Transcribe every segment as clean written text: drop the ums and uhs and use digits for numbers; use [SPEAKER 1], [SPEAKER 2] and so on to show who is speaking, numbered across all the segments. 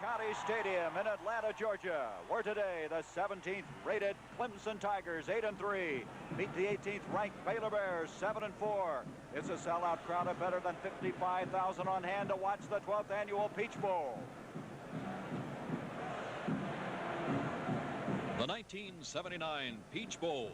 [SPEAKER 1] County Stadium in Atlanta, Georgia, where today the 17th rated Clemson Tigers 8-3 meet the 18th ranked Baylor Bears 7-4. It's a sellout crowd of better than 55,000 on hand to watch the 12th annual Peach Bowl.
[SPEAKER 2] The 1979 Peach Bowl.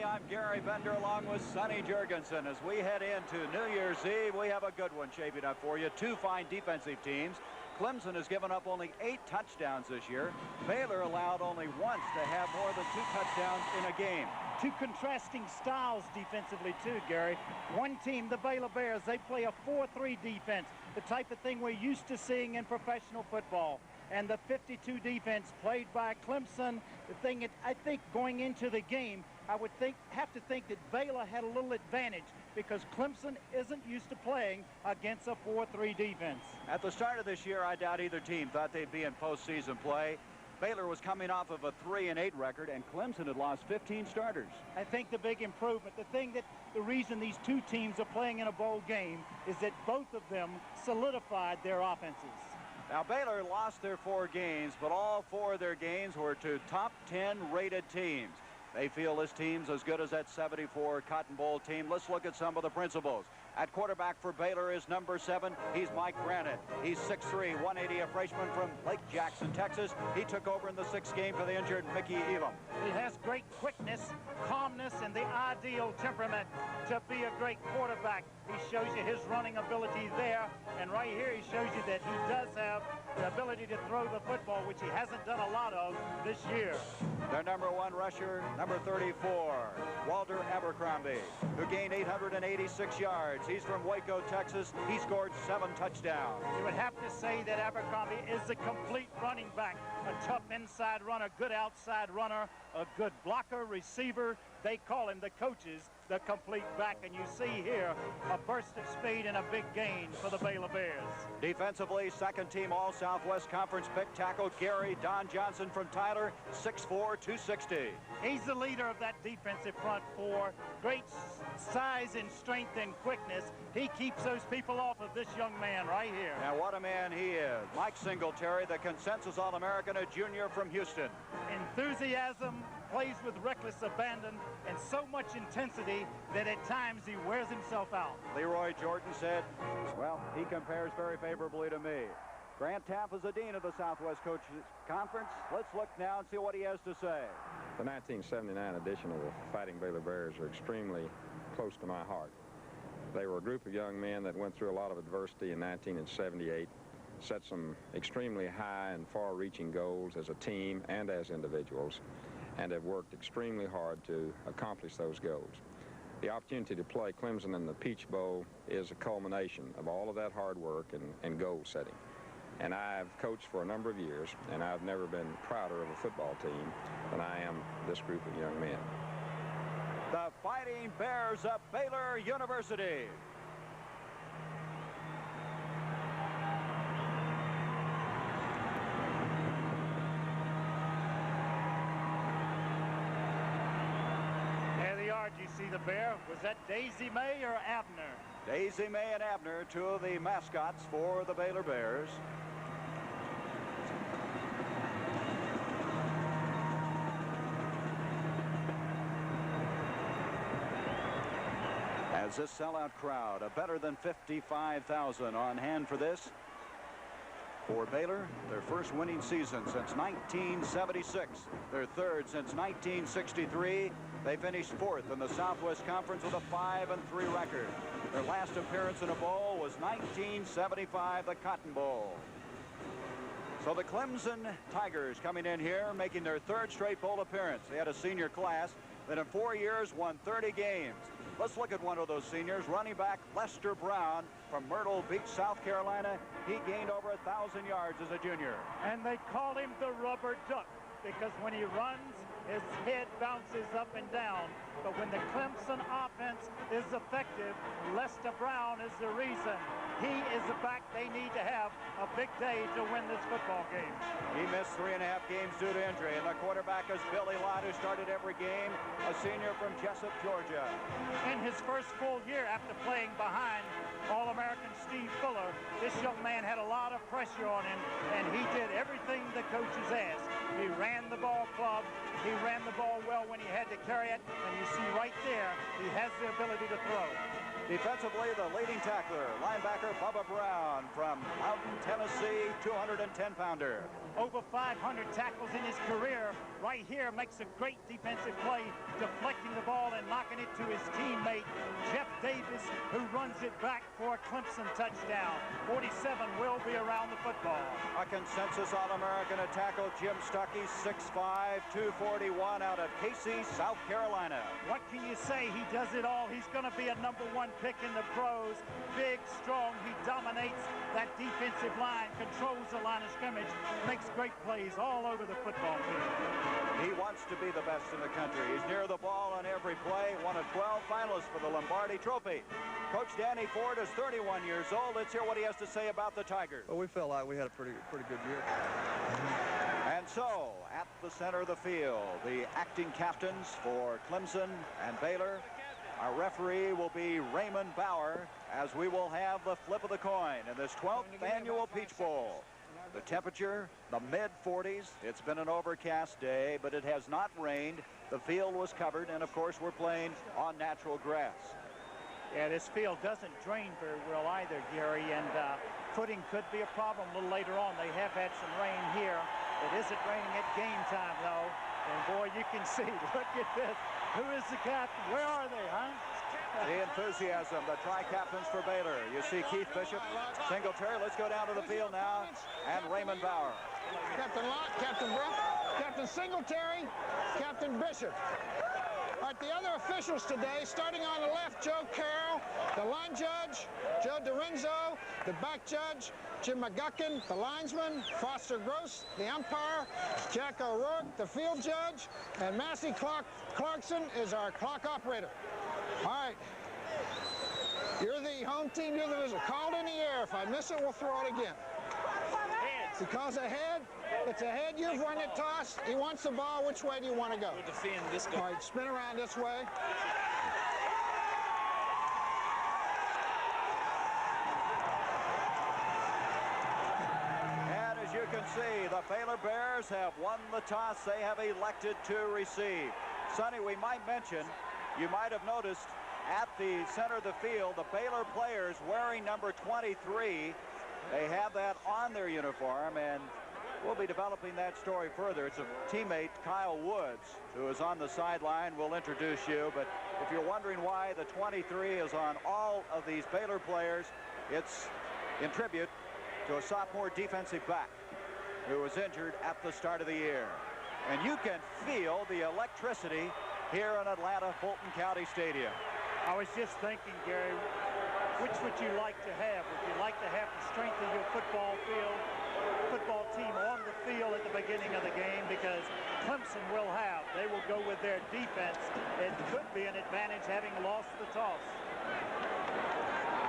[SPEAKER 1] I'm Gary Bender along with Sonny Jurgensen. As we head into New Year's Eve, we have a good one shaping up for you. Two fine defensive teams. Clemson has given up only 8 touchdowns this year. Baylor allowed only once to have more than 2 touchdowns in a game.
[SPEAKER 3] Two contrasting styles defensively too, Gary. One team, the Baylor Bears, they play a 4-3 defense, the type of thing we're used to seeing in professional football. And the 52 defense played by Clemson, the thing that I think going into the game, I would have to think that Baylor had a little advantage because Clemson isn't used to playing against a 4-3 defense.
[SPEAKER 1] At the start of this year, I doubt either team thought they'd be in postseason play. Baylor was coming off of a 3-8 record, and Clemson had lost 15 starters.
[SPEAKER 3] I think the big improvement, the reason these two teams are playing in a bowl game is that both of them solidified their offenses.
[SPEAKER 1] Now, Baylor lost their 4 games, but all 4 of their games were to top 10 rated teams. They feel this team's as good as that 74 Cotton Bowl team. Let's look at some of the principals. At quarterback for Baylor is number 7. He's Mike Granite. He's 6'3", 180, a freshman from Lake Jackson, Texas. He took over in the 6th game for the injured Mickey Elam.
[SPEAKER 3] He has great quickness, calmness, and the ideal temperament to be a great quarterback. He shows you his running ability there, and right here he shows you that he does have the ability to throw the football, which he hasn't done a lot of this year.
[SPEAKER 1] Their number 1 rusher, number 34, Walter Abercrombie, who gained 886 yards. He's from Waco, Texas. He scored 7 touchdowns.
[SPEAKER 3] You would have to say that Abercrombie is a complete running back, a tough inside runner, good outside runner, a good blocker, receiver. They call him, the coaches, the complete back, and you see here a burst of speed and a big gain for the Baylor Bears.
[SPEAKER 1] Defensively, second team All-Southwest Conference pick tackle Gary Don Johnson from Tyler, 6'4", 260.
[SPEAKER 3] He's the leader of that defensive front 4. Great size and strength and quickness. He keeps those people off of this young man right here.
[SPEAKER 1] Now, what a man he is. Mike Singletary, the consensus All-American, a junior from Houston.
[SPEAKER 3] Enthusiasm, plays with reckless abandon, and so much intensity that at times he wears himself out.
[SPEAKER 1] Leroy Jordan said, well, he compares very favorably to me. Grant Taff is the dean of the Southwest Coaches Conference. Let's look now and see what he has to say.
[SPEAKER 4] The 1979 edition of the Fighting Baylor Bears are extremely close to my heart. They were a group of young men that went through a lot of adversity in 1978, set some extremely high and far-reaching goals as a team and as individuals, and have worked extremely hard to accomplish those goals. The opportunity to play Clemson in the Peach Bowl is a culmination of all of that hard work and goal setting. And I've coached for a number of years, and I've never been prouder of a football team than I am this group of young men.
[SPEAKER 1] The Fighting Bears of Baylor University.
[SPEAKER 3] You see the bear. Was that Daisy May or Abner?
[SPEAKER 1] Daisy May and Abner, 2 of the mascots for the Baylor Bears. As this sellout crowd, a better than 55,000 on hand for this. For Baylor, their first winning season since 1976, their 3rd since 1963. They finished 4th in the Southwest Conference with a 5-3 record. Their last appearance in a bowl was 1975, the Cotton Bowl. So the Clemson Tigers coming in here, making their 3rd straight bowl appearance. They had a senior class that in 4 years won 30 games. Let's look at one of those seniors, running back Lester Brown from Myrtle Beach, South Carolina. He gained over 1,000 yards as a junior.
[SPEAKER 3] And they call him the rubber duck because when he runs, his head bounces up and down. But when the Clemson offense is effective, Lester Brown is the reason. He is the back they need to have a big day to win this football game.
[SPEAKER 1] He missed 3.5 games due to injury, and the quarterback is Billy Lott, who started every game, a senior from Jessup, Georgia.
[SPEAKER 3] In his first full year after playing behind All-American Steve Fuller, This young man had a lot of pressure on him, and he did everything the coaches asked. He ran the ball club. He ran the ball well when he had to carry it, and you see right there, he has the ability to throw.
[SPEAKER 1] Defensively, the leading tackler, linebacker Bubba Brown from Mountain, Tennessee, 210-pounder.
[SPEAKER 3] Over 500 tackles in his career. Right here makes a great defensive play, deflecting the ball and knocking it to his teammate, Jeff Davis, who runs it back for a Clemson touchdown. 47 will be around the football.
[SPEAKER 1] A consensus All-American at tackle, Jim Stuckey, 6'5", 241 out of Casey, South Carolina.
[SPEAKER 3] What can you say? He does it all. He's going to be a #1 pick in the pros. Big, strong. He dominates that defensive line, controls the line of scrimmage, makes great plays all over the football field.
[SPEAKER 1] He wants to be the best in the country. He's near the ball on every play. One of 12 finalists for the Lombardi Trophy. Coach Danny Ford is 31 years old. Let's hear what he has to say about the Tigers.
[SPEAKER 5] Well, we felt like we had a pretty good year.
[SPEAKER 1] And so, at the center of the field, the acting captains for Clemson and Baylor. Our referee will be Raymond Bauer, as we will have the flip of the coin in this 12th annual Peach Bowl. The temperature, the mid-40s. It's been an overcast day, but it has not rained. The field was covered, and of course we're playing on natural grass.
[SPEAKER 3] Yeah, this field doesn't drain very well either, Gary, and footing could be a problem a little later on. They have had some rain here. It isn't raining at game time, though. And boy, you can see, look at this. Who is the captain? Where are they, huh?
[SPEAKER 1] The enthusiasm, the tri-captains for Baylor. You see Keith Bishop, Singletary. Let's go down to the field now. And Raymond Bauer.
[SPEAKER 6] Captain Lott, Captain Brook, Captain Singletary, Captain Bishop. All right, the other officials today, starting on the left, Joe Carroll, the line judge, Joe DiRenzo, the back judge, Jim McGuckin, the linesman, Foster Gross, the umpire, Jack O'Rourke, the field judge, and Massey Clarkson is our clock operator. All right, you're the home team, you're the visitor. Called in the air. If I miss it, we'll throw it again. He calls ahead. It's ahead. You've won the toss. He wants the ball. Which way do you want to go?
[SPEAKER 7] We'll defend this way.
[SPEAKER 6] All right, spin around this way.
[SPEAKER 1] And as you can see, the Baylor Bears have won the toss. They have elected to receive. Sonny, we might mention, you might have noticed at the center of the field, the Baylor players wearing number 23. They have that on their uniform, and we'll be developing that story further. It's a teammate, Kyle Woods, who is on the sideline. We'll introduce you, but if you're wondering why the 23 is on all of these Baylor players, it's in tribute to a sophomore defensive back who was injured at the start of the year. And you can feel the electricity here in Atlanta, Fulton County Stadium.
[SPEAKER 3] I was just thinking, Gary, which would you like to have? Would you like to have the strength of your football team on the field at the beginning of the game? Because Clemson will have. They will go with their defense. It could be an advantage having lost the toss.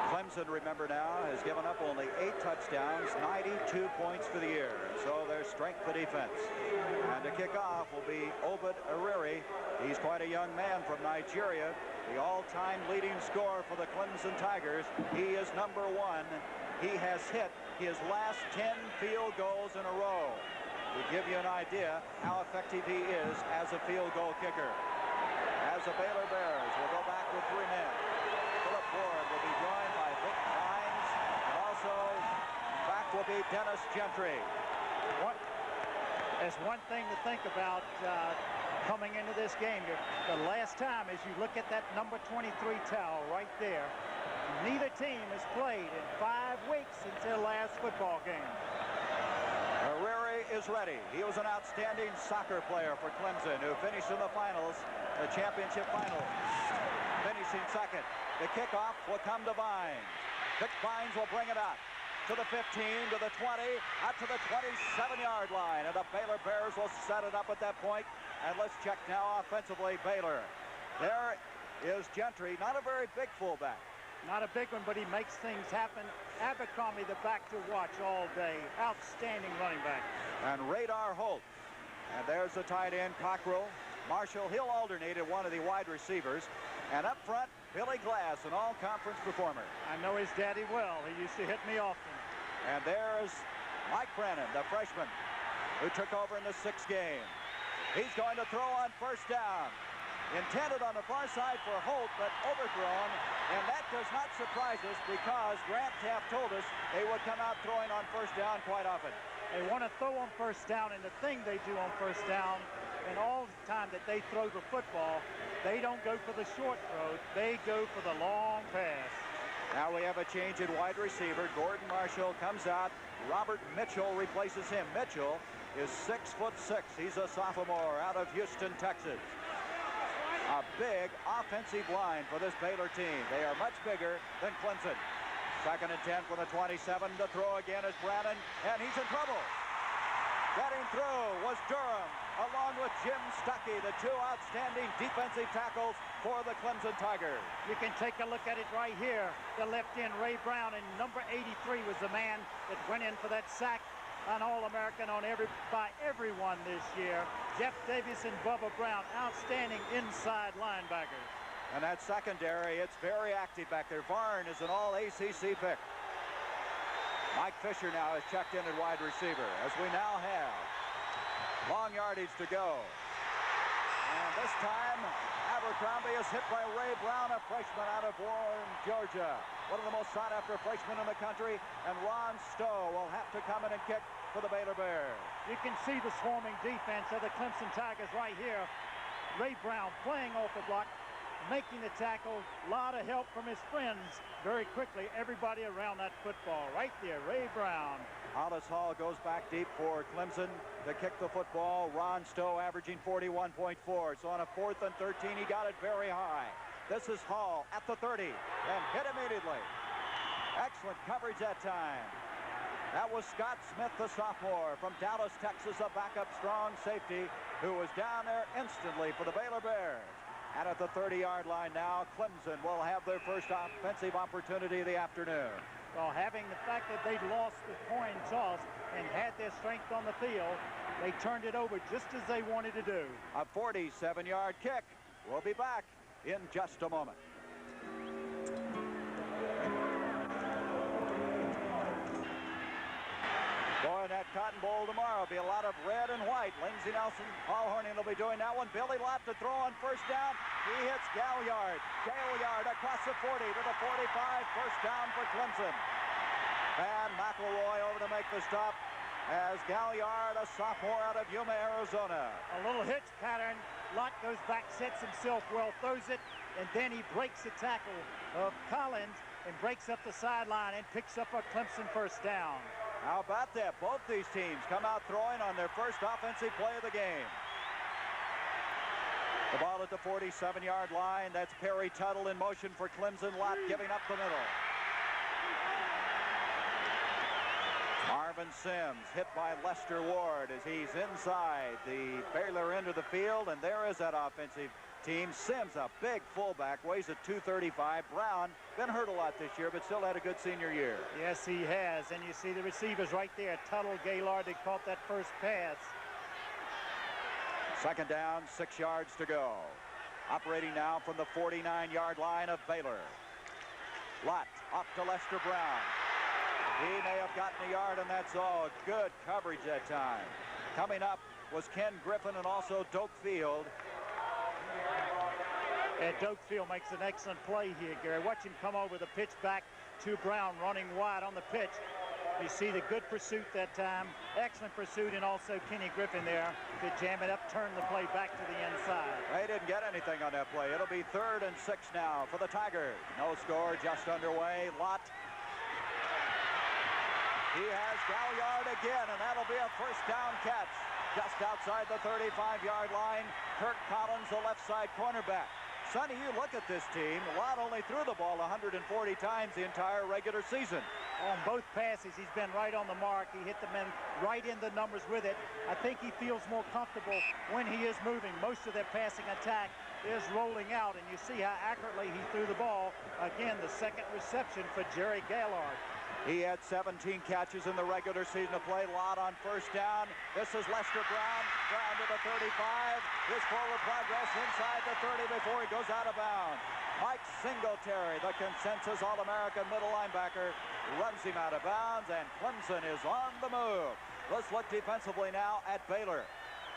[SPEAKER 1] Clemson, remember now, has given up only 8 touchdowns, 92 points for the year. So their strength of defense. And to kick off will be Obed Ariri. He's quite a young man from Nigeria. The all-time leading scorer for the Clemson Tigers. He is #1. He has hit his last 10 field goals in a row. To give you an idea how effective he is as a field goal kicker. As the Baylor Bears will go back with 3 men. Philip Ward will be joined by Vic Hines, and also back will be Dennis Gentry.
[SPEAKER 3] There's one thing to think about coming into this game. The last time, as you look at that number 23 towel right there, neither team has played in 5 weeks since their last football game.
[SPEAKER 1] Ariri is ready. He was an outstanding soccer player for Clemson, who finished in the finals, the championship finals, finishing second. The kickoff will come to Vines. Vic Vines will bring it up to the 15, to the 20, up to the 27-yard line, and the Baylor Bears will set it up at that point. And let's check now offensively, Baylor. There is Gentry, not a very big fullback.
[SPEAKER 3] Not a big one, but he makes things happen. Abercrombie, the back to watch all day. Outstanding running back.
[SPEAKER 1] And Radar Holt. And there's the tight end, Cockrell. Marshall, he'll alternate at one of the wide receivers. And up front, Billy Glass, an all-conference performer.
[SPEAKER 3] I know his daddy well. He used to hit me often.
[SPEAKER 1] And there's Mike Brennan, the freshman, who took over in the 6th game. He's going to throw on first down. Intended on the far side for Holt, but overthrown. And that does not surprise us because Grant Taft told us they would come out throwing on first down quite often.
[SPEAKER 3] They want to throw on first down, and the thing they do on first down, and all the time that they throw the football, they don't go for the short throw. They go for the long pass.
[SPEAKER 1] Now we have a change in wide receiver. Gordon Marshall comes out. Robert Mitchell replaces him. Mitchell is 6'6". He's a sophomore out of Houston, Texas. A big offensive line for this Baylor team. They are much bigger than Clemson. 2nd and 10 from the 27. To throw again is Brannon, and he's in trouble. Getting through was Durham, along with Jim Stuckey, the 2 outstanding defensive tackles for the Clemson Tigers.
[SPEAKER 3] You can take a look at it right here. The left end, Ray Brown, and number 83 was the man that went in for that sack, an All-American by everyone this year. Jeff Davis and Bubba Brown, outstanding inside linebackers.
[SPEAKER 1] And that secondary, it's very active back there. Varn is an all-ACC pick. Mike Fisher now is checked in at wide receiver, as we now have long yardage to go. And this time, Abercrombie is hit by Ray Brown, a freshman out of Warren, Georgia. One of the most sought-after freshmen in the country. And Ron Stowe will have to come in and kick for the Baylor Bears.
[SPEAKER 3] You can see the swarming defense of the Clemson Tigers right here. Ray Brown playing off the block, making the tackle. A lot of help from his friends very quickly. Everybody around that football right there. Ray Brown.
[SPEAKER 1] Hollis Hall goes back deep for Clemson to kick the football. Ron Stowe averaging 41.4. So on a 4th and 13, he got it very high. This is Hall at the 30 and hit immediately. Excellent coverage that time. That was Scott Smith, the sophomore from Dallas, Texas, a backup strong safety who was down there instantly for the Baylor Bears. And at the 30-yard line now, Clemson will have their first offensive opportunity of the afternoon.
[SPEAKER 3] Well, having the fact that they'd lost the coin toss and had their strength on the field, they turned it over just as they wanted to do.
[SPEAKER 1] A 47-yard kick. We'll be back in just a moment. Boy, that Cotton Bowl tomorrow will be a lot of red and white. Lindsey Nelson, Paul Horning will be doing that one. Billy Lott to throw on first down. He hits Gaillard. Gaillard across the 40 to the 45. First down for Clemson. And McElroy over to make the stop as Gaillard, a sophomore out of Yuma, Arizona.
[SPEAKER 3] A little hitch pattern. Lott goes back, sets himself well, throws it, and then he breaks the tackle of Collins and breaks up the sideline and picks up a Clemson first down.
[SPEAKER 1] How about that? Both these teams come out throwing on their first offensive play of the game. The ball at the 47-yard line. That's Perry Tuttle in motion for Clemson. Lott giving up the middle. Marvin Sims hit by Lester Ward as he's inside the Baylor end of the field. And there is that offensive team. Sims, a big fullback, weighs at 235. Brown, been hurt a lot this year, but still had a good senior year.
[SPEAKER 3] Yes, he has. And you see the receivers right there. Tuttle, Gaillard, they caught that first pass.
[SPEAKER 1] Second down, 6 yards to go. Operating now from the 49-yard line of Baylor. Lott off to Lester Brown. He may have gotten a yard, and that's all. Good coverage that time. Coming up was Ken Griffin and also Doak Field.
[SPEAKER 3] And Doak Field makes an excellent play here, Gary. Watch him come over the pitch back to Brown, running wide on the pitch. You see the good pursuit that time. Excellent pursuit, and also Kenny Griffin there to jam it up, turn the play back to the inside.
[SPEAKER 1] They didn't get anything on that play. It'll be 3rd and 6 now for the Tigers. No score, just underway. Lott. He has Gaillard again, and that'll be a first down catch. Just outside the 35-yard line, Kirk Collins, the left side cornerback. Sonny, you look at this team. Lott only threw the ball 140 times the entire regular season.
[SPEAKER 3] On both passes, he's been right on the mark. He hit the men right in the numbers with it. I think he feels more comfortable when he is moving. Most of their passing attack is rolling out, and you see how accurately he threw the ball. Again, the second reception for Jerry Gaillard.
[SPEAKER 1] He had 17 catches in the regular season to play. Lott on first down. This is Lester Brown. Brown to the 35. His forward progress inside the 30 before he goes out of bounds. Mike Singletary, the consensus All-American middle linebacker, runs him out of bounds, and Clemson is on the move. Let's look defensively now at Baylor.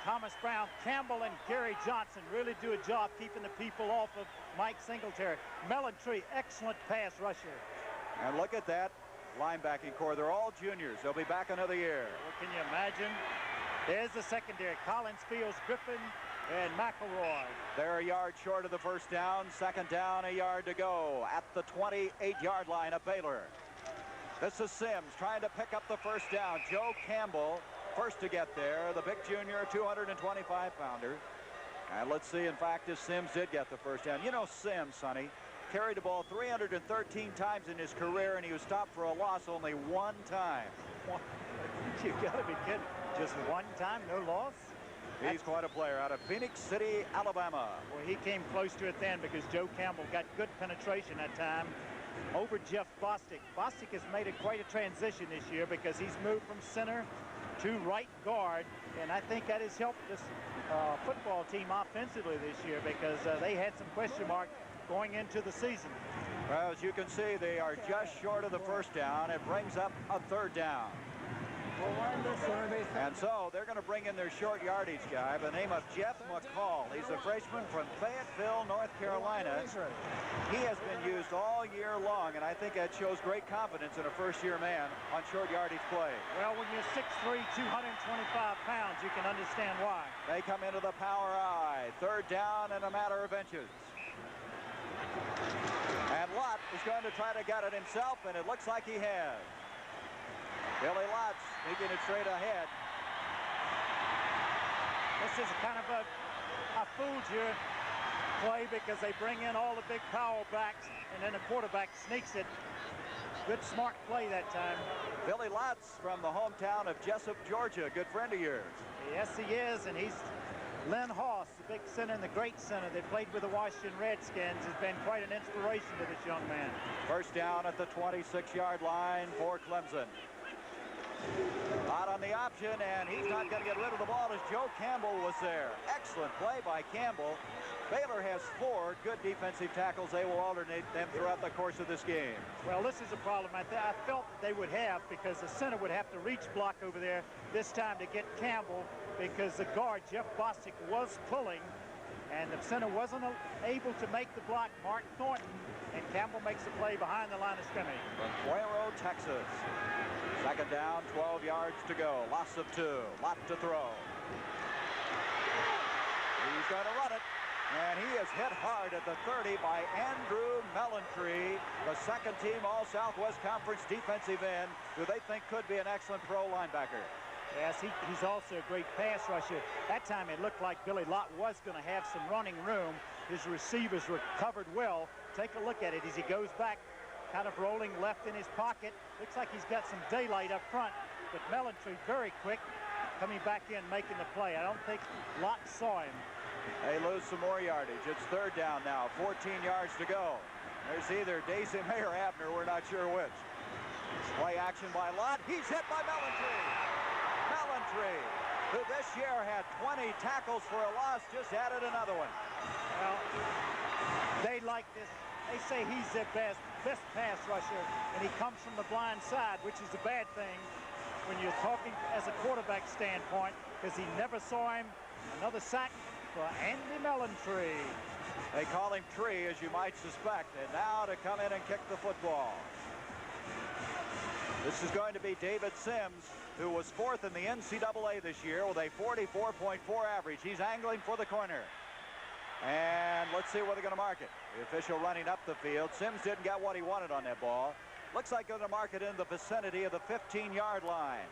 [SPEAKER 3] Thomas Brown, Campbell, and Gary Johnson really do a job keeping the people off of Mike Singletary. Mellontree, excellent pass rusher.
[SPEAKER 1] And look at that linebacking core. They're all juniors. They'll be back another year.
[SPEAKER 3] Well, can you imagine? There's the secondary. Collins, Fields, Griffin, and McElroy.
[SPEAKER 1] They're a yard short of the first down. Second down, a yard to go at the 28-yard line of Baylor. This is Sims trying to pick up the first down. Joe Campbell first to get there, the big junior, 225-pounder. And let's see, in fact, if Sims did get the first down. You know Sims, Sonny, carried the ball 313 times in his career, and he was stopped for a loss only one time.
[SPEAKER 3] You gotta be kidding. Just one time, no loss?
[SPEAKER 1] He's quite a player out of Phoenix City, Alabama.
[SPEAKER 3] Well, he came close to it then because Joe Campbell got good penetration that time over Jeff Bostic. Bostic has made quite a transition this year because he's moved from center to right guard, and I think that has helped this football team offensively this year because they had some question mark going into the season.
[SPEAKER 1] Well, as you can see, they are just short of the first down. It brings up a third down. And so they're going to bring in their short yardage guy by the name of Jeff McCall. He's a freshman from Fayetteville, North Carolina. He has been used all year long, and I think that shows great confidence in a first-year man on short yardage play.
[SPEAKER 3] Well, when you're 6'3", 225 pounds, you can understand why.
[SPEAKER 1] They come into the power I. Third down in a matter of inches. And Lott is going to try to get it himself, and it looks like he has. Billy Lott making it straight ahead.
[SPEAKER 3] This is kind of a fool's you play because they bring in all the big power backs, and then the quarterback sneaks it. Good, smart play that time.
[SPEAKER 1] Billy Lotz from the hometown of Jessup, Georgia. Good friend of yours.
[SPEAKER 3] Yes, he is, and he's Len Hoss, the big center and the great center that played with the Washington Redskins, has been quite an inspiration to this young man.
[SPEAKER 1] First down at the 26-yard line for Clemson. Out on the option, and he's not going to get rid of the ball as Joe Campbell was there. Excellent play by Campbell. Baylor has 4 good defensive tackles. They will alternate them throughout the course of this game.
[SPEAKER 3] Well, this is a problem I felt that they would have because the center would have to reach block over there this time to get Campbell because the guard, Jeff Bostic, was pulling, and the center wasn't able to make the block, Mark Thornton, and Campbell makes the play behind the line of scrimmage.
[SPEAKER 1] From Cuero, Texas. Second down, 12 yards to go. Loss of 2. Lot to throw. He's going to run it. And he is hit hard at the 30 by Andrew Mellontree, the second-team All-Southwest Conference defensive end, who they think could be an excellent pro linebacker.
[SPEAKER 3] Yes, he's also a great pass rusher. That time it looked like Billy Lott was going to have some running room. His receivers were covered well. Take a look at it as he goes back, kind of rolling left in his pocket. Looks like he's got some daylight up front, but Mellontree very quick, coming back in, making the play. I don't think Lott saw him.
[SPEAKER 1] They lose some more yardage. It's third down now, 14 yards to go. There's either Daisy May or Abner, we're not sure which. Play action by Lott. He's hit by Mellontree. Mellontree, who this year had 20 tackles for a loss, just added another one.
[SPEAKER 3] Well, they like this. They say he's their best pass rusher, and he comes from the blind side, which is a bad thing when you're talking as a quarterback standpoint, because he never saw him. Another sack for Andy Mellontree.
[SPEAKER 1] They call him Tree, as you might suspect, and now to come in and kick the football. This is going to be David Sims, who was 4th in the NCAA this year with a 44.4 average. He's angling for the corner. And let's see where they're going to mark it. The official running up the field. Sims didn't get what he wanted on that ball. Looks like they're going to mark it in the vicinity of the 15-yard line.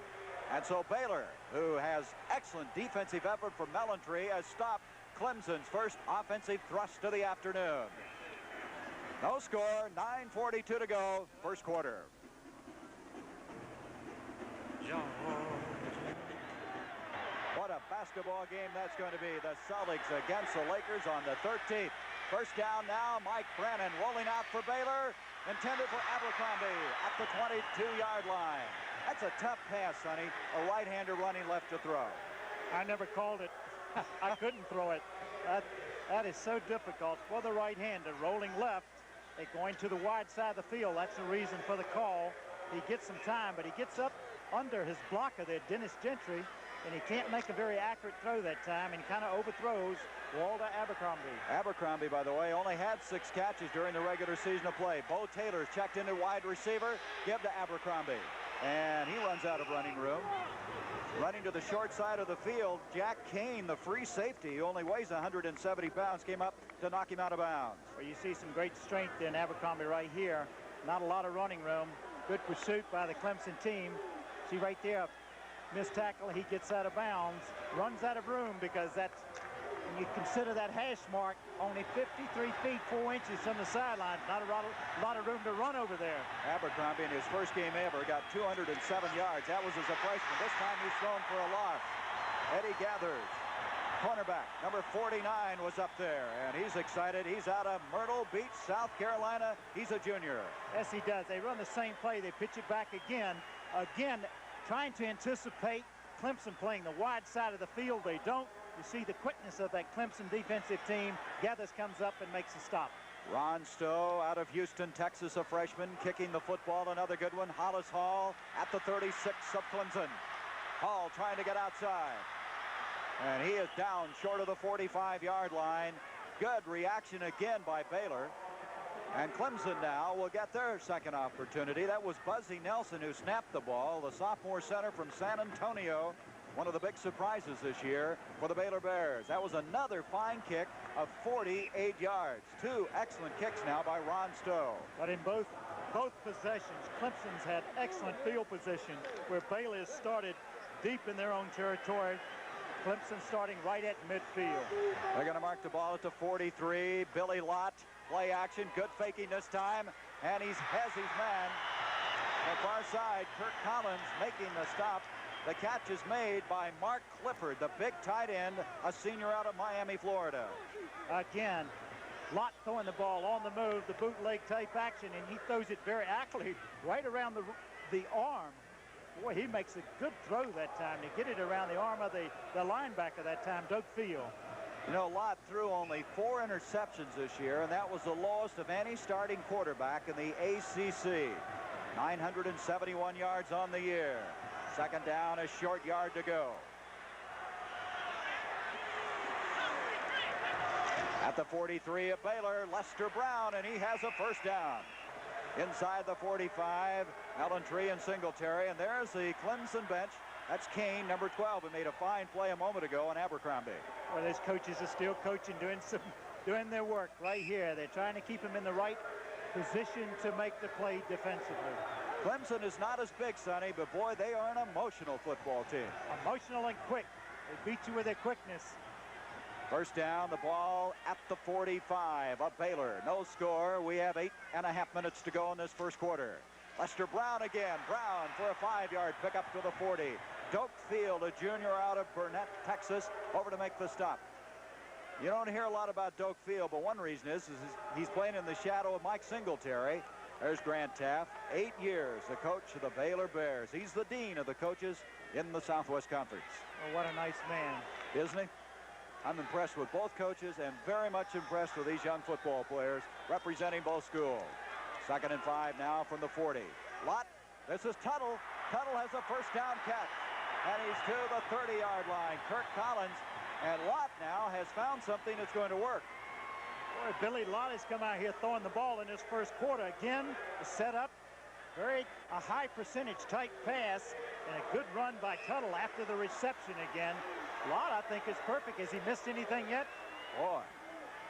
[SPEAKER 1] And so Baylor, who has excellent defensive effort from Mellontree, has stopped Clemson's first offensive thrust of the afternoon. No score, 9:42 to go, first quarter. What a basketball game that's going to be. The Celtics against the Lakers on the 13th. First down now, Mike Brennan rolling out for Baylor, intended for Abercrombie at the 22-yard line. That's a tough pass, Sonny. A right-hander running left to throw.
[SPEAKER 3] I never called it. I couldn't throw it. That is so difficult for the right-hander. Rolling left, they're going to the wide side of the field. That's the reason for the call. He gets some time, but he gets up under his blocker there, Dennis Gentry, and he can't make a very accurate throw that time, and kind of overthrows Walter Abercrombie.
[SPEAKER 1] Abercrombie, by the way, only had 6 catches during the regular season of play. Bo Taylor's checked into wide receiver. Give to Abercrombie. And he runs out of running room. Running to the short side of the field, Jack Kane, the free safety, who only weighs 170 pounds, came up to knock him out of bounds.
[SPEAKER 3] Well, you see some great strength in Abercrombie right here. Not a lot of running room. Good pursuit by the Clemson team. See right there, missed tackle. He gets out of bounds, runs out of room because that's, when you consider that hash mark, only 53 feet 4 inches from the sideline. Not a lot of room to run over there.
[SPEAKER 1] Abercrombie in his first game ever got 207 yards. That was as a freshman. This time he's thrown for a loss. Eddie Gathers, cornerback, number 49, was up there, and he's excited. He's out of Myrtle Beach, South Carolina. He's a junior.
[SPEAKER 3] Yes, he does. They run the same play. They pitch it back again. Again, trying to anticipate Clemson playing the wide side of the field. They don't. You see the quickness of that Clemson defensive team. Gathers comes up and makes a stop.
[SPEAKER 1] Ron Stowe out of Houston, Texas, a freshman, kicking the football. Another good one. Hollis Hall at the 36 of Clemson. Hall trying to get outside. And he is down short of the 45-yard line. Good reaction again by Baylor. And Clemson now will get their second opportunity. That was Buzzy Nelson who snapped the ball, the sophomore center from San Antonio. One of the big surprises this year for the Baylor Bears. That was another fine kick of 48 yards. 2 excellent kicks now by Ron Stowe.
[SPEAKER 3] But in both possessions, Clemson's had excellent field position, where Baylor started deep in their own territory. Clemson starting right at midfield.
[SPEAKER 1] They're going to mark the ball at the 43. Billy Lott, play action, good faking this time, and he has his man. On the far side, Kirk Collins making the stop. The catch is made by Mark Clifford, the big tight end, a senior out of Miami, Florida.
[SPEAKER 3] Again, Lott throwing the ball on the move, the bootleg type action, and he throws it very accurately right around the arm. Boy, he makes a good throw that time to get it around the arm of the linebacker that time, Doug Field.
[SPEAKER 1] You know, Lott threw only 4 interceptions this year, and that was the lowest of any starting quarterback in the ACC. 971 yards on the year. Second down, a short yard to go. At the 43 of Baylor, Lester Brown, and he has a first down. Inside the 45, Allen Tree and Singletary, and there's the Clemson bench. That's Kane, number 12, who made a fine play a moment ago on Abercrombie.
[SPEAKER 3] Well, those coaches are still coaching, doing their work right here. They're trying to keep him in the right position to make the play defensively.
[SPEAKER 1] Clemson is not as big, Sonny, but boy, they are an emotional football team.
[SPEAKER 3] Emotional and quick. They beat you with their quickness.
[SPEAKER 1] First down, the ball at the 45 of Baylor. No score. We have 8.5 minutes to go in this first quarter. Lester Brown again. Brown for a 5-yard pickup to the 40. Doak Field, a junior out of Burnett, Texas, over to make the stop. You don't hear a lot about Doak Field, but one reason is he's playing in the shadow of Mike Singletary. There's Grant Taft, 8 years, the coach of the Baylor Bears. He's the dean of the coaches in the Southwest Conference.
[SPEAKER 3] Oh, what a nice man.
[SPEAKER 1] Isn't he? I'm impressed with both coaches and very much impressed with these young football players representing both schools. 2nd and 5 now from the 40. Lott, this is Tuttle. Tuttle has a first down catch, and he's to the 30-yard line. Kirk Collins, and Lott now has found something that's going to work.
[SPEAKER 3] Boy, Billy Lott has come out here throwing the ball in this first quarter. Again, the setup, a high percentage type pass, and a good run by Tuttle after the reception again. Lott, I think, is perfect. Has he missed anything yet?
[SPEAKER 1] Boy,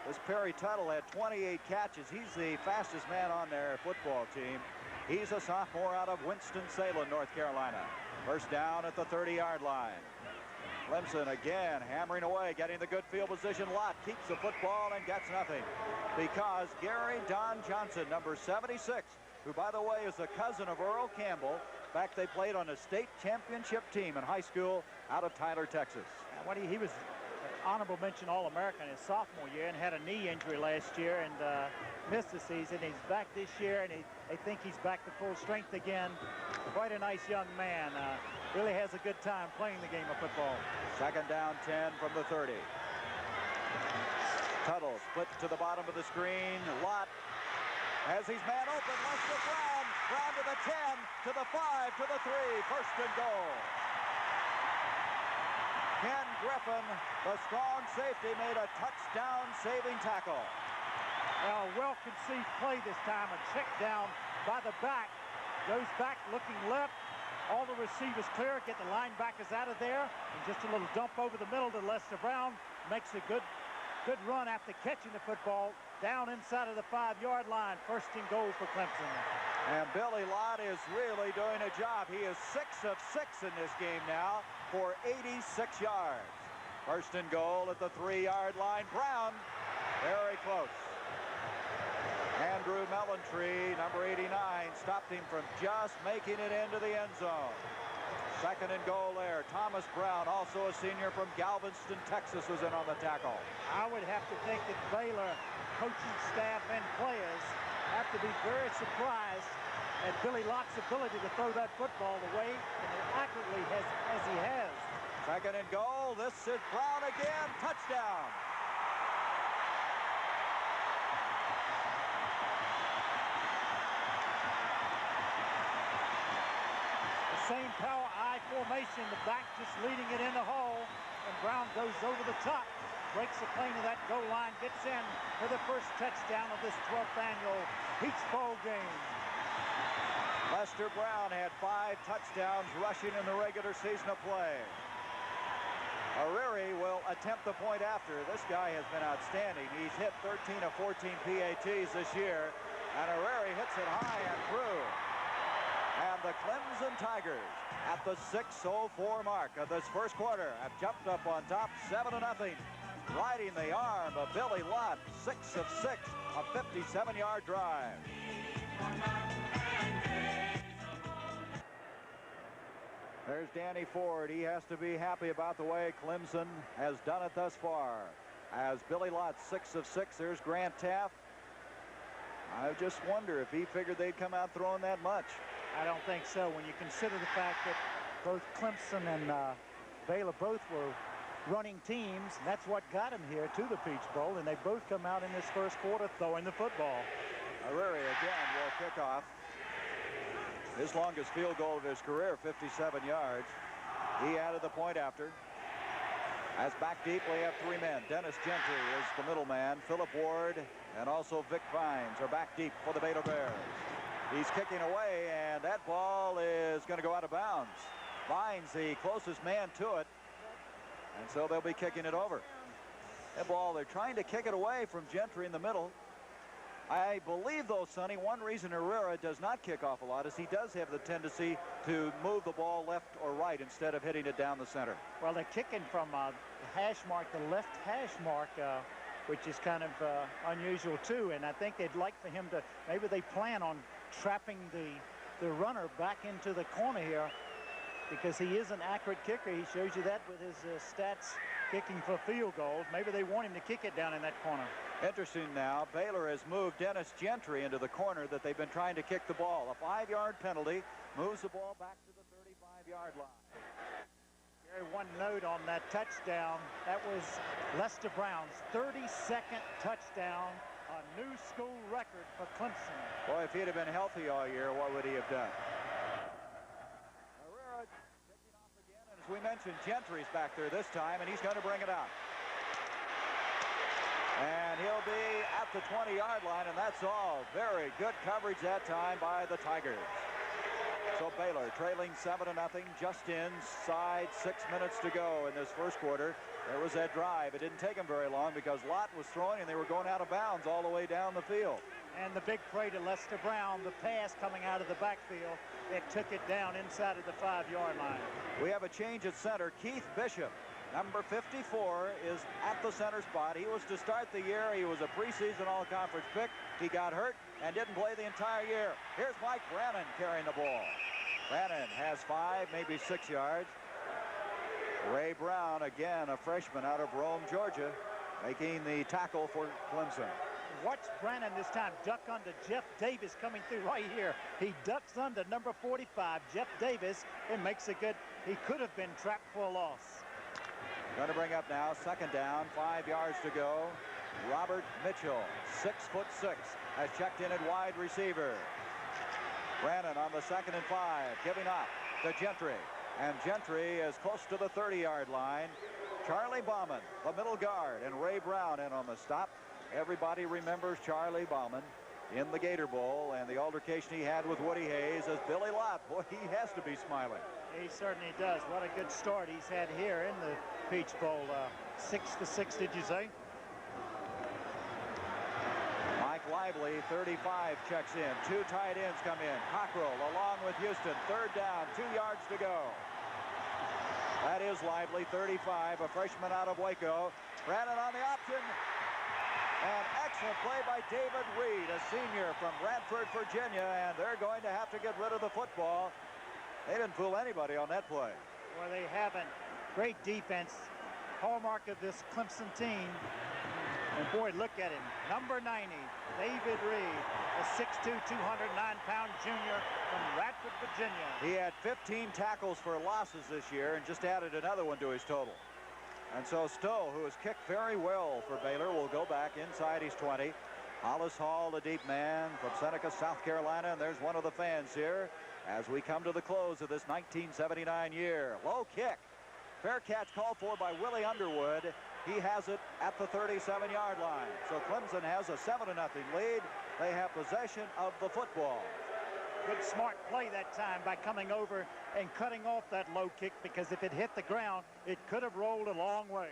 [SPEAKER 1] this Perry Tuttle had 28 catches. He's the fastest man on their football team. He's a sophomore out of Winston-Salem, North Carolina. First down at the 30-yard line. Clemson again hammering away, getting the good field position. Lott keeps the football and gets nothing because Gary Don Johnson, number 76, who, by the way, is a cousin of Earl Campbell. In fact, they played on a state championship team in high school out of Tyler, Texas.
[SPEAKER 3] He was an honorable mention All-American his sophomore year and had a knee injury last year and missed the season. He's back this year, and they think he's back to full strength again. Quite a nice young man. Really has a good time playing the game of football.
[SPEAKER 1] 2nd down 10 from the 30. Tuttle splits to the bottom of the screen. Lott as he's man open. Lester Brown. Brown to the 10, to the 5, to the 3. First and goal. Ken Griffin, the strong safety, made a touchdown-saving tackle.
[SPEAKER 3] Well-conceived play this time. A check down by the back. Goes back looking left. All the receivers clear. Get the linebackers out of there. And just a little dump over the middle to Lester Brown. Makes a good run after catching the football down inside of the 5-yard line. First and goal for Clemson.
[SPEAKER 1] And Billy Lott is really doing a job. He is 6 of 6 in this game now for 86 yards. First and goal at the 3-yard line. Brown, very close. Andrew Mellentree, number 89, stopped him from just making it into the end zone. Second and goal there. Thomas Brown, also a senior from Galveston, Texas, was in on the tackle.
[SPEAKER 3] I would have to think that Baylor coaching staff and players have to be very surprised at Billy Lott's ability to throw that football the way and as accurately as he has.
[SPEAKER 1] Second and goal. This is Brown again. Touchdown.
[SPEAKER 3] Same power I formation, the back just leading it in the hole, and Brown goes over the top, breaks the plane of that goal line, gets in for the first touchdown of this 12th annual Peach Bowl game.
[SPEAKER 1] Lester Brown had 5 touchdowns rushing in the regular season of play. Ariri will attempt the point after. This guy has been outstanding. He's hit 13 of 14 PATs this year, and Ariri hits it high and through. And the Clemson Tigers, at the 6:04 mark of this first quarter, have jumped up on top 7-0, riding the arm of Billy Lott. 6 of 6, a 57-yard drive. There's Danny Ford. He has to be happy about the way Clemson has done it thus far. As Billy Lott, 6 of 6. There's Grant Taft. I just wonder if he figured they'd come out throwing that much.
[SPEAKER 3] I don't think so. When you consider the fact that both Clemson and Baylor both were running teams, that's what got them here to the Peach Bowl, and they both come out in this first quarter throwing the football.
[SPEAKER 1] Ariri again will kick off. His longest field goal of his career, 57 yards. He added the point after. As back deep, we have 3 men. Dennis Gentry is the middleman. Philip Ward and also Vic Vines are back deep for the Baylor Bears. He's kicking away, and that ball is going to go out of bounds. Vines, the closest man to it, and so they'll be kicking it over. That ball, they're trying to kick it away from Gentry in the middle. I believe, though, Sonny, one reason Herrera does not kick off a lot is he does have the tendency to move the ball left or right instead of hitting it down the center.
[SPEAKER 3] Well, they're kicking from the hash mark, the left hash mark, which is kind of unusual, too. And I think they'd like for him to, maybe they plan on trapping the runner back into the corner here because he is an accurate kicker. He shows you that with his stats kicking for field goals. Maybe they want him to kick it down in that corner.
[SPEAKER 1] Interesting now, Baylor has moved Dennis Gentry into the corner that they've been trying to kick the ball. A 5-yard penalty moves the ball back to the 35-yard line.
[SPEAKER 3] Gary, one note on that touchdown. That was Lester Brown's 32nd touchdown, a new school record for Clemson.
[SPEAKER 1] Boy, if he'd have been healthy all year, what would he have done? Herrera taking off again, and as we mentioned, Gentry's back there this time, and he's going to bring it out. And he'll be at the 20-yard line, and that's all. Very good coverage that time by the Tigers. So Baylor trailing 7-0, just inside 6 minutes to go in this first quarter. There was that drive. It didn't take them very long because Lott was throwing and they were going out of bounds all the way down the field.
[SPEAKER 3] And the big play to Lester Brown, the pass coming out of the backfield, it took it down inside of the 5-yard line.
[SPEAKER 1] We have a change at center. Keith Bishop, number 54, is at the center spot. He was to start the year. He was a preseason all-conference pick. He got hurt and didn't play the entire year. Here's Mike Brannon carrying the ball. Brannon has 5, maybe 6 yards. Ray Brown, again, a freshman out of Rome, Georgia, making the tackle for Clemson.
[SPEAKER 3] Watch Brannon this time duck under Jeff Davis coming through right here. He ducks under number 45, Jeff Davis, and makes a good, he could have been trapped for a loss.
[SPEAKER 1] Going to bring up now, second down, 5 yards to go. Robert Mitchell, 6'6", has checked in at wide receiver. Brannon on the 2nd and 5, giving up to Gentry. And Gentry is close to the 30-yard line. Charlie Bauman, the middle guard, and Ray Brown in on the stop. Everybody remembers Charlie Bauman in the Gator Bowl and the altercation he had with Woody Hayes as Billy Lott. Boy, he has to be smiling.
[SPEAKER 3] He certainly does. What a good start he's had here in the Peach Bowl. 6-6, did you say?
[SPEAKER 1] Mike Lively, 35, checks in. 2 tight ends come in. Cockrell along with Houston. 3rd down, 2 yards to go. That is Lively, 35, a freshman out of Waco. Brannon on the option. An excellent play by David Reed, a senior from Radford, Virginia, and they're going to have to get rid of the football. They didn't fool anybody on that play.
[SPEAKER 3] Well, they haven't. Great defense. Hallmark of this Clemson team. And boy, look at him. Number 90, David Reed, a 6'2", 209-pound junior from Radford, Virginia.
[SPEAKER 1] He had 15 tackles for losses this year and just added another one to his total. And so Stowe, who has kicked very well for Baylor, will go back inside his 20. Hollis Hall, the deep man from Seneca, South Carolina, and there's one of the fans here as we come to the close of this 1979 year. Low kick. Fair catch called for by Willie Underwood. He has it at the 37-yard line. So Clemson has a 7-0 lead. They have possession of the football.
[SPEAKER 3] Good smart play that time by coming over and cutting off that low kick, because if it hit the ground, it could have rolled a long way.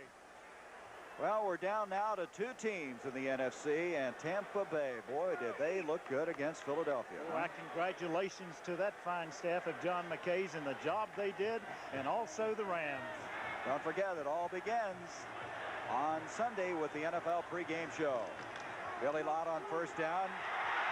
[SPEAKER 1] Well, we're down now to 2 teams in the NFC, and Tampa Bay, boy, did they look good against Philadelphia.
[SPEAKER 3] Well, congratulations to that fine staff of John McKay's and the job they did, and also the Rams.
[SPEAKER 1] Don't forget, it all begins on Sunday with the NFL pregame show. Billy Lott on 1st down,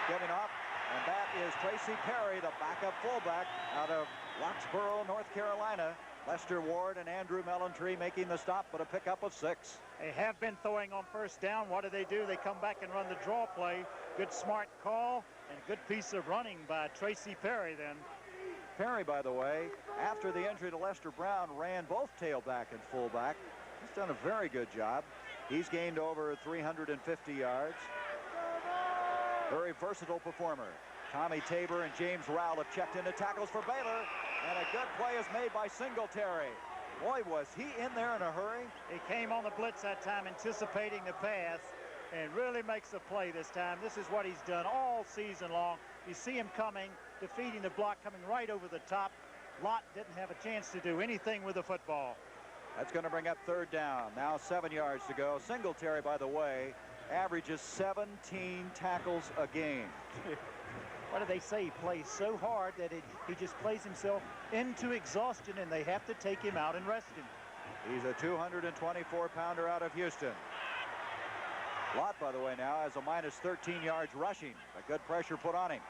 [SPEAKER 1] giving up, and that is Tracy Perry, the backup fullback out of Roxborough, North Carolina. Lester Ward and Andrew Mellontree making the stop, but a pickup of 6.
[SPEAKER 3] They have been throwing on 1st down. What do? They come back and run the draw play. Good smart call and a good piece of running by Tracy Perry then.
[SPEAKER 1] Perry, by the way, after the injury to Lester Brown, ran both tailback and fullback. He's done a very good job. He's gained over 350 yards. Very versatile performer. Tommy Tabor and James Rowell have checked into tackles for Baylor, and a good play is made by Singletary. Boy, was he in there in a hurry.
[SPEAKER 3] He came on the blitz that time, anticipating the pass, and really makes a play this time. This is what he's done all season long. You see him coming, defeating the block, coming right over the top. Lott didn't have a chance to do anything with the football.
[SPEAKER 1] That's going to bring up 3rd down. Now 7 yards to go. Singletary, by the way, averages 17 tackles a game.
[SPEAKER 3] What do they say? He plays so hard that he just plays himself into exhaustion, and they have to take him out and rest him.
[SPEAKER 1] He's a 224-pounder out of Houston. Lott, by the way, now has a minus 13 yards rushing. A good pressure put on him.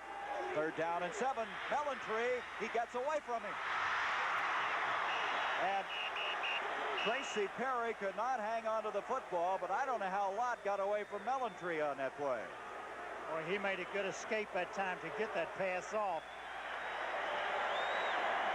[SPEAKER 1] 3rd down and 7. Mellontree, he gets away from him. And Tracy Perry could not hang on to the football, but I don't know how Lott got away from Mellontree on that play.
[SPEAKER 3] Well, he made a good escape that time to get that pass off.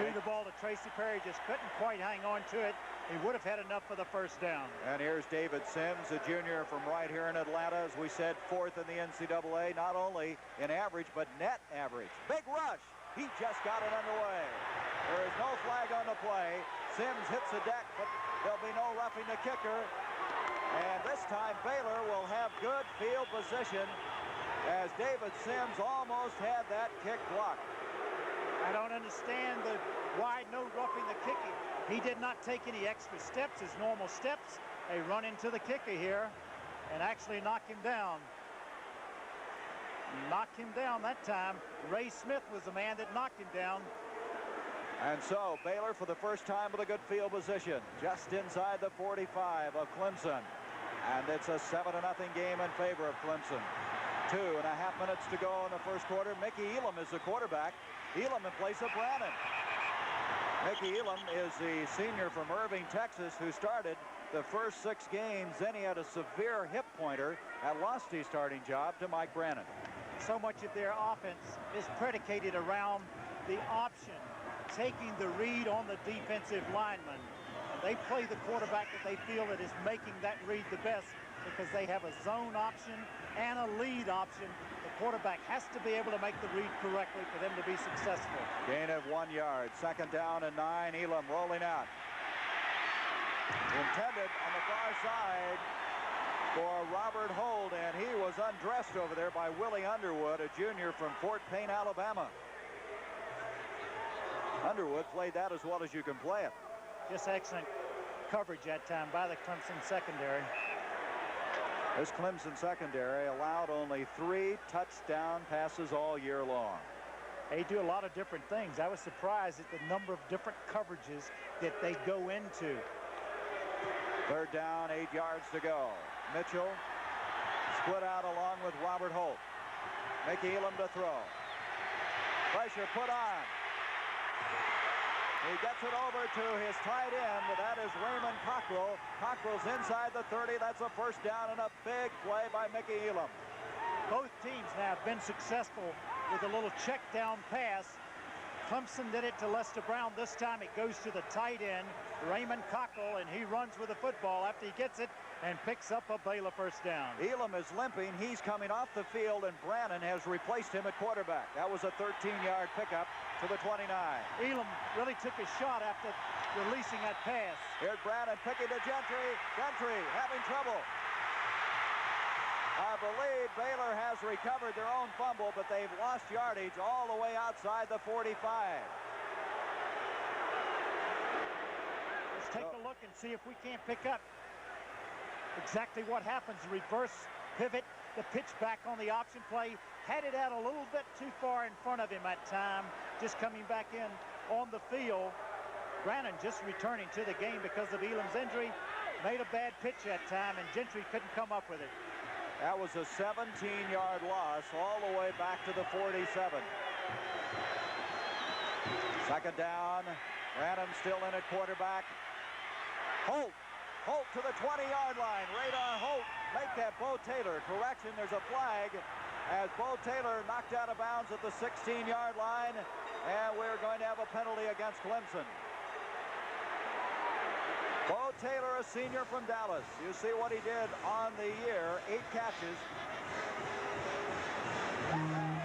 [SPEAKER 3] Threw the ball to Tracy Perry, just couldn't quite hang on to it. He would have had enough for the 1st down.
[SPEAKER 1] And here's David Sims, a junior from right here in Atlanta. As we said, 4th in the NCAA, not only in average, but net average. Big rush. He just got it underway. There is no flag on the play. Sims hits the deck, but there'll be no roughing the kicker. And this time, Baylor will have good field position, as David Sims almost had that kick blocked.
[SPEAKER 3] I don't understand the why no roughing the kicker. He did not take any extra steps, his normal steps. They run into the kicker here and actually knock him down. Knocked him down that time. Ray Smith was the man that knocked him down.
[SPEAKER 1] And so Baylor, for the first time, with a good field position, just inside the 45 of Clemson. And it's a 7-0 game in favor of Clemson. 2.5 minutes to go in the 1st quarter. Mickey Elam is the quarterback. Elam in place of Brannon. Mickey Elam is the senior from Irving, Texas, who started the first 6 games. Then he had a severe hip pointer and lost his starting job to Mike Brannon.
[SPEAKER 3] So much of their offense is predicated around the option, taking the read on the defensive lineman. And they play the quarterback that they feel that is making that read the best. because they have a zone option and a lead option. The quarterback has to be able to make the read correctly for them to be successful.
[SPEAKER 1] Gain of 1 yard. 2nd down and 9. Elam rolling out. Intended on the far side for Robert Holt, and he was undressed over there by Willie Underwood, a junior from Fort Payne, Alabama. Underwood played that as well as you can play it.
[SPEAKER 3] Just excellent coverage that time by the Clemson secondary.
[SPEAKER 1] This Clemson secondary allowed only 3 touchdown passes all year long.
[SPEAKER 3] They do a lot of different things. I was surprised at the number of different coverages that they go into.
[SPEAKER 1] 3rd down, 8 yards to go. Mitchell split out along with Robert Holt. Mickey Elam to throw. Pressure put on. He gets it over to his tight end. That is Raymond Cockrell. Cockrell's inside the 30. That's a 1st down and a big play by Mickey Elam.
[SPEAKER 3] Both teams now have been successful with a little check down pass. Clemson did it to Lester Brown. This time it goes to the tight end, Raymond Cockrell, and he runs with the football after he gets it and picks up a Baylor 1st down.
[SPEAKER 1] Elam is limping. He's coming off the field, and Brannon has replaced him at quarterback. That was a 13-yard pickup to the 29.
[SPEAKER 3] Elam really took a shot after releasing that pass.
[SPEAKER 1] Here's Brannon picking to Gentry. Gentry having trouble. I believe Baylor has recovered their own fumble, but they've lost yardage all the way outside the 45.
[SPEAKER 3] Let's take a look and see if we can't pick up exactly what happens. Reverse pivot, the pitch back on the option play. Had it out a little bit too far in front of him at time. Just coming back in on the field. Brannon just returning to the game because of Elam's injury. Made a bad pitch that time, and Gentry couldn't come up with it.
[SPEAKER 1] That was a 17-yard loss all the way back to the 47. 2nd down. Brannon still in at quarterback. Holt to the 20-yard line. Radar Holt make that Bo Taylor. Correction, there's a flag as Bo Taylor knocked out of bounds at the 16-yard line, and we're going to have a penalty against Clemson. Bo Taylor, a senior from Dallas. You see what he did on the year, 8 catches.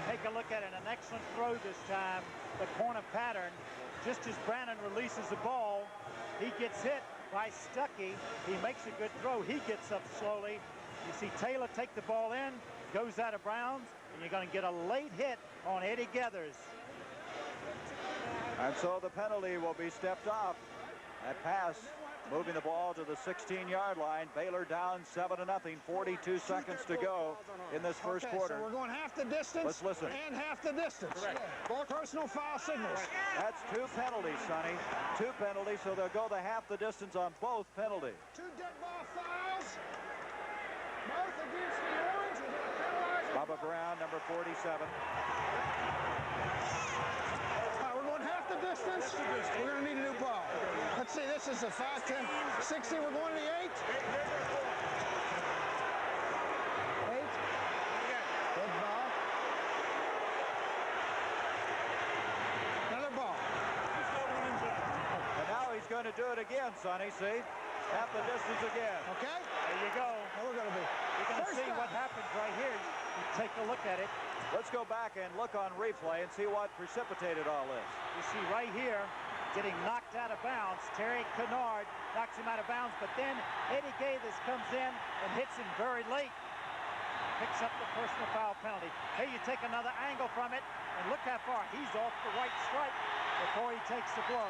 [SPEAKER 3] Take a look at it, an excellent throw this time. The corner pattern, just as Brannon releases the ball, he gets hit by Stuckey. He makes a good throw. He gets up slowly. You see Taylor take the ball in, goes out of bounds, and you're going to get a late hit on Eddie Gathers.
[SPEAKER 1] And so the penalty will be stepped off. That pass moving the ball to the 16-yard line. Baylor down 7-0. 42 seconds to go in this first quarter.
[SPEAKER 6] So we're going half the distance.
[SPEAKER 1] Let's listen.
[SPEAKER 6] And half the distance. Correct. Personal foul signals.
[SPEAKER 1] That's 2 penalties, Sonny. 2 penalties, so they'll go the half the distance on both penalties.
[SPEAKER 6] 2 dead ball fouls. Both against the Orange.
[SPEAKER 1] Bubba Brown, number 47.
[SPEAKER 6] We're going half the distance. We're going to need a new ball. Let's see, this is a 5, 10, 60. We're going to the 8. 8. Good ball. Another ball.
[SPEAKER 1] And now he's going to do it again, Sonny. See? Half the distance again.
[SPEAKER 6] Okay.
[SPEAKER 3] There you go.
[SPEAKER 6] We're going to be.
[SPEAKER 3] You're going to see what happens right here. You take a look at it.
[SPEAKER 1] Let's go back and look on replay and see what precipitated all this.
[SPEAKER 3] You see right here, getting knocked out of bounds. Terry Kennard knocks him out of bounds, but then Eddie Gathers comes in and hits him very late. Picks up the personal foul penalty. Here you take another angle from it, and look how far he's off the right stripe before he takes the blow.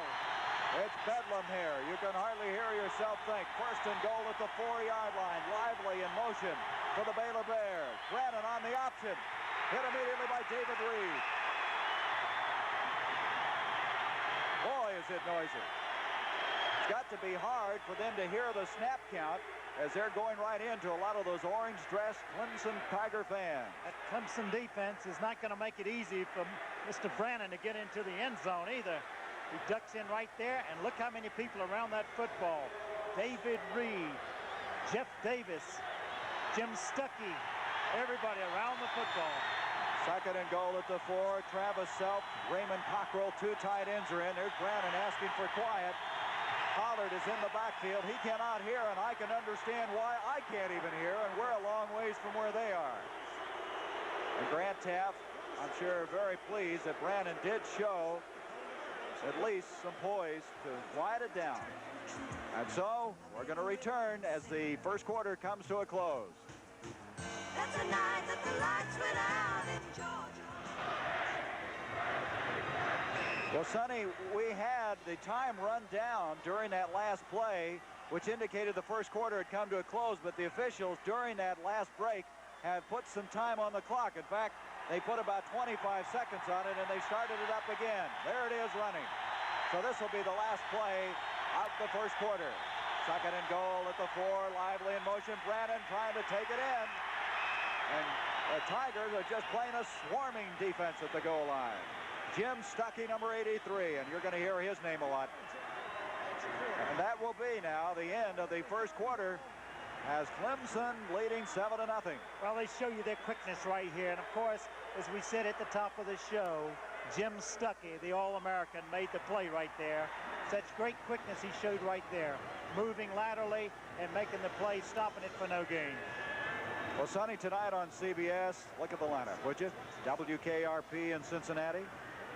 [SPEAKER 1] It's bedlam here. You can hardly hear yourself think. 1st and goal at the 4-yard line. Lively in motion for the Baylor Bears. Brannon on the option. Hit immediately by David Reed. Boy, is it noisy. It's got to be hard for them to hear the snap count as they're going right into a lot of those orange-dressed Clemson Tiger fans.
[SPEAKER 3] That Clemson defense is not going to make it easy for Mr. Brannon to get into the end zone either. He ducks in right there, and look how many people around that football. David Reed, Jeff Davis, Jim Stuckey, everybody around the football.
[SPEAKER 1] 2nd and goal at the 4. Travis Self, Raymond Cockrell, 2 tight ends are in. There's Brannon asking for quiet. Pollard is in the backfield. He cannot hear, and I can understand why I can't even hear, and we're a long ways from where they are. And Grant Teaff, I'm sure, very pleased that Brannon did show at least some poise to quiet it down. And so we're going to return as the first quarter comes to a close.
[SPEAKER 7] That's the night that the lights went out in Georgia.
[SPEAKER 1] Well, Sonny, we had the time run down during that last play, which indicated the first quarter had come to a close, but the officials during that last break have put some time on the clock. In fact, they put about 25 seconds on it, and they started it up again. There it is running. So this will be the last play of the first quarter. Second and goal at the 4, lively in motion. Brannon trying to take it in. And the Tigers are just playing a swarming defense at the goal line. Jim Stuckey, number 83, and you're going to hear his name a lot. And that will be now the end of the first quarter as Clemson leading 7-0.
[SPEAKER 3] Well, they show you their quickness right here. And, of course, as we said at the top of the show, Jim Stuckey, the All-American, made the play right there. Such great quickness he showed right there, moving laterally and making the play, stopping it for no gain.
[SPEAKER 1] Well, Sonny, tonight on CBS, look at the lineup, would you? WKRP in Cincinnati.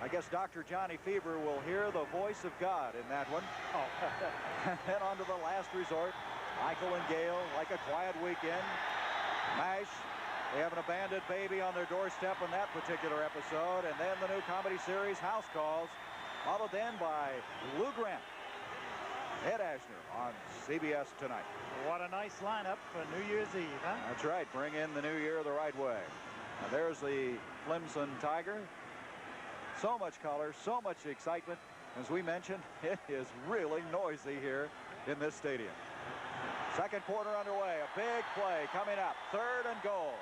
[SPEAKER 1] I guess Dr. Johnny Fever will hear the voice of God in that one. Oh. And then on to the last resort. Michael and Gail, like a quiet weekend. MASH, they have an abandoned baby on their doorstep in that particular episode. And then the new comedy series, House Calls, followed then by Lou Grant. Ed Asner on CBS tonight.
[SPEAKER 3] What a nice lineup for New Year's Eve, huh?
[SPEAKER 1] That's right. Bring in the new year the right way. And there's the Clemson Tiger. So much color, so much excitement. As we mentioned, it is really noisy here in this stadium. Second quarter underway. A big play coming up. Third and goal.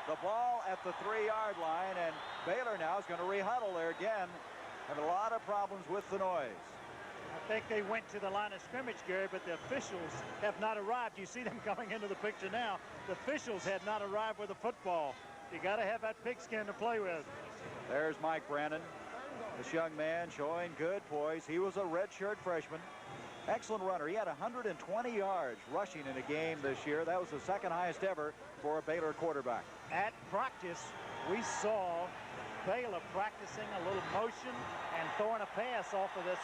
[SPEAKER 1] The ball at the 3-yard line, and Baylor now is going to rehuddle there again. Have a lot of problems with the noise.
[SPEAKER 3] I think they went to the line of scrimmage, Gary, but the officials have not arrived. You see them coming into the picture now. The officials had not arrived with the football. You got to have that pigskin to play with.
[SPEAKER 1] There's Mike Brannon. This young man showing good poise. He was a redshirt freshman. Excellent runner. He had 120 yards rushing in a game this year. That was the second highest ever for a Baylor quarterback.
[SPEAKER 3] At practice, we saw Baylor practicing a little motion and throwing a pass off of this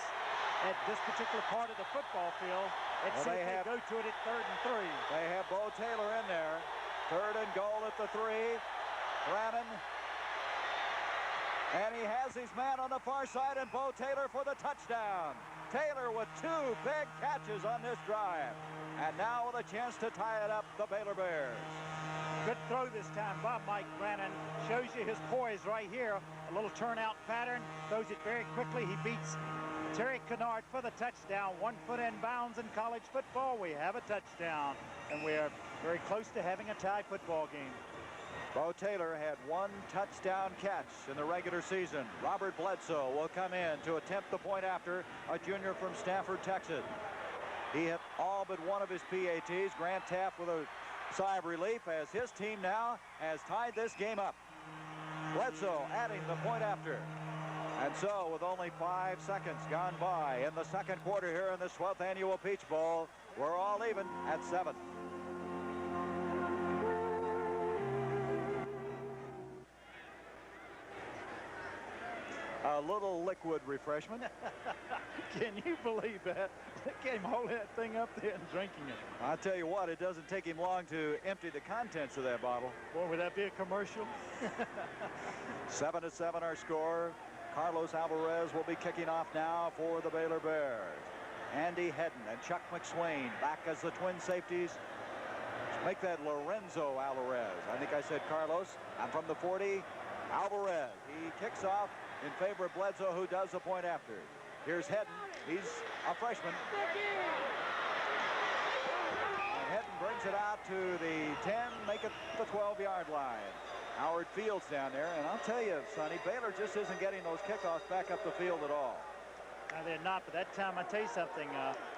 [SPEAKER 3] at this particular part of the football field. Let's see if they go to it at 3rd and 3.
[SPEAKER 1] They have Bo Taylor in there. 3rd and goal at the 3. Brannon. And he has his man on the far side, and Bo Taylor for the touchdown. Taylor with 2 big catches on this drive. And now with a chance to tie it up, the Baylor Bears.
[SPEAKER 3] Good throw this time by Mike Brannon. Shows you his poise right here. A little turnout pattern. Throws it very quickly. He beats Terry Kennard for the touchdown. 1 foot in bounds in college football. We have a touchdown. And we are very close to having a tie football game.
[SPEAKER 1] Bo Taylor had 1 touchdown catch in the regular season. Robert Bledsoe will come in to attempt the point after, a junior from Stafford, Texas. He hit all but one of his PATs. Grant Teaff with a sigh of relief as his team now has tied this game up. Bledsoe adding the point after. And so with only 5 seconds gone by in the second quarter here in the 12th annual Peach Bowl, we're all even at 7. A little liquid refreshment.
[SPEAKER 3] Can you believe that? They came holding that thing up there and drinking it.
[SPEAKER 1] I'll tell you what, it doesn't take him long to empty the contents of that bottle.
[SPEAKER 3] Boy, would that be a commercial?
[SPEAKER 1] 7-7 our score. Carlos Alvarez will be kicking off now for the Baylor Bears. Andy Hedden and Chuck McSwain back as the twin safeties. Make that Lorenzo Alvarez. I think I said Carlos. And from the 40, Alvarez. He kicks off in favor of Bledsoe, who does the point after. Here's Hedden. He's a freshman. And Hedden brings it out to the 10, make it the 12-yard line. Howard Fields down there, and I'll tell you, Sonny, Baylor just isn't getting those kickoffs back up the field at all.
[SPEAKER 3] No, they're not, but that time, I'll tell you something,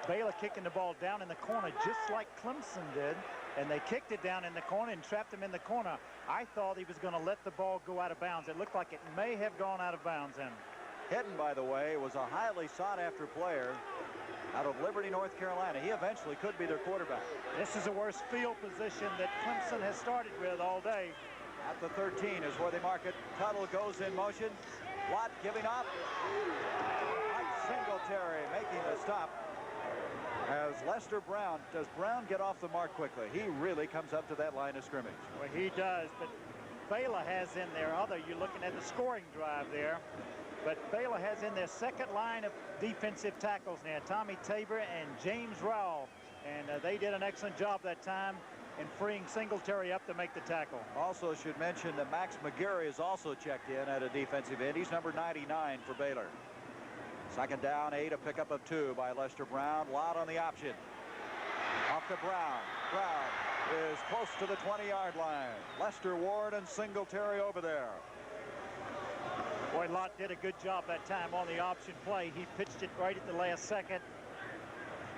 [SPEAKER 3] Baylor kicking the ball down in the corner just like Clemson did, and they kicked it down in the corner and trapped him in the corner. I thought he was going to let the ball go out of bounds. It looked like it may have gone out of bounds then.
[SPEAKER 1] Hidden, by the way, was a highly sought-after player out of Liberty, North Carolina. He eventually could be their quarterback.
[SPEAKER 3] This is the worst field position that Clemson has started with all day.
[SPEAKER 1] At the 13 is where they mark it. Tuttle goes in motion. Watt giving up. Mike Singletary making the stop. As Lester Brown, does Brown get off the mark quickly? He really comes up to that line of scrimmage.
[SPEAKER 3] Well, he does, but Baylor has in their other, you're looking at the scoring drive there, but Baylor has in their second line of defensive tackles now, Tommy Tabor and James Rowell, and they did an excellent job that time in freeing Singletary up to make the tackle.
[SPEAKER 1] Also should mention that Max McGarry is also checked in at a defensive end. He's number 99 for Baylor. Second down, 8, a pickup of 2 by Lester Brown. Lott on the option. Off to Brown. Brown is close to the 20-yard line. Lester, Ward, and Singletary over there.
[SPEAKER 3] Boy, Lott did a good job that time on the option play. He pitched it right at the last second,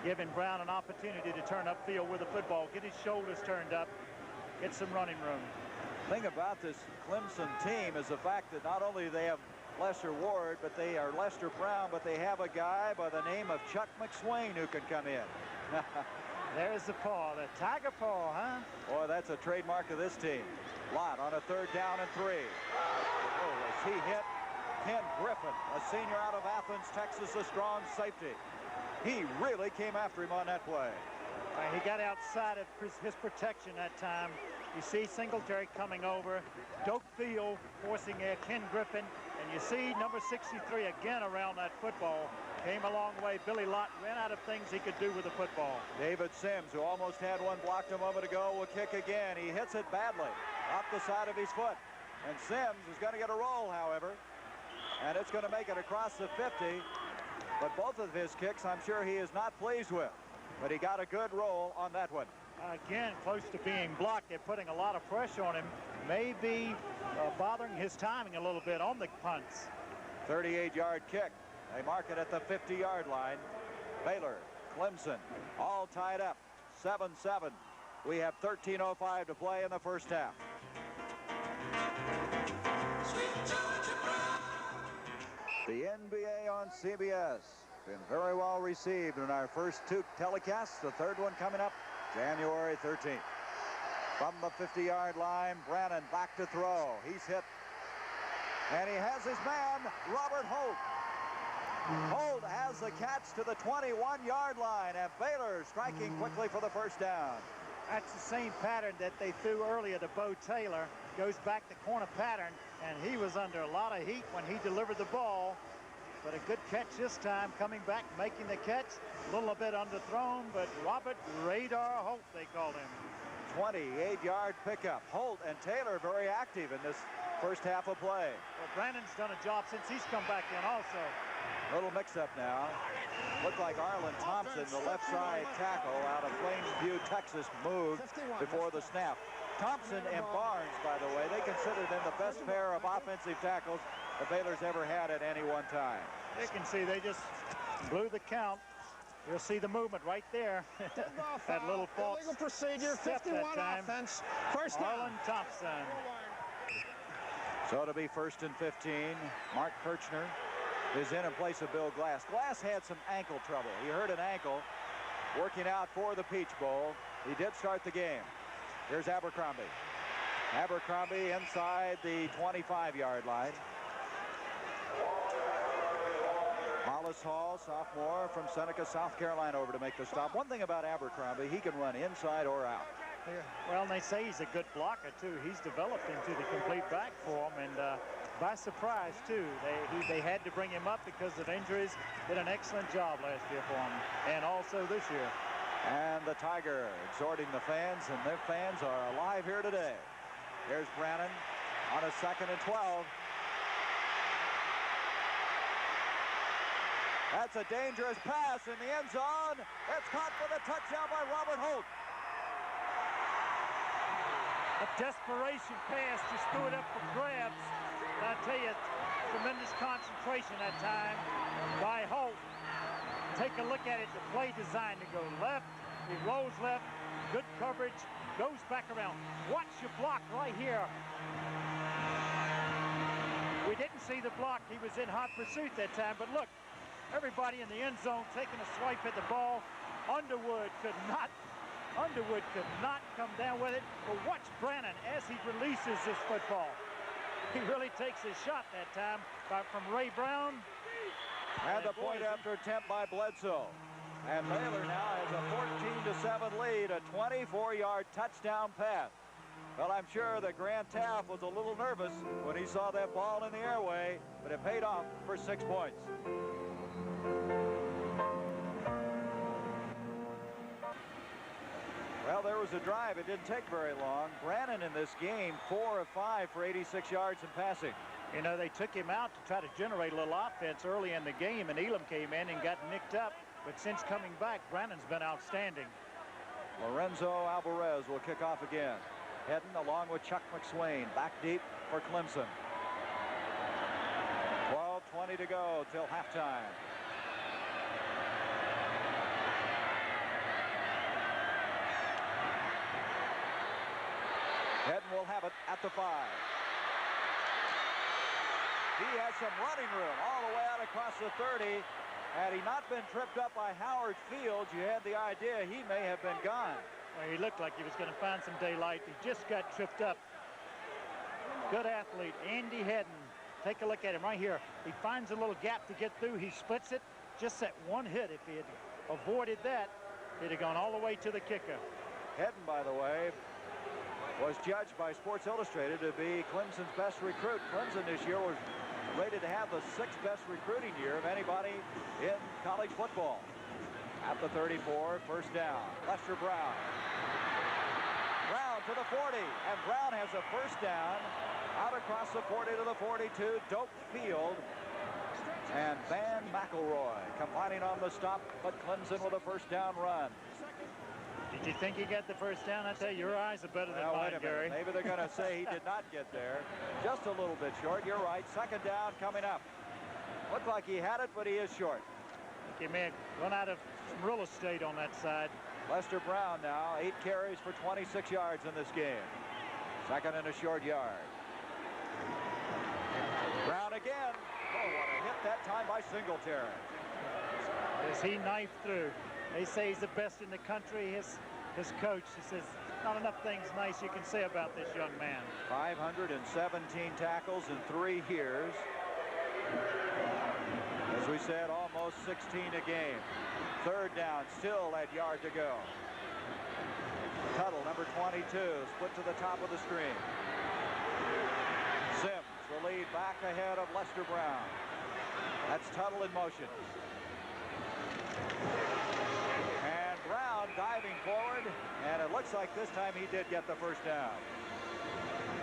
[SPEAKER 3] giving Brown an opportunity to turn upfield with the football, get his shoulders turned up, get some running room.
[SPEAKER 1] The thing about this Clemson team is the fact that not only do they have Lester Ward, but they are Lester Brown, but they have a guy by the name of Chuck McSwain who can come in.
[SPEAKER 3] There's the paw, the tiger paw, huh?
[SPEAKER 1] Boy, that's a trademark of this team. Lott on a 3rd down and 3. Oh, as he hit Ken Griffin, a senior out of Athens, Texas, a strong safety. He really came after him on that play.
[SPEAKER 3] He got outside of his protection that time. You see Singletary coming over, Doak Field forcing Ken Griffin, and you see number 63 again around that football. Came a long way. Billy Lott ran out of things he could do with the football.
[SPEAKER 1] David Sims, who almost had one blocked a moment ago, will kick again. He hits it badly off the side of his foot. And Sims is going to get a roll, however. And it's going to make it across the 50. But both of his kicks, I'm sure he is not pleased with. But he got a good roll on that one.
[SPEAKER 3] Again, close to being blocked. They're putting a lot of pressure on him. Maybe bothering his timing a little bit on the punts.
[SPEAKER 1] 38-yard kick. They mark it at the 50-yard line. Baylor, Clemson, all tied up. 7-7. We have 13:05 to play in the first half. The NBA on CBS. Been very well received in our first 2 telecasts. The third one coming up January 13th. From the 50-yard line, Brannon back to throw. He's hit. And he has his man, Robert Holt. Holt has the catch to the 21-yard line, and Baylor striking quickly for the first down.
[SPEAKER 3] That's the same pattern that they threw earlier to Bo Taylor. Goes back to corner pattern, and he was under a lot of heat when he delivered the ball. But a good catch this time, coming back, making the catch. A little bit underthrown, but Robert Radar Holt, they called him.
[SPEAKER 1] 28-yard pickup. Holt and Taylor very active in this first half of play.
[SPEAKER 3] Well, Brandon's done a job since he's come back in also.
[SPEAKER 1] Little mix-up now. Looked like Arlen Thompson, the left side tackle out of Plainview, Texas, moved before the snap. Thompson and Barnes, by the way, they consider them the best pair of offensive tackles the Baylor's ever had at any one time.
[SPEAKER 3] You can see they just blew the count. You'll see the movement right there. That little false
[SPEAKER 6] illegal procedure, 51 offense, first down.
[SPEAKER 3] Arlen Thompson.
[SPEAKER 1] So it'll be 1st and 15. Mark Kirchner is in place of Bill Glass. Glass had some ankle trouble. He hurt an ankle working out for the Peach Bowl. He did start the game. Here's Abercrombie. Abercrombie inside the 25-yard line. Hollis Hall, sophomore from Seneca, South Carolina, over to make the stop. One thing about Abercrombie, he can run inside or out.
[SPEAKER 3] Well, and they say he's a good blocker, too. He's developed into the complete back for him, and by surprise, too. They had to bring him up because of injuries. Did an excellent job last year for him, and also this year.
[SPEAKER 1] And the Tiger exhorting the fans, and their fans are alive here today. Here's Brannon on a 2nd and 12. That's a dangerous pass in the end zone. It's caught for the touchdown by Robert Holt.
[SPEAKER 3] A desperation pass, just threw it up for grabs. And I tell you, tremendous concentration that time by Holt. Take a look at it. The play designed to go left. He rolls left. Good coverage. Goes back around. Watch your block right here. We didn't see the block. He was in hot pursuit that time, but look, everybody in the end zone taking a swipe at the ball. Underwood could not come down with it. But watch Brannon as he releases this football. He really takes his shot that time from Ray Brown.
[SPEAKER 1] And the point after attempt by Bledsoe. And Baylor now has a 14-7 lead, a 24-yard touchdown pass. Well, I'm sure that Grant Taft was a little nervous when he saw that ball in the airway, but it paid off for 6 points. Well, there was a drive. It didn't take very long. Brannon in this game, 4 of 5 for 86 yards in passing.
[SPEAKER 3] You know, they took him out to try to generate a little offense early in the game, and Elam came in and got nicked up. But since coming back, Brannon's been outstanding.
[SPEAKER 1] Lorenzo Alvarez will kick off again. Heading along with Chuck McSwain, back deep for Clemson. 12:20 to go till halftime. Headden will have it at the 5. He has some running room all the way out across the 30. Had he not been tripped up by Howard Fields, you had the idea he may have been gone.
[SPEAKER 3] Well, he looked like he was going to find some daylight. He just got tripped up. Good athlete, Andy Headden. Take a look at him right here. He finds a little gap to get through. He splits it. Just that one hit. If he had avoided that, he'd have gone all the way to the kicker.
[SPEAKER 1] Headden, by the way, was judged by Sports Illustrated to be Clemson's best recruit. Clemson this year was rated to have the 6th best recruiting year of anybody in college football. At the 34, first down. Lester Brown. Brown to the 40, and Brown has a first down out across the 40 to the 42. Doak Field and Van McElroy combining on the stop, but Clemson with a first down run.
[SPEAKER 3] Did you think he got the first down? I tell you, your eyes are better than mine, Gary.
[SPEAKER 1] Maybe they're going to say he did not get there. Just a little bit short. You're right. Second down coming up. Looked like he had it, but he is short.
[SPEAKER 3] He may have run out of some real estate on that side.
[SPEAKER 1] Lester Brown now, 8 carries for 26 yards in this game. Second and a short yard. Brown again. Oh, what a hit that time by Singletary.
[SPEAKER 3] As he knifed through. They say he's the best in the country. His coach, he says, not enough things nice you can say about this young man.
[SPEAKER 1] 517 tackles in 3 years. As we said, almost 16 a game. Third down, still that yard to go. Tuttle, number 22, split to the top of the screen. Sims, the lead back ahead of Lester Brown. That's Tuttle in motion. And Brown diving forward, and it looks like this time he did get the first down.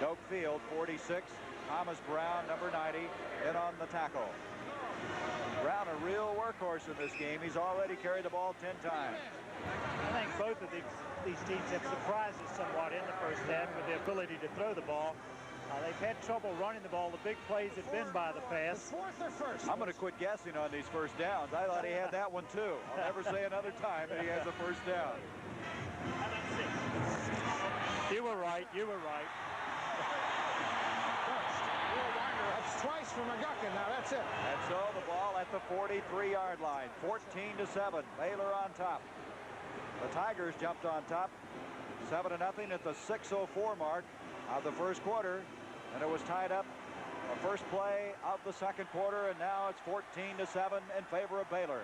[SPEAKER 1] Doak Field, 46. Thomas Brown, number 90, in on the tackle. Brown, a real workhorse in this game. He's already carried the ball 10 times.
[SPEAKER 3] I think both of these teams have surprised us somewhat in the first half with the ability to throw the ball. They've had trouble running the ball. The big plays have been by the pass.
[SPEAKER 1] I'm going to quit guessing on these first downs. I thought he had that one too. I'll never say another time that he has a first down.
[SPEAKER 3] You were right. You were right.
[SPEAKER 6] That's twice for McGuckin. Now that's it.
[SPEAKER 1] And so the ball at the 43-yard line. 14-7. Baylor on top. The Tigers jumped on top. 7-0 at the 6:04 mark of the first quarter. And it was tied up the first play of the second quarter, and now it's 14-7 in favor of Baylor.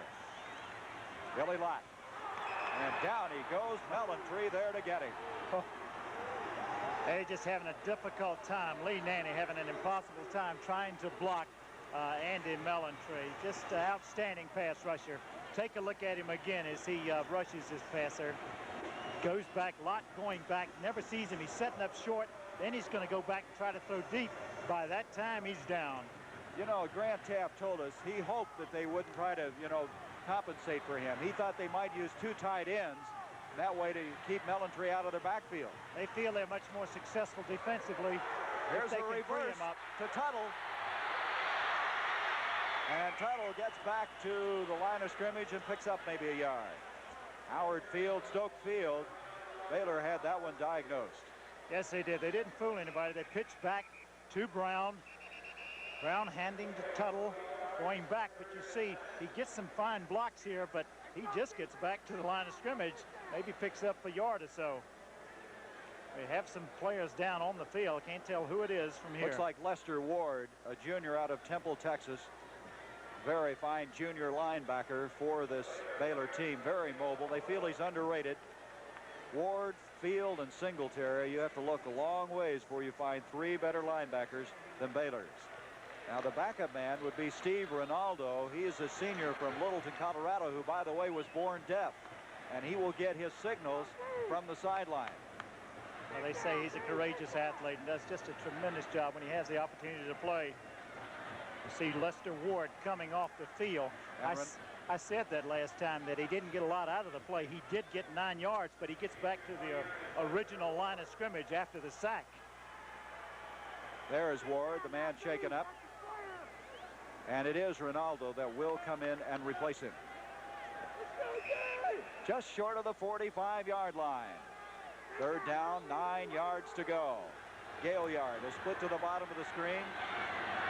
[SPEAKER 1] Billy Lott. And down he goes. Mellontree there to get him.
[SPEAKER 3] Oh. They're just having a difficult time. Lee Nanny having an impossible time trying to block Andy Mellontree. Just an outstanding pass rusher. Take a look at him again as he rushes his passer. Goes back, Lott going back, never sees him. He's setting up short. Then he's going to go back and try to throw deep. By that time, he's down.
[SPEAKER 1] You know, Grant Taft told us he hoped that they wouldn't try to, compensate for him. He thought they might use 2 tight ends that way to keep Mellontree out of their backfield.
[SPEAKER 3] They feel they're much more successful defensively.
[SPEAKER 1] Here's a reverse to Tuttle. And Tuttle gets back to the line of scrimmage and picks up maybe a yard. Howard Field, Stoke Field. Baylor had that one diagnosed.
[SPEAKER 3] Yes, they did. They didn't fool anybody. They pitched back to Brown. Brown handing to Tuttle, going back, but you see he gets some fine blocks here, but he just gets back to the line of scrimmage, maybe picks up a yard or so. They have some players down on the field. Can't tell who it is from here.
[SPEAKER 1] Looks like Lester Ward, a junior out of Temple, Texas. Very fine junior linebacker for this Baylor team. Very mobile. They feel he's underrated. Ward, Field, and Singletary. You have to look a long ways before you find three better linebackers than Baylor's. Now the backup man would be Steve Ronaldo. He is a senior from Littleton, Colorado, who, by the way, was born deaf. And he will get his signals from the sideline.
[SPEAKER 3] Well, they say he's a courageous athlete and does just a tremendous job when he has the opportunity to play. You see Lester Ward coming off the field. I said that last time that he didn't get a lot out of the play. He did get 9 yards, but he gets back to the original line of scrimmage after the sack.
[SPEAKER 1] There is Ward, the man shaken up. And it is Ronaldo that will come in and replace him. Just short of the 45-yard line. Third down, 9 yards to go. Gaillard is split to the bottom of the screen.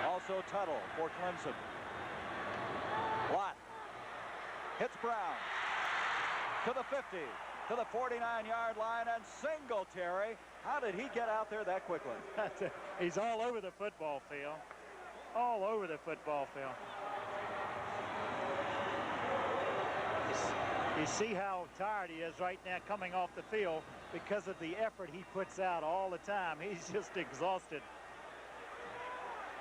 [SPEAKER 1] Also Tuttle for Clemson. Lott hits Brown to the 50, to the 49-yard line, and Singletary. How did he get out there that quickly?
[SPEAKER 3] He's all over the football field. All over the football field. You see how tired he is right now coming off the field because of the effort he puts out all the time. He's just exhausted.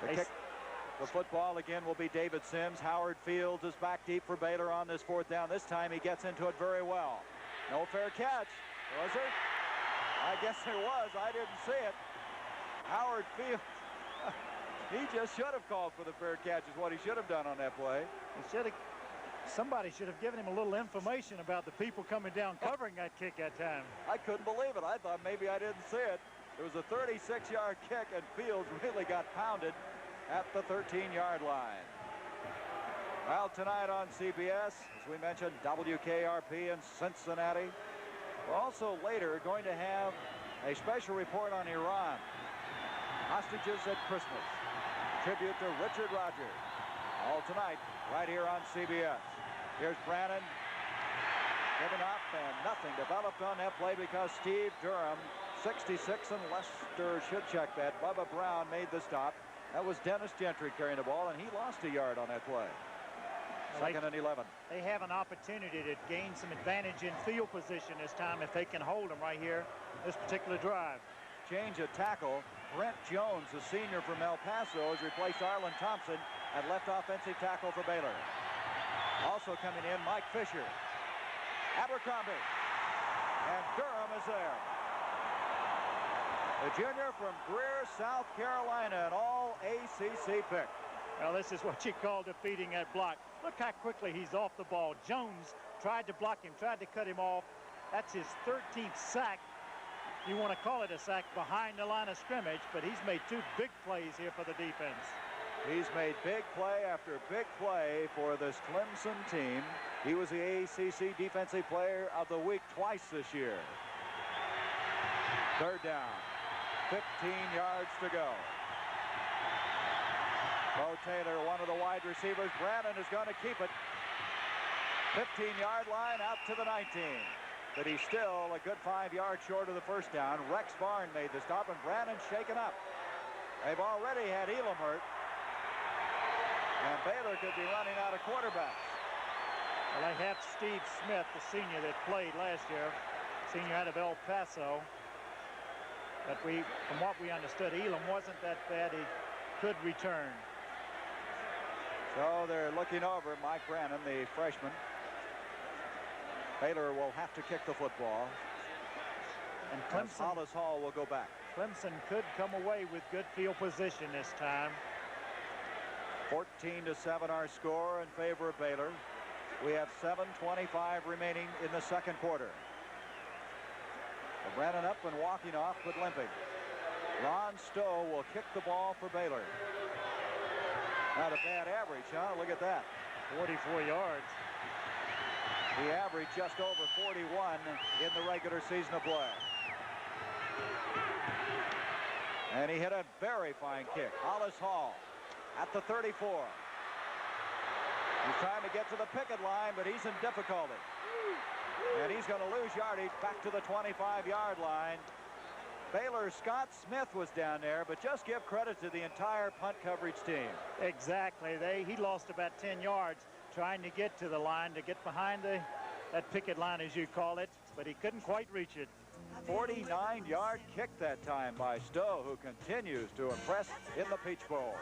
[SPEAKER 1] The football again will be David Sims. Howard Fields is back deep for Baylor on this fourth down. This time he gets into it very well. No fair catch. Was there? I guess there was. I didn't see it. Howard Fields. He just should have called for the fair catch is what he should have done on that play.
[SPEAKER 3] Somebody should have given him a little information about the people coming down covering that kick that time.
[SPEAKER 1] I couldn't believe it. I thought maybe I didn't see it. It was a 36-yard kick, and Fields really got pounded at the 13-yard line. Well, tonight on CBS, as we mentioned, WKRP in Cincinnati. We're also later going to have a special report on Iran. Hostages at Christmas. Tribute to Richard Rogers. All tonight, right here on CBS. Here's Brannon. Given up, and nothing developed on that play because Steve Durham, 66, and Lester should check that. Bubba Brown made the stop. That was Dennis Gentry carrying the ball, and he lost a yard on that play. Second and 11.
[SPEAKER 3] They have an opportunity to gain some advantage in field position this time if they can hold them right here, this particular drive.
[SPEAKER 1] Change of tackle. Brent Jones, a senior from El Paso, has replaced Arlen Thompson at left offensive tackle for Baylor. Also coming in, Mike Fisher. Abercrombie. And Durham is there. The junior from Greer, South Carolina, an all-ACC pick.
[SPEAKER 3] Well, this is what you call defeating that block. Look how quickly he's off the ball. Jones tried to block him, tried to cut him off. That's his 13th sack. You want to call it a sack behind the line of scrimmage, but he's made 2 big plays here for the defense.
[SPEAKER 1] He's made big play after big play for this Clemson team. He was the ACC Defensive Player of the Week twice this year. Third down. 15 yards to go. Bo Taylor, one of the wide receivers. Brannon is going to keep it. 15-yard line out to the 19. But he's still a good 5 yards short of the first down. Rex Barn made the stop, and Brannon's shaken up. They've already had Elam hurt. And Baylor could be running out of quarterbacks.
[SPEAKER 3] Well, they have Steve Smith, the senior that played last year. Senior out of El Paso. But from what we understood, Elam wasn't that bad. He could return.
[SPEAKER 1] So they're looking over Mike Brannon, the freshman. Baylor will have to kick the football.
[SPEAKER 3] And Clemson,
[SPEAKER 1] Hollis Hall will go back.
[SPEAKER 3] Clemson could come away with good field position this time.
[SPEAKER 1] 14-7 our score in favor of Baylor. We have 7:25 remaining in the second quarter. Brannon up and walking off, but limping. Ron Stowe will kick the ball for Baylor. Not a bad average, huh? Look at that.
[SPEAKER 3] 44 yards.
[SPEAKER 1] He averaged just over 41 in the regular season of play. And he hit a very fine kick. Hollis Hall at the 34. He's trying to get to the picket line, but he's in difficulty. And he's going to lose yardage back to the 25-yard line. Baylor Scott Smith was down there, but just give credit to the entire punt coverage team.
[SPEAKER 3] Exactly. He lost about 10 yards trying to get to the line, to get behind that picket line, as you call it, but he couldn't quite reach it.
[SPEAKER 1] 49-yard kick that time by Stowe, who continues to impress in the Peach Bowl.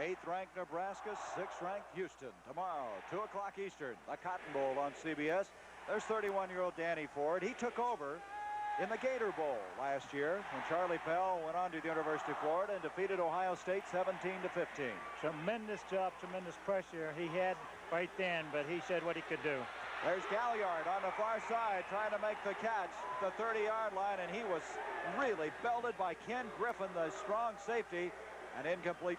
[SPEAKER 1] Eighth-ranked Nebraska, sixth-ranked Houston. Tomorrow, 2 o'clock Eastern, the Cotton Bowl on CBS. There's 31-year-old Danny Ford. He took over in the Gator Bowl last year when Charlie Pell went on to the University of Florida and defeated Ohio State 17-15.
[SPEAKER 3] Tremendous job, tremendous pressure he had right then, but he said what he could do.
[SPEAKER 1] There's Galliard on the far side trying to make the catch, the 30-yard line, and he was really belted by Ken Griffin, the strong safety, and incomplete.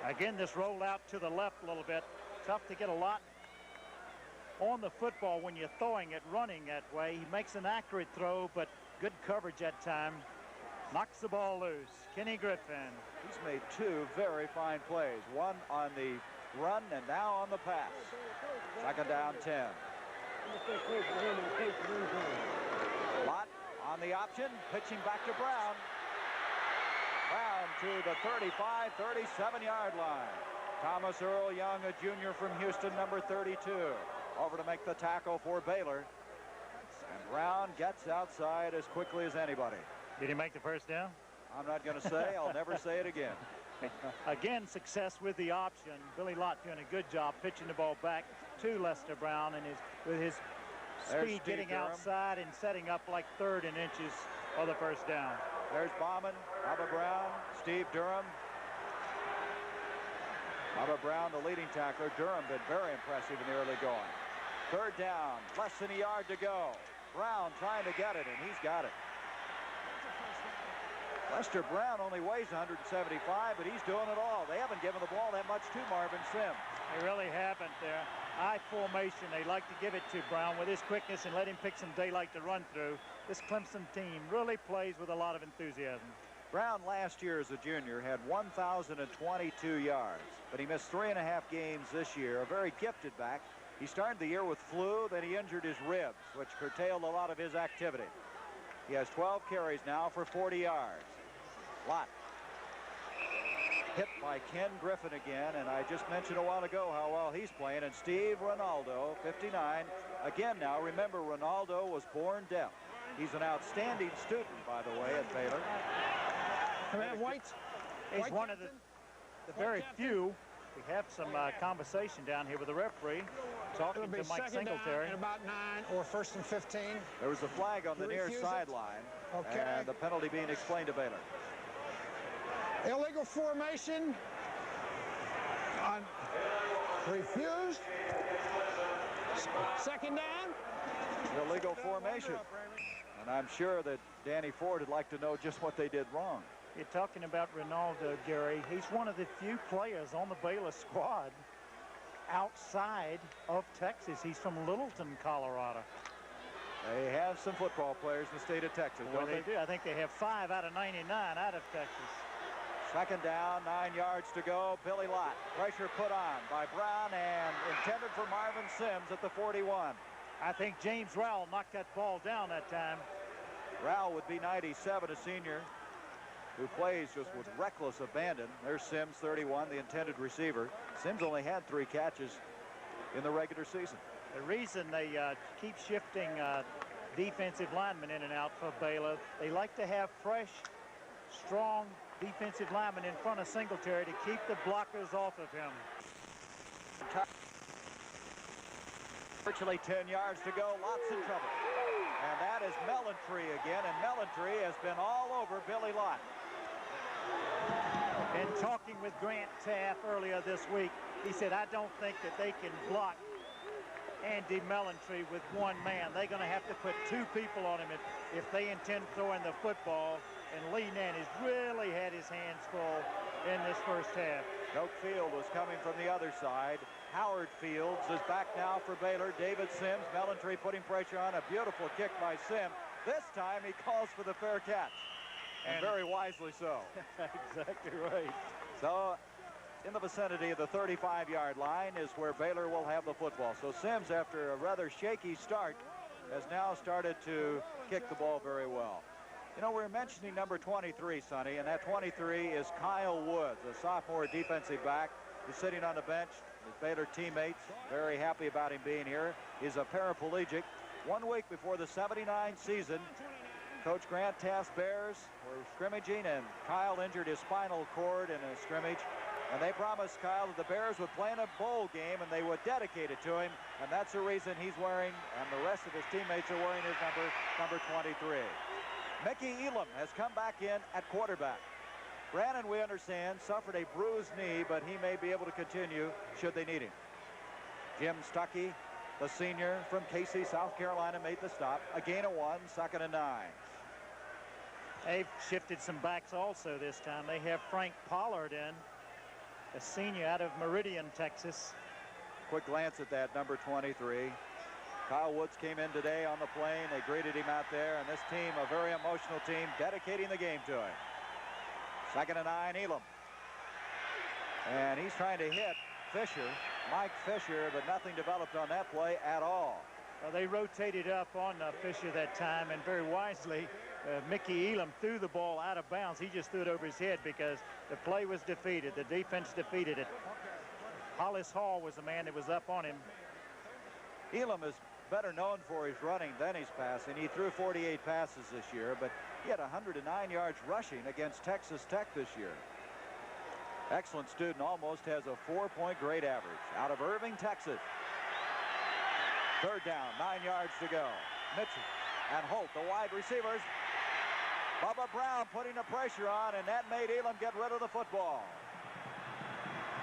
[SPEAKER 3] Again, this rolled out to the left a little bit. Tough to get a lot on the football when you're throwing it, running that way. He makes an accurate throw, but good coverage that time. Knocks the ball loose. Kenny Griffin.
[SPEAKER 1] He's made 2 very fine plays. One on the run and now on the pass. Second down, 10. Lott on the option, pitching back to Brown. Brown to the 35, 37-yard line. Thomas Earl Young, a junior from Houston, number 32. Over to make the tackle for Baylor. And Brown gets outside as quickly as anybody.
[SPEAKER 3] Did he make the first down?
[SPEAKER 1] I'm not going to say. I'll never say it again.
[SPEAKER 3] Again, success with the option. Billy Lott doing a good job pitching the ball back to Lester Brown, and with his speed getting outside and setting up like 3rd and inches of the first down.
[SPEAKER 1] There's Bauman, Bubba Brown, Steve Durham. Bubba Brown, the leading tackler. Durham been very impressive in the early going. 3rd down, less than a yard to go. Brown trying to get it, and he's got it. Lester Brown only weighs 175, but he's doing it all. They haven't given the ball that much to Marvin Sims.
[SPEAKER 3] They really haven't there. I formation, they like to give it to Brown with his quickness and let him pick some daylight to run through. This Clemson team really plays with a lot of enthusiasm.
[SPEAKER 1] Brown last year as a junior had 1,022 yards, but he missed 3.5 games this year. A very gifted back. He started the year with flu, then he injured his ribs, which curtailed a lot of his activity. He has 12 carries now for 40 yards. Lott hit by Ken Griffin again, and I just mentioned a while ago how well he's playing. And Steve Ronaldo, 59, again now. Remember, Ronaldo was born deaf. He's an outstanding student, by the way, at Baylor.
[SPEAKER 3] He's one of the very few. We have some conversation down here with the referee, talking to Mike Singletary.
[SPEAKER 6] Down about 9 or 1st and 15.
[SPEAKER 1] There was a flag on the near sideline, and the penalty being explained to Baylor.
[SPEAKER 6] Illegal formation. Refused. 2nd down.
[SPEAKER 1] Illegal formation. And I'm sure that Danny Ford would like to know just what they did wrong.
[SPEAKER 3] You're talking about Ronaldo, Gary. He's one of the few players on the Baylor squad outside of Texas. He's from Littleton, Colorado.
[SPEAKER 1] They have some football players in the state of Texas,
[SPEAKER 3] Well,
[SPEAKER 1] don't
[SPEAKER 3] they do. I think they have 5 out of 99 out of Texas.
[SPEAKER 1] 2nd down, 9 yards to go. Billy Lott. Pressure put on by Brown and intended for Marvin Sims at the 41.
[SPEAKER 3] I think James Rowell knocked that ball down that time.
[SPEAKER 1] Rowell would be 97, a senior who plays just with reckless abandon. There's Sims, 31, the intended receiver. Sims only had 3 catches in the regular season.
[SPEAKER 3] The reason they keep shifting defensive linemen in and out for Baylor, they like to have fresh, strong defensive linemen in front of Singletary to keep the blockers off of him.
[SPEAKER 1] Virtually 10 yards to go, lots in trouble. And that is Mellentry again, and Mellentry has been all over Billy Lott.
[SPEAKER 3] And talking with Grant Taff earlier this week, he said, I don't think that they can block Andy Mellentry with one man. They're going to have to put 2 people on him if they intend throwing the football. And Lee Nanny's really had his hands full in this first half.
[SPEAKER 1] Doak Field was coming from the other side. Howard Fields is back now for Baylor. David Sims, Mellentry putting pressure on. A beautiful kick by Sims. This time he calls for the fair catch, and very wisely so.
[SPEAKER 3] Exactly right.
[SPEAKER 1] So in the vicinity of the 35-yard line is where Baylor will have the football. So Sims, after a rather shaky start, has now started to kick the ball very well. You know, we're mentioning number 23, Sonny, and that 23 is Kyle Woods, a sophomore defensive back. He's sitting on the bench. His Baylor teammates very happy about him being here. He's a paraplegic. 1 week before the '79 season, Coach Grant tasked Bears were scrimmaging, and Kyle injured his spinal cord in a scrimmage. And they promised Kyle that the Bears would play in a bowl game and they would dedicate it to him. And that's the reason he's wearing, and the rest of his teammates are wearing his number 23. Mickey Elam has come back in at quarterback. Brannon, we understand, suffered a bruised knee, but he may be able to continue should they need him. Jim Stuckey, the senior from Casey, South Carolina, made the stop. A gain of 1, 2nd and 9.
[SPEAKER 3] They've shifted some backs also this time. They have Frank Pollard in, a senior out of Meridian, Texas.
[SPEAKER 1] Quick glance at that number 23. Kyle Woods came in today on the plane. They greeted him out there, and this team, a very emotional team, dedicating the game to him. 2nd and 9, Elam. And he's trying to hit Fisher, Mike Fisher, but nothing developed on that play at all.
[SPEAKER 3] Well, they rotated up on Fisher that time, and very wisely, Mickey Elam threw the ball out of bounds. He just threw it over his head because the play was defeated. The defense defeated it. Hollis Hall was the man that was up on him.
[SPEAKER 1] Elam is better known for his running than his passing. He threw 48 passes this year, but he had 109 yards rushing against Texas Tech this year. Excellent student, almost has a 4-point grade average out of Irving, Texas. 3rd down, 9 yards to go. Mitchell and Holt, the wide receivers. Bubba Brown putting the pressure on, and that made Elam get rid of the football.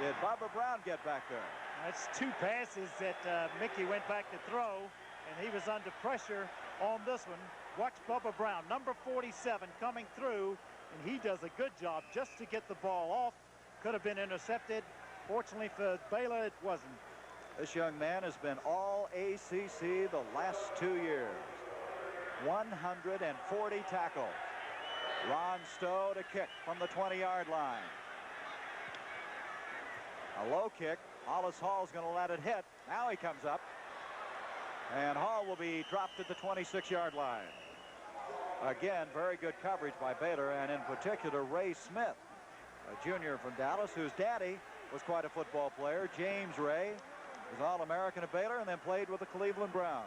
[SPEAKER 1] Did Bubba Brown get back there?
[SPEAKER 3] That's 2 passes that Mickey went back to throw, and he was under pressure on this one. Watch Bubba Brown, number 47, coming through, and he does a good job just to get the ball off. Could have been intercepted. Fortunately for Baylor, it wasn't.
[SPEAKER 1] This young man has been all ACC the last 2 years. 140 tackles. Ron Stowe to kick from the 20-yard line. A low kick. Hollis Hall's going to let it hit. Now he comes up. And Hall will be dropped at the 26-yard line. Again, very good coverage by Baylor, and in particular Ray Smith, a junior from Dallas, whose daddy was quite a football player. James Ray was All-American at Baylor and then played with the Cleveland Browns.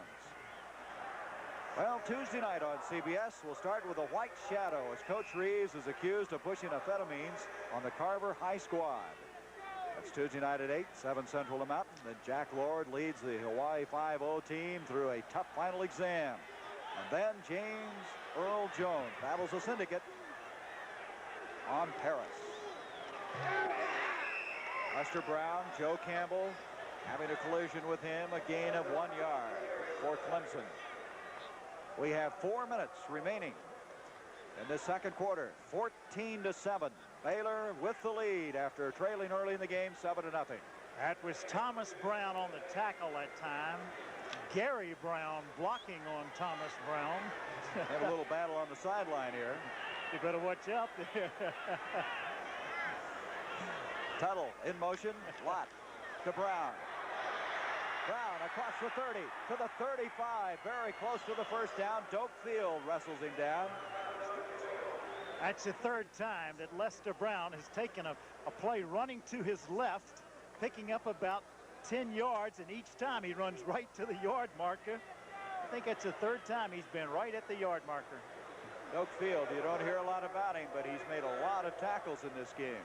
[SPEAKER 1] Well, Tuesday night on CBS, we'll start with a white shadow as Coach Reeves is accused of pushing amphetamines on the Carver High squad. That's Tuesday night at 8, 7 Central to Mountain. Then Jack Lord leads the Hawaii 5-0 team through a tough final exam. And then James Earl Jones battles a syndicate on Paris. Lester Brown, Joe Campbell having a collision with him, a gain of 1 yard for Clemson. We have 4 minutes remaining in the second quarter. 14-7. Baylor with the lead after trailing early in the game, 7-0.
[SPEAKER 3] That was Thomas Brown on the tackle that time. Gary Brown blocking on Thomas Brown.
[SPEAKER 1] Have a little battle on the sideline here.
[SPEAKER 3] You better watch out there.
[SPEAKER 1] Tuttle in motion. Lott to Brown. Brown across the 30 to the 35. Very close to the first down. Doak Field wrestles him down.
[SPEAKER 3] That's the 3rd time that Lester Brown has taken a play running to his left, picking up about 10 yards, and each time he runs right to the yard marker. I think it's the 3rd time he's been right at the yard marker.
[SPEAKER 1] Doak Field, you don't hear a lot about him, but he's made a lot of tackles in this game.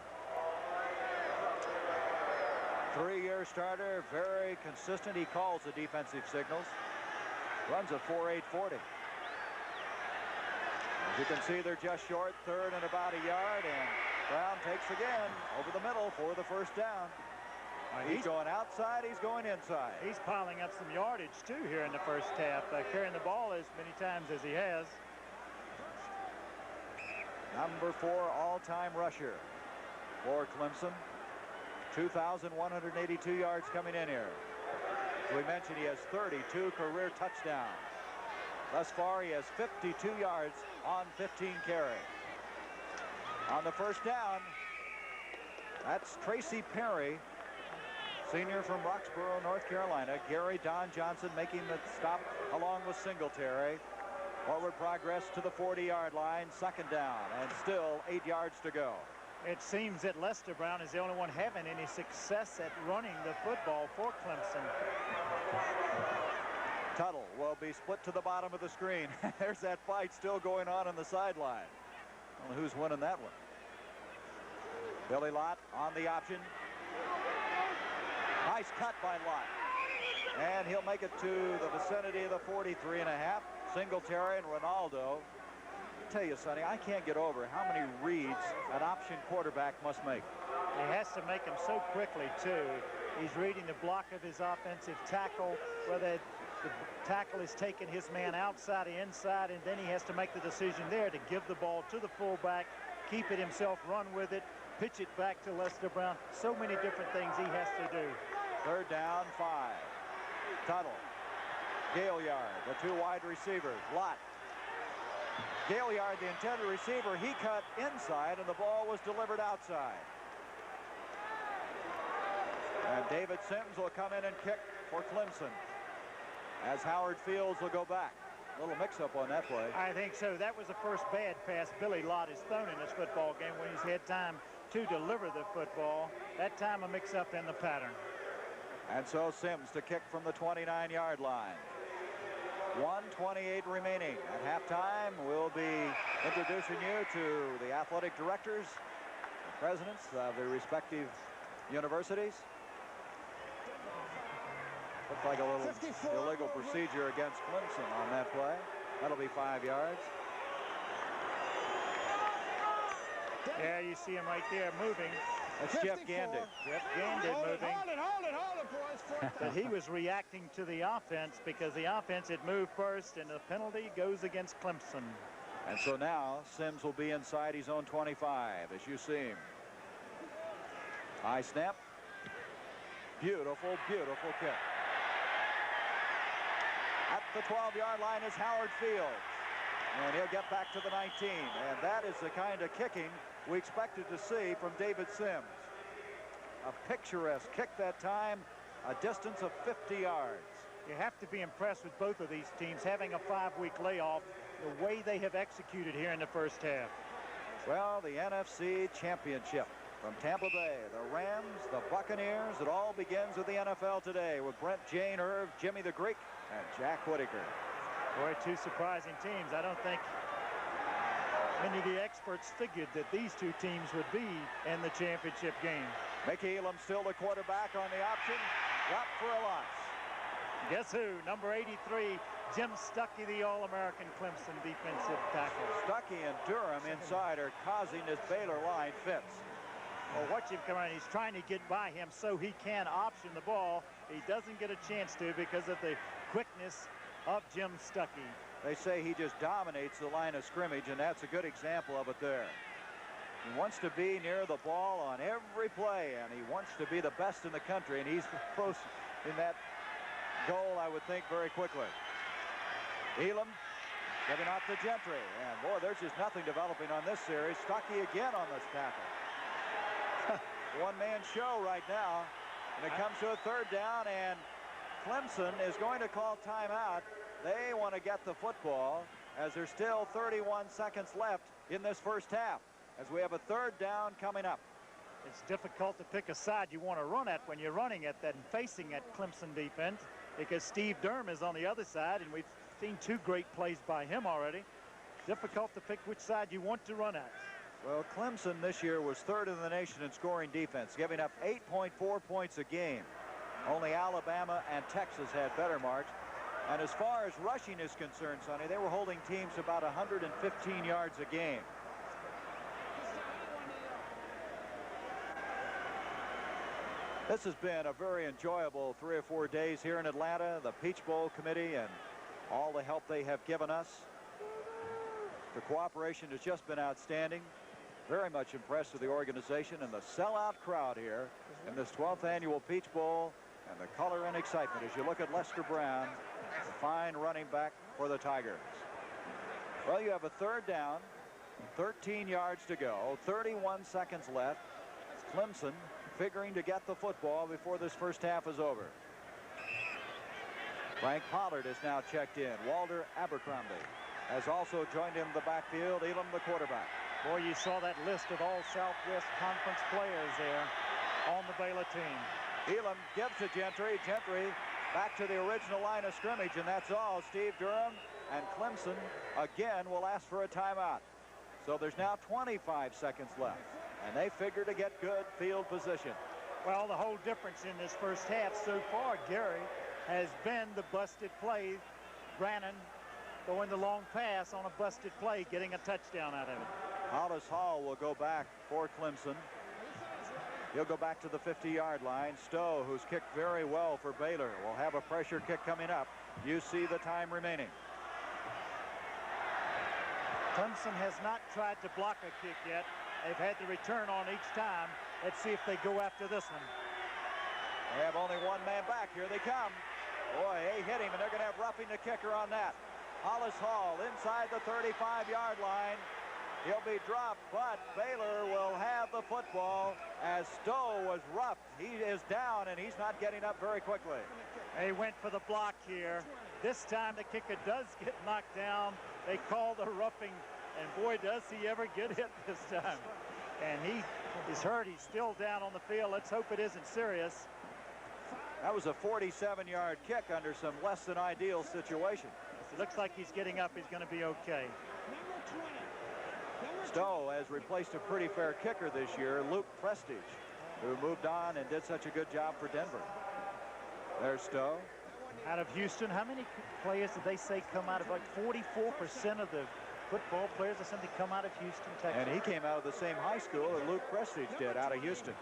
[SPEAKER 1] 3-year starter, very consistent. He calls the defensive signals. Runs a 4.8 40. As you can see, they're just short, 3rd and about a yard, and Brown takes again over the middle for the first down. He's going outside, he's going inside.
[SPEAKER 3] He's piling up some yardage too here in the first half, carrying the ball as many times as he has.
[SPEAKER 1] Number 4 all-time rusher for Clemson. 2,182 yards coming in here. As we mentioned, he has 32 career touchdowns. Thus far, he has 52 yards on 15 carries. On the first down, that's Tracy Perry, senior from Roxborough, North Carolina. Gary Don Johnson making the stop along with Singletary. Forward progress to the 40-yard line, second down, and still 8 yards to go.
[SPEAKER 3] It seems that Lester Brown is the only one having any success at running the football for Clemson.
[SPEAKER 1] Tuttle will be split to the bottom of the screen. There's that fight still going on the sideline. I don't know who's winning that one. Billy Lott on the option. Nice cut by Lott. And he'll make it to the vicinity of the 43 and a half. Singletary and Ronaldo. I tell you, Sonny, I can't get over how many reads an option quarterback must make.
[SPEAKER 3] He has to make them so quickly, too. He's reading the block of his offensive tackle, whether the tackle is taking his man outside or inside, and then he has to make the decision there to give the ball to the fullback, keep it himself, run with it, pitch it back to Lester Brown. So many different things he has to do.
[SPEAKER 1] Third down, 5. Tuttle. Gaillard, the two wide receivers. Lott. Gaillard, the intended receiver, he cut inside, and the ball was delivered outside. And David Sims will come in and kick for Clemson, as Howard Fields will go back. A little mix-up on that play.
[SPEAKER 3] I think so. That was the first bad pass Billy Lott has thrown in this football game when he's had time to deliver the football. That time a mix-up in the pattern.
[SPEAKER 1] And so Sims to kick from the 29-yard line. 1:28 remaining. At halftime, we'll be introducing you to the athletic directors, the presidents of the respective universities. Looks like a little illegal procedure against Clemson on that play. That'll be 5 yards.
[SPEAKER 3] Yeah, you see him right there moving.
[SPEAKER 1] That's Jeff Gandy.
[SPEAKER 3] Jeff Gandy moving.
[SPEAKER 6] Hold it, boys.
[SPEAKER 3] But he was reacting to the offense because the offense had moved first, and the penalty goes against Clemson.
[SPEAKER 1] And so now Sims will be inside his own 25, as you see him. High snap. Beautiful, beautiful kick. At the 12-yard line is Howard Fields. And he'll get back to the 19. And that is the kind of kicking we expected to see from David Sims. A picturesque kick that time, a distance of 50 yards.
[SPEAKER 3] You have to be impressed with both of these teams having a 5-week layoff, the way they have executed here in the first half.
[SPEAKER 1] Well, the NFC Championship from Tampa Bay, the Rams, the Buccaneers, it all begins with the NFL today with Brent, Jane, Irv, Jimmy the Greek, and Jack Whitaker.
[SPEAKER 3] Boy, two surprising teams. I don't think many of the experts figured that these two teams would be in the championship game.
[SPEAKER 1] Mickey Elam still the quarterback on the option. Drop for a loss.
[SPEAKER 3] Guess who? Number 83, Jim Stuckey, the All-American Clemson defensive tackle.
[SPEAKER 1] Stuckey and Durham inside are causing this Baylor line fits.
[SPEAKER 3] Well, watch him come around. He's trying to get by him so he can option the ball. He doesn't get a chance to because of the quickness of Jim Stuckey.
[SPEAKER 1] They say he just dominates the line of scrimmage, and that's a good example of it there. He wants to be near the ball on every play, and he wants to be the best in the country, and he's close in that goal, I would think, very quickly. Elam giving out to Gentry, and boy, there's just nothing developing on this series. Stuckey again on this tackle. One-man show right now, and it comes to a third down, and Clemson is going to call timeout. They want to get the football as there's still 31 seconds left in this first half as we have a third down coming up.
[SPEAKER 3] It's difficult to pick a side you want to run at when you're running at that and facing at Clemson defense because Steve Durham is on the other side, and we've seen two great plays by him already. Difficult to pick which side you want to run at.
[SPEAKER 1] Well, Clemson this year was third in the nation in scoring defense, giving up 8.4 points a game. Only Alabama and Texas had better marks. And as far as rushing is concerned, Sonny, they were holding teams about 115 yards a game. This has been a very enjoyable 3 or 4 days here in Atlanta. The Peach Bowl committee and all the help they have given us. The cooperation has just been outstanding. Very much impressed with the organization and the sellout crowd here in this 12th annual Peach Bowl, and the color and excitement as you look at Lester Brown, a fine running back for the Tigers. Well, you have a third down, 13 yards to go, 31 seconds left. Clemson figuring to get the football before this first half is over. Frank Pollard is now checked in. Walter Abercrombie has also joined him in the backfield. Elam, the quarterback.
[SPEAKER 3] Boy, you saw that list of all Southwest Conference players there on the Baylor team.
[SPEAKER 1] Elam gives to Gentry. Gentry back to the original line of scrimmage, and that's all. Steve Durham and Clemson again will ask for a timeout. So there's now 25 seconds left, and they figure to get good field position.
[SPEAKER 3] Well, the whole difference in this first half so far, Gary, has been the busted play. Brannon throwing the long pass on a busted play, getting a touchdown out of it.
[SPEAKER 1] Hollis Hall will go back for Clemson. He'll go back to the 50-yard line. Stowe, who's kicked very well for Baylor, will have a pressure kick coming up. You see the time remaining.
[SPEAKER 3] Clemson has not tried to block a kick yet. They've had the return on each time. Let's see if they go after this one.
[SPEAKER 1] They have only one man back. Here they come. Boy, they hit him, and they're going to have roughing the kicker on that. Hollis Hall inside the 35-yard line. He'll be dropped, but Baylor will have the football as Stowe was roughed. He is down, and he's not getting up very quickly.
[SPEAKER 3] They went for the block here. This time the kicker does get knocked down. They call the roughing, and boy, does he ever get hit this time. And he is hurt. He's still down on the field. Let's hope it isn't serious.
[SPEAKER 1] That was a 47-yard kick under some less than ideal situation.
[SPEAKER 3] It looks like he's getting up. He's going to be okay.
[SPEAKER 1] Stowe has replaced a pretty fair kicker this year, Luke Prestige, who moved on and did such a good job for Denver. There's Stowe.
[SPEAKER 3] Out of Houston, how many players did they say come out of, like 44% of the football players or something come out of Houston, Texas?
[SPEAKER 1] And he came out of the same high school that Luke Prestige did, out of Houston.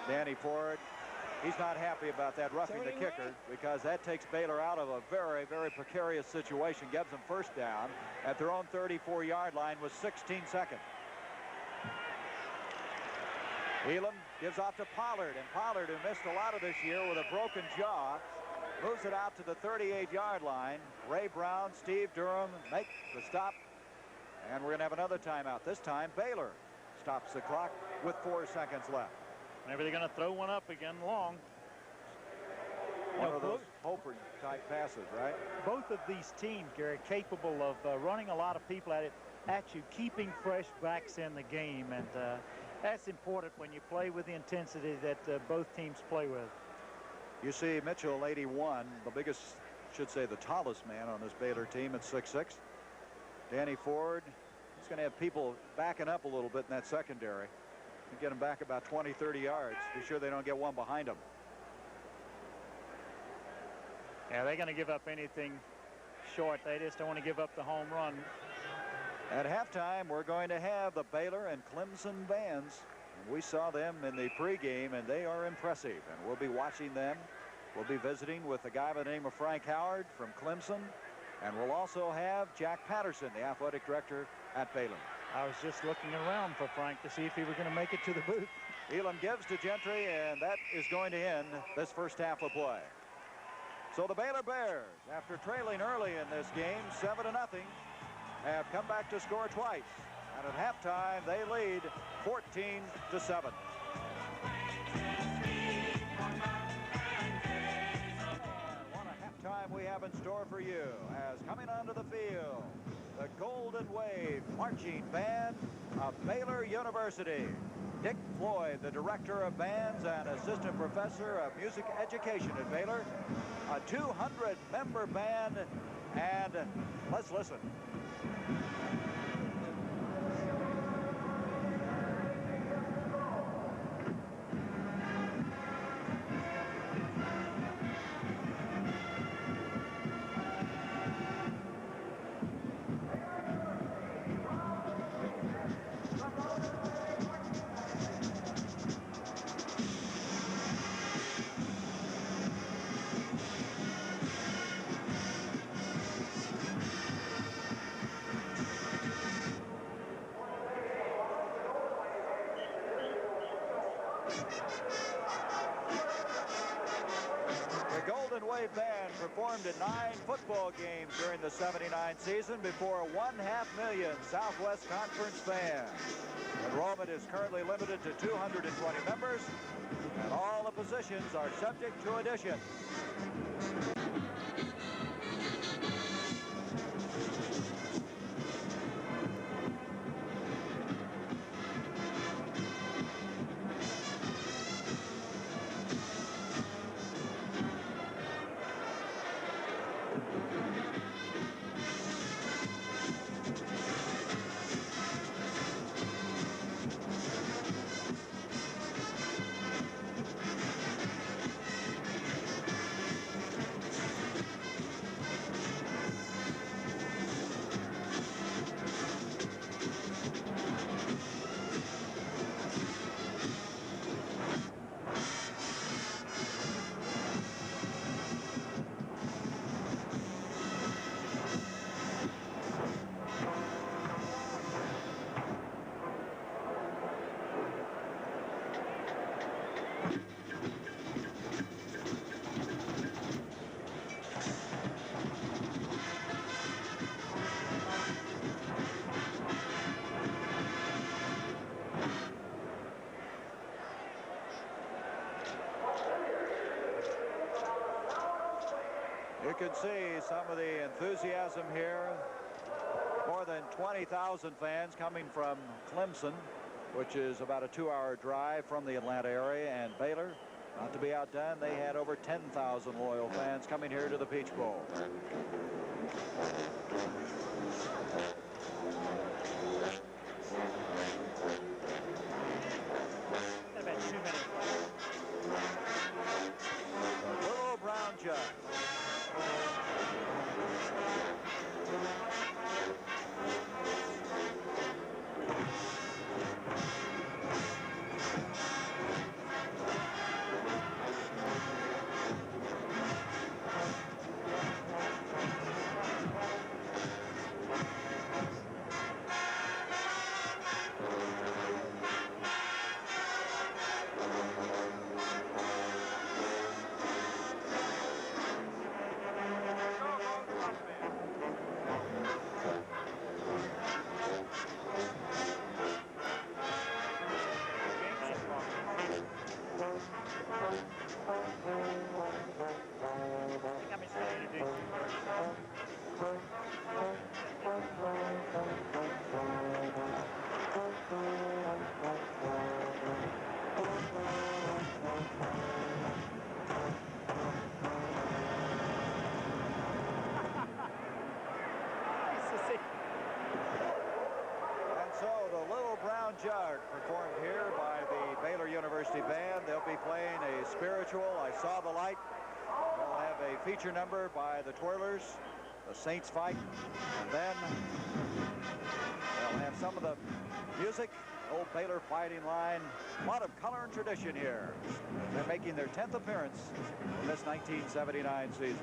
[SPEAKER 1] Danny Ford, he's not happy about that roughing the kicker, because that takes Baylor out of a very, very precarious situation, gives them first down at their own 34-yard line with 16 seconds. Elam gives off to Pollard, and Pollard, who missed a lot of this year with a broken jaw, moves it out to the 38-yard line. Ray Brown, Steve Durham make the stop, and we're going to have another timeout. This time Baylor stops the clock with 4 seconds left.
[SPEAKER 3] Maybe they're going to throw one up again long.
[SPEAKER 1] One of those Hoper type passes, right?
[SPEAKER 3] Both of these teams, Gary, capable of running a lot of people at you, keeping fresh backs in the game, and that's important when you play with the intensity that both teams play with.
[SPEAKER 1] You see Mitchell, 81, the biggest, should say the tallest man on this Baylor team at 6'6". Danny Ford, he's going to have people backing up a little bit in that secondary. Get them back about 20, 30 yards. Be sure they don't get one behind them.
[SPEAKER 3] Yeah, they're going to give up anything short. They just don't want to give up the home run.
[SPEAKER 1] At halftime, we're going to have the Baylor and Clemson bands. We saw them in the pregame, and they are impressive. And we'll be watching them. We'll be visiting with a guy by the name of Frank Howard from Clemson. And we'll also have Jack Patterson, the athletic director at Baylor.
[SPEAKER 3] I was just looking around for Frank to see if he was going to make it to the booth.
[SPEAKER 1] Elam gives to Gentry, and that is going to end this first half of play. So the Baylor Bears, after trailing early in this game, 7-0, have come back to score twice. And at halftime, they lead 14-7. What a halftime we have in store for you, as coming onto the field, the Golden Wave Marching Band of Baylor University. Dick Floyd, the director of bands and assistant professor of music education at Baylor. A 200-member band, and let's listen. Wave Band performed in 9 football games during the '79 season before 1,500,000 Southwest Conference fans. Enrollment is currently limited to 220 members, and all the positions are subject to addition. You can see some of the enthusiasm here. More than 20,000 fans coming from Clemson, which is about a 2-hour drive from the Atlanta area, and Baylor, not to be outdone, they had over 10,000 loyal fans coming here to the Peach Bowl.
[SPEAKER 3] About 2 minutes.
[SPEAKER 1] The little brown jug. Jug performed here by the Baylor University Band. They'll be playing a spiritual, I Saw the Light. They'll have a feature number by the Twirlers, the Saints Fight, and then they'll have some of the music, old Baylor fighting line. A lot of color and tradition here. They're making their 10th appearance in this 1979 season.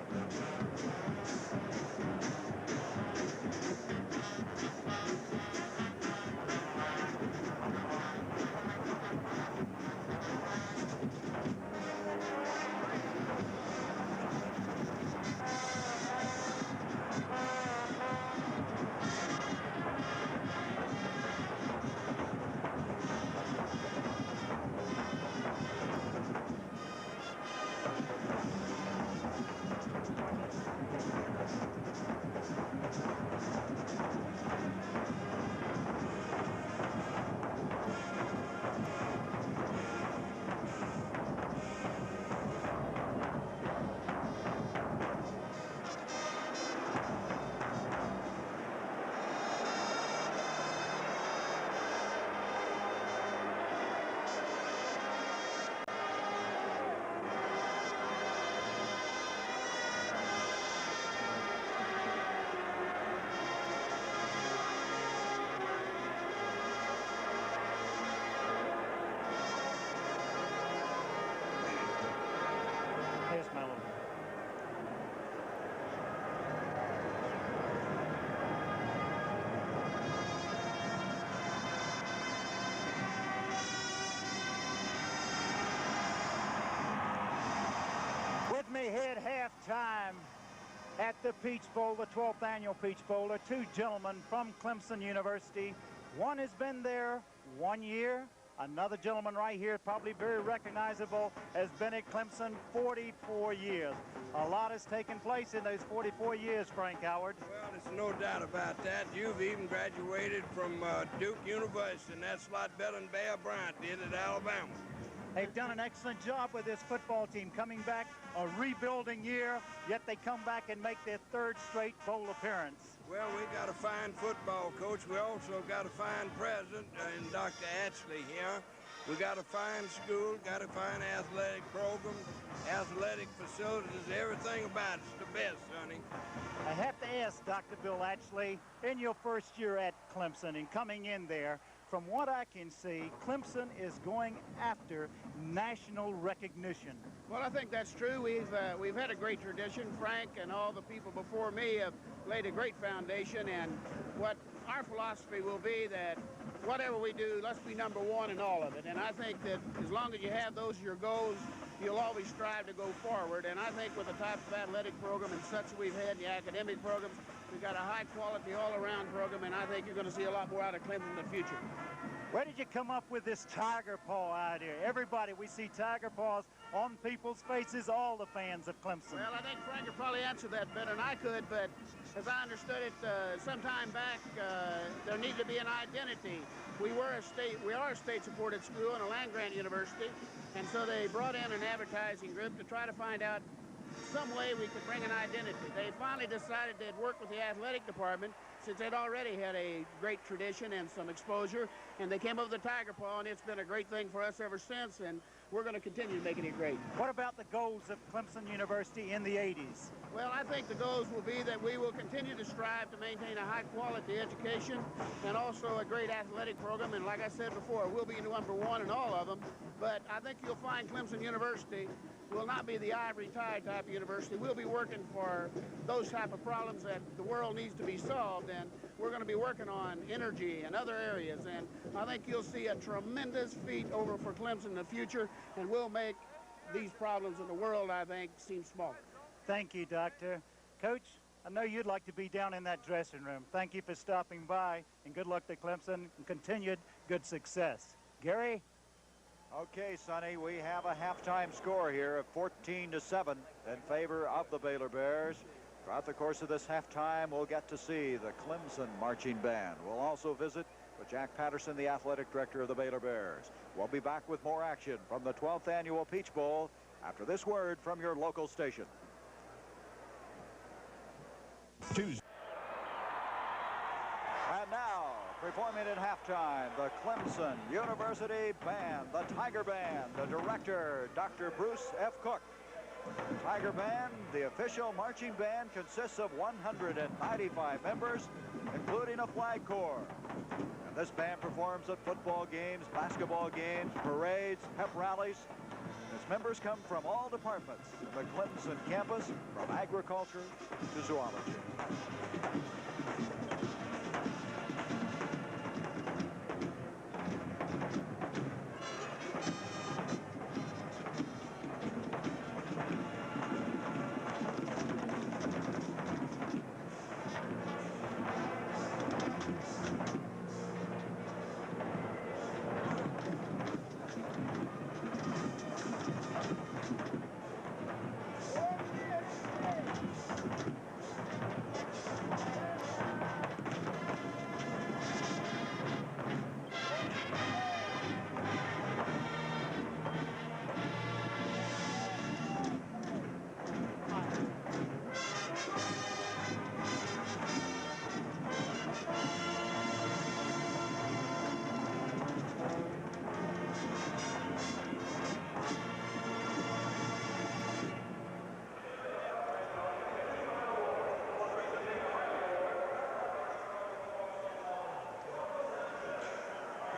[SPEAKER 3] at the Peach Bowl, the 12th annual Peach Bowl, are two gentlemen from Clemson University. One has been there 1 year. Another gentleman right here, probably very recognizable, has been at Clemson 44 years. A lot has taken place in those 44 years, Frank Howard.
[SPEAKER 8] Well, there's no doubt about that. You've even graduated from Duke University, and that's a lot better than Bear Bryant did at Alabama.
[SPEAKER 3] They've done an excellent job with this football team, coming back a rebuilding year, yet they come back and make their third straight bowl appearance.
[SPEAKER 8] Well, we got a fine football coach. We also got a fine president in Dr. Atchley here. We got a fine school, got a fine athletic program, athletic facilities, everything about it's the best, honey.
[SPEAKER 3] I have to ask Dr. Bill Atchley, in your first year at Clemson and coming in there, from what I can see, Clemson is going after national recognition.
[SPEAKER 9] Well, I think that's true. We've had a great tradition. Frank and all the people before me have laid a great foundation, and what our philosophy will be that whatever we do, let's be number one in all of it. And I think that as long as you have those as your goals, you'll always strive to go forward. And I think with the type of athletic program and such we've had, the academic programs, we've got a high-quality all-around program, and I think you're going to see a lot more out of Clemson in the future.
[SPEAKER 3] Where did you come up with this tiger paw idea? Everybody, we see tiger paws on people's faces, all the fans of Clemson.
[SPEAKER 9] Well, I think Frank could probably answer that better than I could, but as I understood it some time back, there needed to be an identity. We are a state-supported school and a land-grant university, and so they brought in an advertising group to try to find out some way we could bring an identity. They finally decided they'd work with the athletic department since they'd already had a great tradition and some exposure, and they came up with the tiger paw, and it's been a great thing for us ever since, and we're going to continue making it great.
[SPEAKER 3] What about the goals of Clemson University in the 80s?
[SPEAKER 9] Well, I think the goals will be that we will continue to strive to maintain a high-quality education and also a great athletic program, and like I said before, we'll be number one in all of them, but I think you'll find Clemson University will not be the ivory tie type of university. We'll be working for those type of problems that the world needs to be solved, and we're going to be working on energy and other areas, and I think you'll see a tremendous feat over for Clemson in the future, and we'll make these problems in the world, I think, seem small.
[SPEAKER 3] Thank you, Doctor. Coach, I know you'd like to be down in that dressing room. Thank you for stopping by, and good luck to Clemson and continued good success. Gary?
[SPEAKER 1] Okay, Sonny, we have a halftime score here of 14-7 in favor of the Baylor Bears. Throughout the course of this halftime, we'll get to see the Clemson marching band. We'll also visit with Jack Patterson, the athletic director of the Baylor Bears. We'll be back with more action from the 12th annual Peach Bowl after this word from your local station.
[SPEAKER 2] Tuesday.
[SPEAKER 1] And now, performing at halftime, the Clemson University Band, the Tiger Band, the director, Dr. Bruce F. Cook. The Tiger Band, the official marching band, consists of 195 members, including a flag corps. And this band performs at football games, basketball games, parades, pep rallies. Its members come from all departments of the Clemson campus, from agriculture to zoology.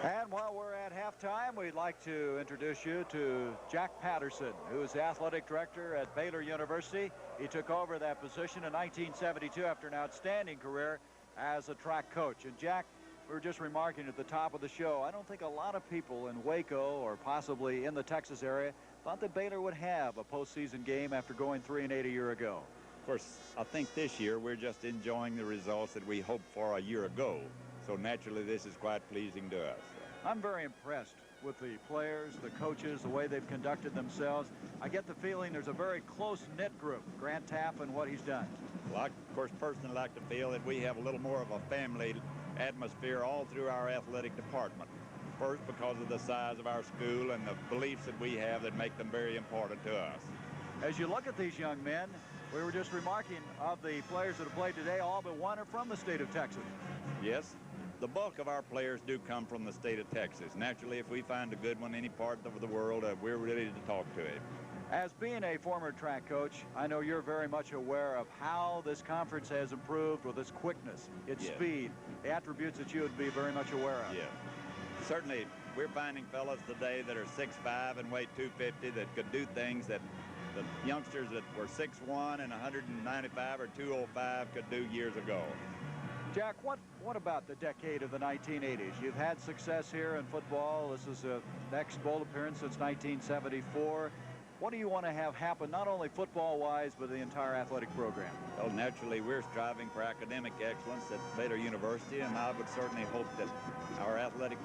[SPEAKER 1] And while we're at halftime, we'd like to introduce you to Jack Patterson, who is the athletic director at Baylor University. He took over that position in 1972 after an outstanding career as a track coach. And Jack, we were just remarking at the top of the show, I don't think a lot of people in Waco or possibly in the Texas area thought that Baylor would have a postseason game after going 3-8 a year ago.
[SPEAKER 10] course, I think this year we're just enjoying the results that we hoped for a year ago. So naturally, this is quite pleasing to us.
[SPEAKER 1] I'm very impressed with the players, the coaches, the way they've conducted themselves. I get the feeling there's a very close-knit group, Grant Tapp and what he's done.
[SPEAKER 10] Well, I, of course, personally like to feel that we have a little more of a family atmosphere all through our athletic department. First, because of the size of our school and the beliefs that we have that make them very important to us.
[SPEAKER 1] As you look at these young men, we were just remarking of the players that have played today, all but one are from the state of Texas.
[SPEAKER 10] Yes, the bulk of our players do come from the state of Texas. Naturally, if we find a good one any part of the world, we're ready to talk to him.
[SPEAKER 1] As being a former track coach, I know you're very much aware of how this conference has improved with its quickness, its speed, the attributes that you would be very much aware of.
[SPEAKER 10] Yes. Certainly, we're finding fellas today that are 6'5" and weigh 250 that could do things that the youngsters that were 6'1" and 195 or 205 could do years ago.
[SPEAKER 1] Jack, what about the decade of the 1980s? You've had success here in football. This is the next bowl appearance since 1974. What do you want to have happen, not only football-wise, but the entire athletic program?
[SPEAKER 10] Well, naturally, we're striving for academic excellence at Baylor University, and I would certainly hope that our athletic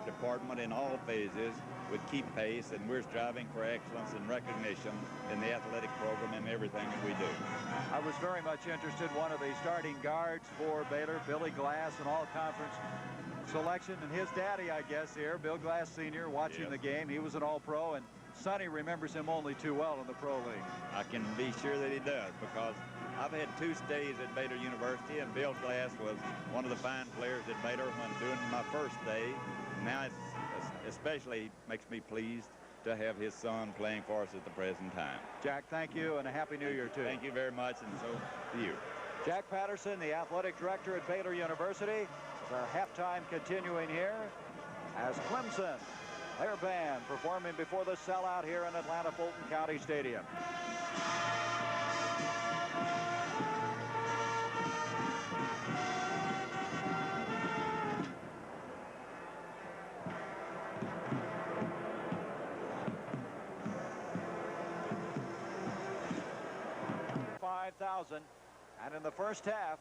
[SPEAKER 10] department in all phases would keep pace, and we're striving for excellence and recognition in the athletic program and everything that we do.
[SPEAKER 1] I was very much interested in one of the starting guards for Baylor, Billy Glass, an all-conference selection, and his daddy, I guess, here, Bill Glass Sr., watching the game. He was an all-pro, and Sonny remembers him only too well in the pro league.
[SPEAKER 10] I can be sure that he does, because I've had 2 stays at Baylor University, and Bill Glass was one of the fine players at Baylor when doing my first stay. Now it especially makes me pleased to have his son playing for us at the present time.
[SPEAKER 1] Jack, thank you, and a Happy New Year, too.
[SPEAKER 10] Thank you very much, and so to you.
[SPEAKER 1] Jack Patterson, the athletic director at Baylor University. It's our halftime continuing here as Clemson, their band, performing before the sellout here in Atlanta Fulton County Stadium. And in the first half,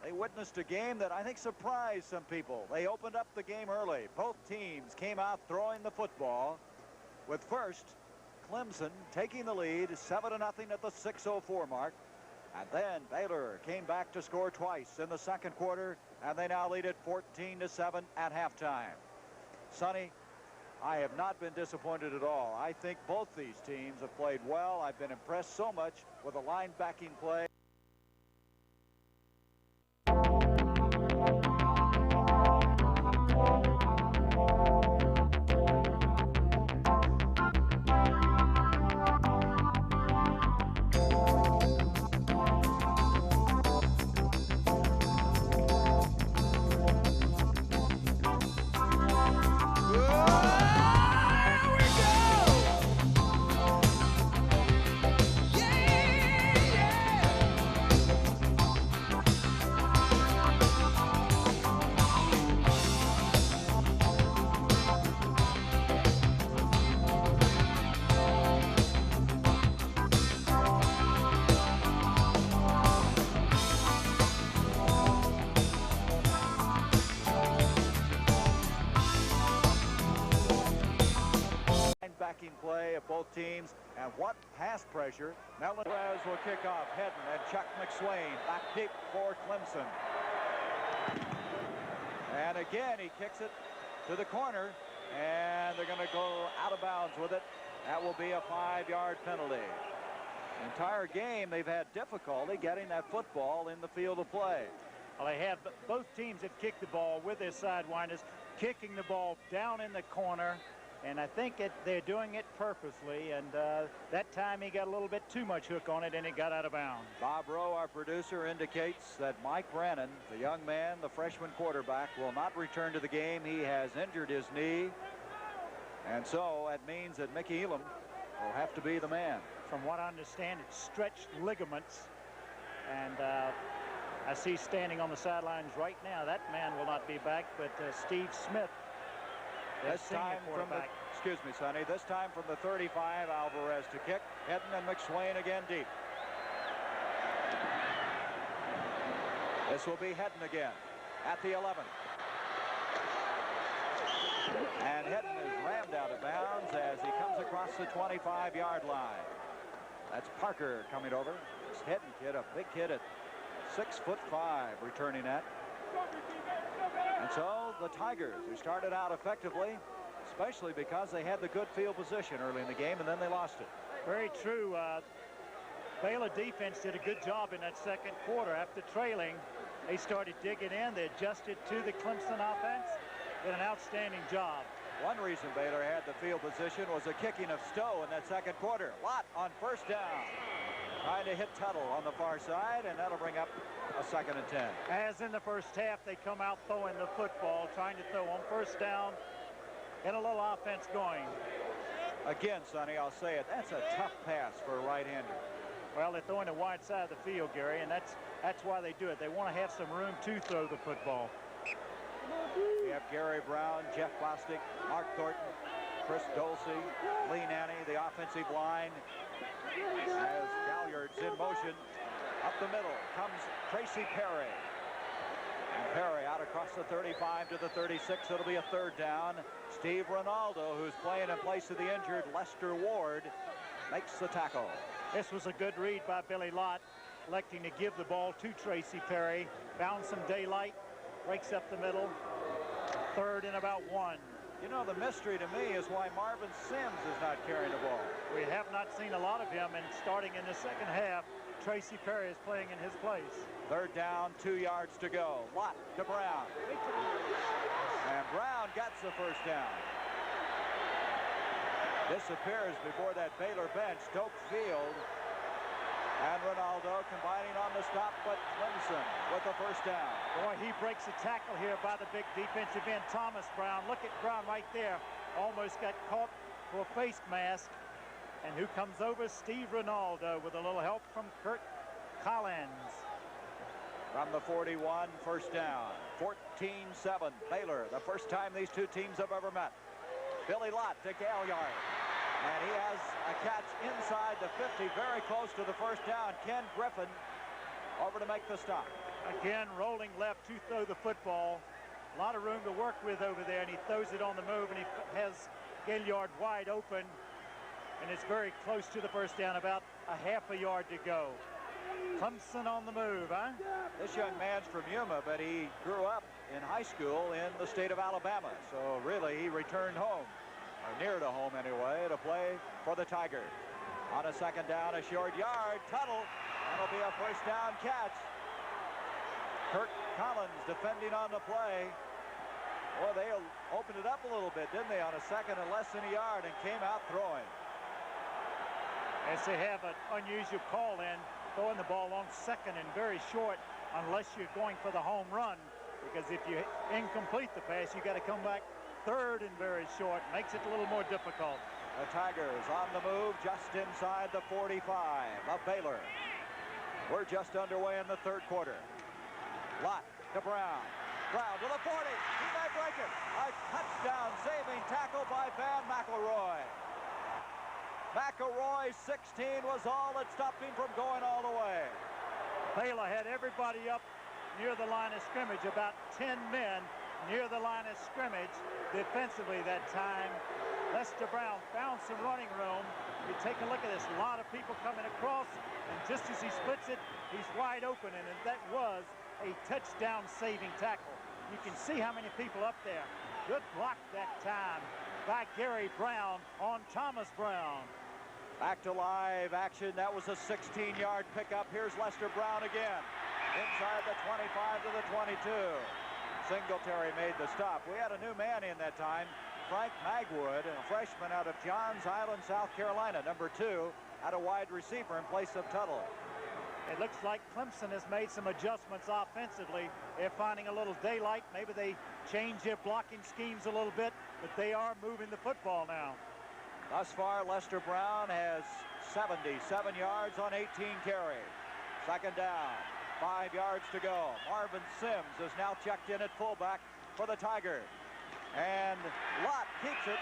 [SPEAKER 1] they witnessed a game that I think surprised some people. They opened up the game early. Both teams came out throwing the football, with first Clemson taking the lead 7-0 at the 6:04 mark. And then Baylor came back to score twice in the second quarter, and they now lead it 14-7 at halftime. Sonny, I have not been disappointed at all. I think both these teams have played well. I've been impressed so much with the linebacking play. Play of both teams, and what pass pressure. Now Perez will kick off. Hedden and Chuck McSwain back deep for Clemson. And again, he kicks it to the corner, and they're going to go out of bounds with it. That will be a 5-yard penalty. The entire game, they've had difficulty getting that football in the field of play.
[SPEAKER 3] Well, they have. Both teams have kicked the ball with their sidewinders, kicking the ball down in the corner. And I think they're doing it purposely, and that time he got a little bit too much hook on it, and it got out of bounds.
[SPEAKER 1] Bob Rowe, our producer, indicates that Mike Brannon, the young man, the freshman quarterback, will not return to the game. He has injured his knee, and so that means that Mickey Elam will have to be the man.
[SPEAKER 3] From what I understand, it's stretched ligaments, and I see standing on the sidelines right now, that man will not be back, but Steve Smith,
[SPEAKER 1] this time from the, excuse me, Sonny, this time from the 35, Alvarez to kick. Hedden and McSwain again deep. This will be Hedden again at the 11. And Hedden is rammed out of bounds as he comes across the 25-yard line. That's Parker coming over. This Hedden kid, a big kid at 6'5", returning that. And so the Tigers, who started out effectively, especially because they had the good field position early in the game, and then they lost it.
[SPEAKER 3] Very true. Baylor defense did a good job in that second quarter. After trailing, they started digging in. They adjusted to the Clemson offense. Did an outstanding job.
[SPEAKER 1] One reason Baylor had the field position was a kicking of Stowe in that second quarter. Lott on first down. Trying to hit Tuttle on the far side, and that'll bring up a 2nd and 10.
[SPEAKER 3] As in the first half, they come out throwing the football, trying to throw on first down, get a little offense going.
[SPEAKER 1] Again, Sonny, I'll say it, that's a tough pass for a right-hander.
[SPEAKER 3] Well, they're throwing the wide side of the field, Gary, and that's why they do it. They want to have some room to throw the football.
[SPEAKER 1] We have Gary Brown, Jeff Bostic, Mark Thornton, Chris Dolce, Lee Nanny, the offensive line. As Galliard's in motion, up the middle comes Tracy Perry. And Perry out across the 35 to the 36. It'll be a 3rd down. Steve Ronaldo, who's playing in place of the injured Lester Ward, makes the tackle.
[SPEAKER 3] This was a good read by Billy Lott, electing to give the ball to Tracy Perry. Found some daylight, breaks up the middle. 3rd and about 1.
[SPEAKER 1] You know, the mystery to me is why Marvin Sims is not carrying the ball.
[SPEAKER 3] We have not seen a lot of him, and starting in the second half, Tracy Perry is playing in his place.
[SPEAKER 1] 3rd down, 2 yards to go. Lott to Brown. And Brown gets the first down. Disappears before that Baylor bench. Doak Field and Ronaldo combining on the stop, but Clemson with the first down.
[SPEAKER 3] Boy, he breaks a tackle here by the big defensive end, Thomas Brown. Look at Brown right there. Almost got caught for a face mask. And who comes over? Steve Ronaldo with a little help from Kurt Collins.
[SPEAKER 1] From the 41, first down. 14-7, Baylor. The first time these two teams have ever met. Billy Lott to Galliard. And he has a catch inside the 50, very close to the first down. Ken Griffin over to make the stop.
[SPEAKER 3] Again, rolling left to throw the football. A lot of room to work with over there, and he throws it on the move, and he has Galliard wide open. And it's very close to the first down, about a half a yard to go. Clemson on the move, huh?
[SPEAKER 1] This young man's from Yuma, but he grew up in high school in the state of Alabama. So really, he returned home, or near to home anyway, to play for the Tigers. On a 2nd down, a short yard, Tuttle. That'll be a first down catch. Kirk Collins defending on the play. Boy, they opened it up a little bit, didn't they, on a 2nd and less than a yard, and came out throwing.
[SPEAKER 3] As they have an unusual call in, throwing the ball on 2nd and very short, unless you're going for the home run, because if you incomplete the pass, you got to come back 3rd and very short. Makes it a little more difficult.
[SPEAKER 1] The Tigers on the move just inside the 45 of Baylor. We're just underway in the 3rd quarter. Lott to Brown. Brown to the 40. He might break it. A touchdown saving tackle by Van McElroy. McElroy's 16 was all that stopped him from going all the way.
[SPEAKER 3] Baylor had everybody up near the line of scrimmage, about 10 men near the line of scrimmage defensively that time. Lester Brown found some running room. You take a look at this, a lot of people coming across, and just as he splits it, he's wide open, and that was a touchdown saving tackle. You can see how many people up there. Good block that time by Gary Brown on Thomas Brown.
[SPEAKER 1] Back to live action. That was a 16-yard pickup. Here's Lester Brown again. Inside the 25 to the 22. Singletary made the stop. We had a new man in that time. Frank Magwood, a freshman out of Johns Island, South Carolina, number 2, at a wide receiver in place of Tuttle.
[SPEAKER 3] It looks like Clemson has made some adjustments offensively. They're finding a little daylight. Maybe they change their blocking schemes a little bit, but they are moving the football now.
[SPEAKER 1] Thus far, Lester Brown has 77 yards on 18 carries. 2nd down, 5 yards to go. Marvin Sims is now checked in at fullback for the Tigers. And Lott keeps it.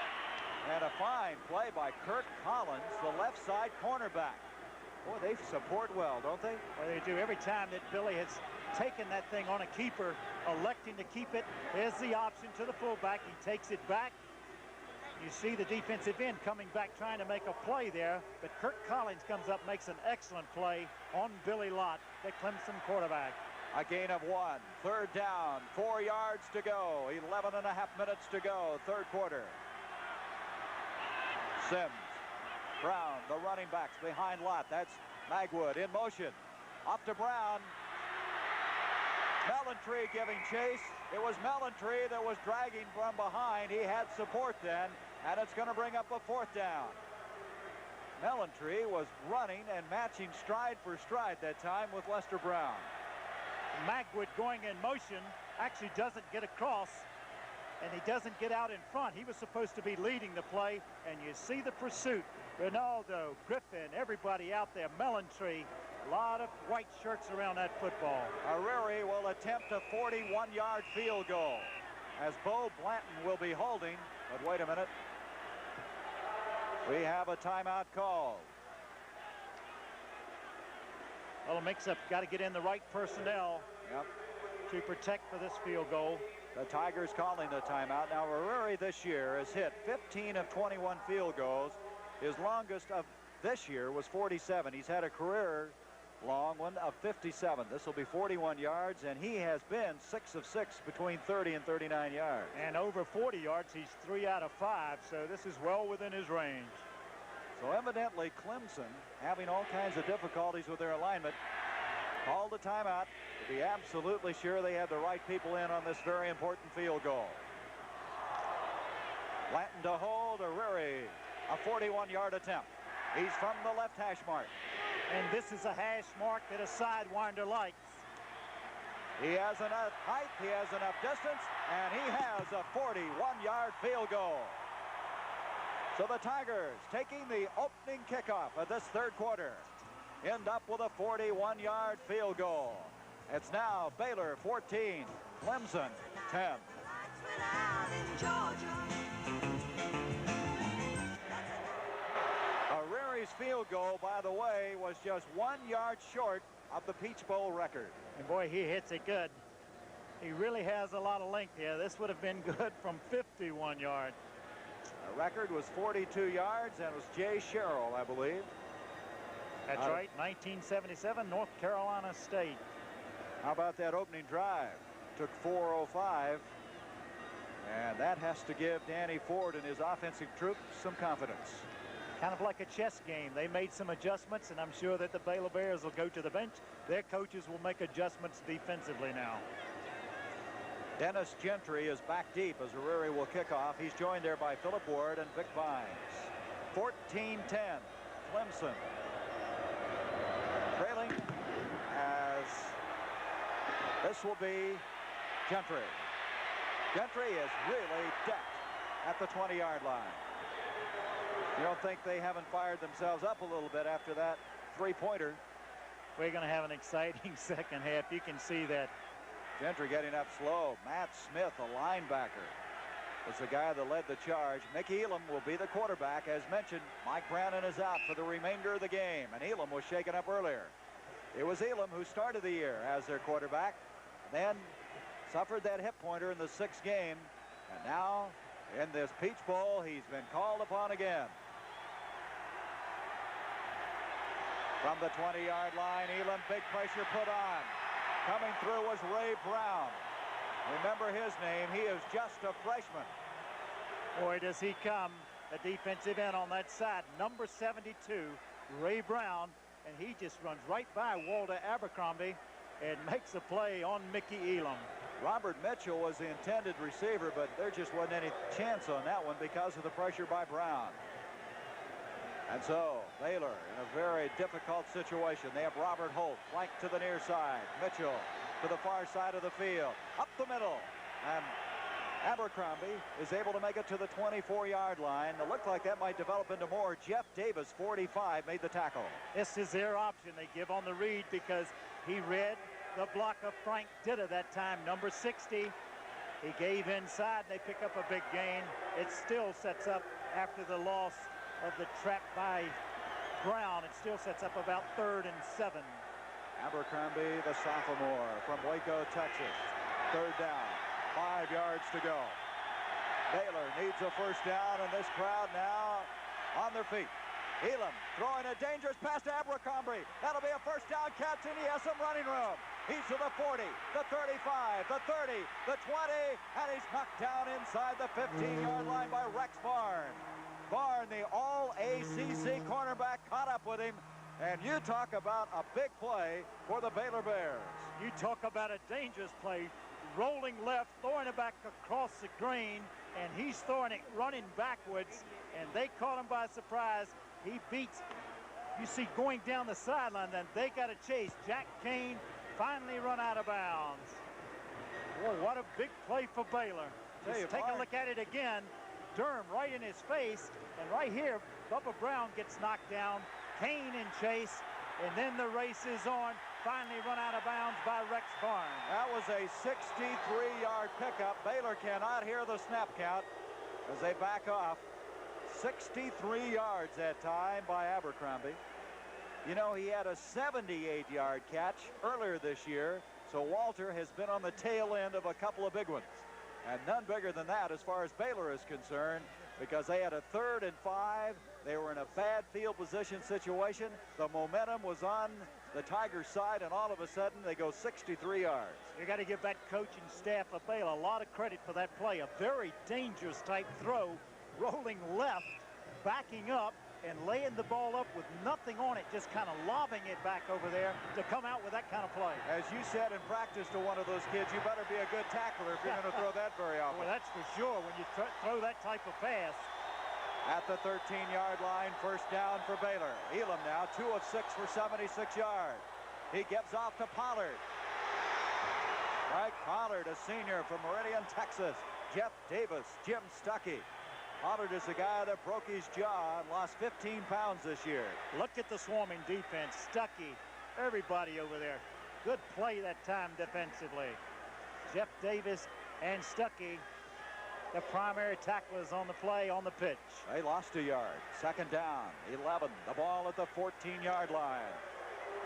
[SPEAKER 1] And a fine play by Kirk Collins, the left side cornerback. Boy, they support well, don't they?
[SPEAKER 3] Well, they do. Every time that Billy has taken that thing on a keeper, electing to keep it, there's the option to the fullback. He takes it back. You see the defensive end coming back trying to make a play there, but Kirk Collins comes up, makes an excellent play on Billy Lott, the Clemson quarterback.
[SPEAKER 1] A gain of 1. 3rd down, 4 yards to go. 11 and a half minutes to go, 3rd quarter. Sims, Brown, the running backs behind Lott. That's Magwood in motion. Off to Brown. Mellontree giving chase. It was Mellontree that was dragging from behind. He had support then, and it's going to bring up a 4th down. Mellontree was running and matching stride for stride that time with Lester Brown.
[SPEAKER 3] Magwood going in motion actually doesn't get across, and he doesn't get out in front. He was supposed to be leading the play, and you see the pursuit. Ronaldo, Griffin, everybody out there. Mellontree, a lot of white shirts around that football.
[SPEAKER 1] Ariri will attempt a 41-yard field goal as Bo Blanton will be holding. But wait a minute. We have a timeout called.
[SPEAKER 3] Well, mix-up. Got to get in the right personnel to protect for this field goal.
[SPEAKER 1] The Tigers calling the timeout. Now, Ariri this year has hit 15 of 21 field goals. His longest of this year was 47. He's had a career long one of 57. This will be 41 yards, and he has been 6 of 6 between 30 and 39 yards.
[SPEAKER 3] And over 40 yards, he's 3 out of 5, so this is well within his range.
[SPEAKER 1] So evidently Clemson, having all kinds of difficulties with their alignment, called a timeout to be absolutely sure they had the right people in on this very important field goal. Blanton to hold, Ariri, a 41-yard attempt. He's from the left hash mark.
[SPEAKER 3] And this is a hash mark that a sidewinder likes.
[SPEAKER 1] He has enough height, he has enough distance, and he has a 41-yard field goal. So the Tigers, taking the opening kickoff of this 3rd quarter, end up with a 41-yard field goal. It's now Baylor 14, Clemson 10. Ariri's field goal, by the way, was just 1 yard short of the Peach Bowl record.
[SPEAKER 3] And boy, he hits it good. He really has a lot of length here. This would have been good from 51 yards.
[SPEAKER 1] The record was 42 yards, and it was Jay Sherrill, I believe.
[SPEAKER 3] That's right, 1977, North Carolina State.
[SPEAKER 1] How about that opening drive? Took 4:05, and that has to give Danny Ford and his offensive troop some confidence.
[SPEAKER 3] Kind of like a chess game. They made some adjustments, and I'm sure that the Baylor Bears will go to the bench. Their coaches will make adjustments defensively now.
[SPEAKER 1] Dennis Gentry is back deep as Ariri will kick off. He's joined there by Philip Ward and Vic Vines. 14-10, Clemson. Trailing as this will be Gentry. Gentry is really decked at the 20-yard line. You don't think they haven't fired themselves up a little bit after that 3-pointer?
[SPEAKER 3] We're going to have an exciting second half. You can see that.
[SPEAKER 1] Gentry getting up slow. Matt Smith, a linebacker, was the guy that led the charge. Mickey Elam will be the quarterback. As mentioned, Mike Brannon is out for the remainder of the game, and Elam was shaken up earlier. It was Elam who started the year as their quarterback, then suffered that hip pointer in the 6th game, and now in this Peach Bowl, he's been called upon again. From the 20-yard line, Elam, big pressure put on. Coming through was Ray Brown. Remember his name. He is just a freshman.
[SPEAKER 3] Boy, does he come. The defensive end on that side, number 72, Ray Brown, and he just runs right by Walter Abercrombie and makes a play on Mickey Elam.
[SPEAKER 1] Robert Mitchell was the intended receiver, but there just wasn't any chance on that one because of the pressure by Brown. And so Baylor in a very difficult situation. They have Robert Holt flanked to the near side. Mitchell to the far side of the field. Up the middle. And Abercrombie is able to make it to the 24-yard line. It looked like that might develop into more. Jeff Davis, 45, made the tackle.
[SPEAKER 3] This is their option. They give on the read because he read the block of Frank Ditta that time, number 60. He gave inside. They pick up a big gain. It still sets up after the loss of the trap by Brown. It still sets up about 3rd and 7.
[SPEAKER 1] Abercrombie, the sophomore from Waco, Texas. 3rd down, 5 yards to go. Baylor needs a first down, and this crowd now on their feet. Elam throwing a dangerous pass to Abercrombie. That'll be a first down catch, and he has some running room. He's to the 40, the 35, the 30, the 20, and he's knocked down inside the 15-yard line by Rex Barnes. Barnes, the all-ACC cornerback, caught up with him. And you talk about a big play for the Baylor Bears.
[SPEAKER 3] You talk about a dangerous play. Rolling left, throwing it back across the green, and he's throwing it running backwards, and they caught him by surprise. He beats, you see, going down the sideline, then they got to chase. Jack Kane finally run out of bounds. Boy, what a big play for Baylor. Just take a look at it again. Durham right in his face, and right here, Bubba Brown gets knocked down. Kane in chase, and then the race is on. Finally run out of bounds by Rex Barnes.
[SPEAKER 1] That was a 63-yard pickup. Baylor cannot hear the snap count as they back off. 63 yards that time by Abercrombie. You know, he had a 78-yard catch earlier this year, so Walter has been on the tail end of a couple of big ones. And none bigger than that as far as Baylor is concerned, because they had a 3rd and 5. They were in a bad field position situation. The momentum was on the Tigers' side, and all of a sudden they go 63 yards.
[SPEAKER 3] You got to give that coaching staff of Baylor a lot of credit for that play. A very dangerous type throw, rolling left, backing up, and laying the ball up with nothing on it, just kind of lobbing it back over there to come out with that kind of play.
[SPEAKER 1] As you said in practice to one of those kids, you better be a good tackler if you're going to throw that very often.
[SPEAKER 3] Well, that's for sure when you throw that type of pass.
[SPEAKER 1] At the 13-yard line, first down for Baylor. Elam now 2 of 6 for 76 yards. He gives off to Pollard. Mike Pollard, a senior from Meridian, Texas. Jeff Davis, Jim Stuckey. Pollard is the guy that broke his jaw and lost 15 pounds this year.
[SPEAKER 3] Look at the swarming defense. Stuckey, everybody over there. Good play that time defensively. Jeff Davis and Stuckey, the primary tacklers on the play, on the pitch.
[SPEAKER 1] They lost a yard. 2nd down, 11. The ball at the 14-yard line.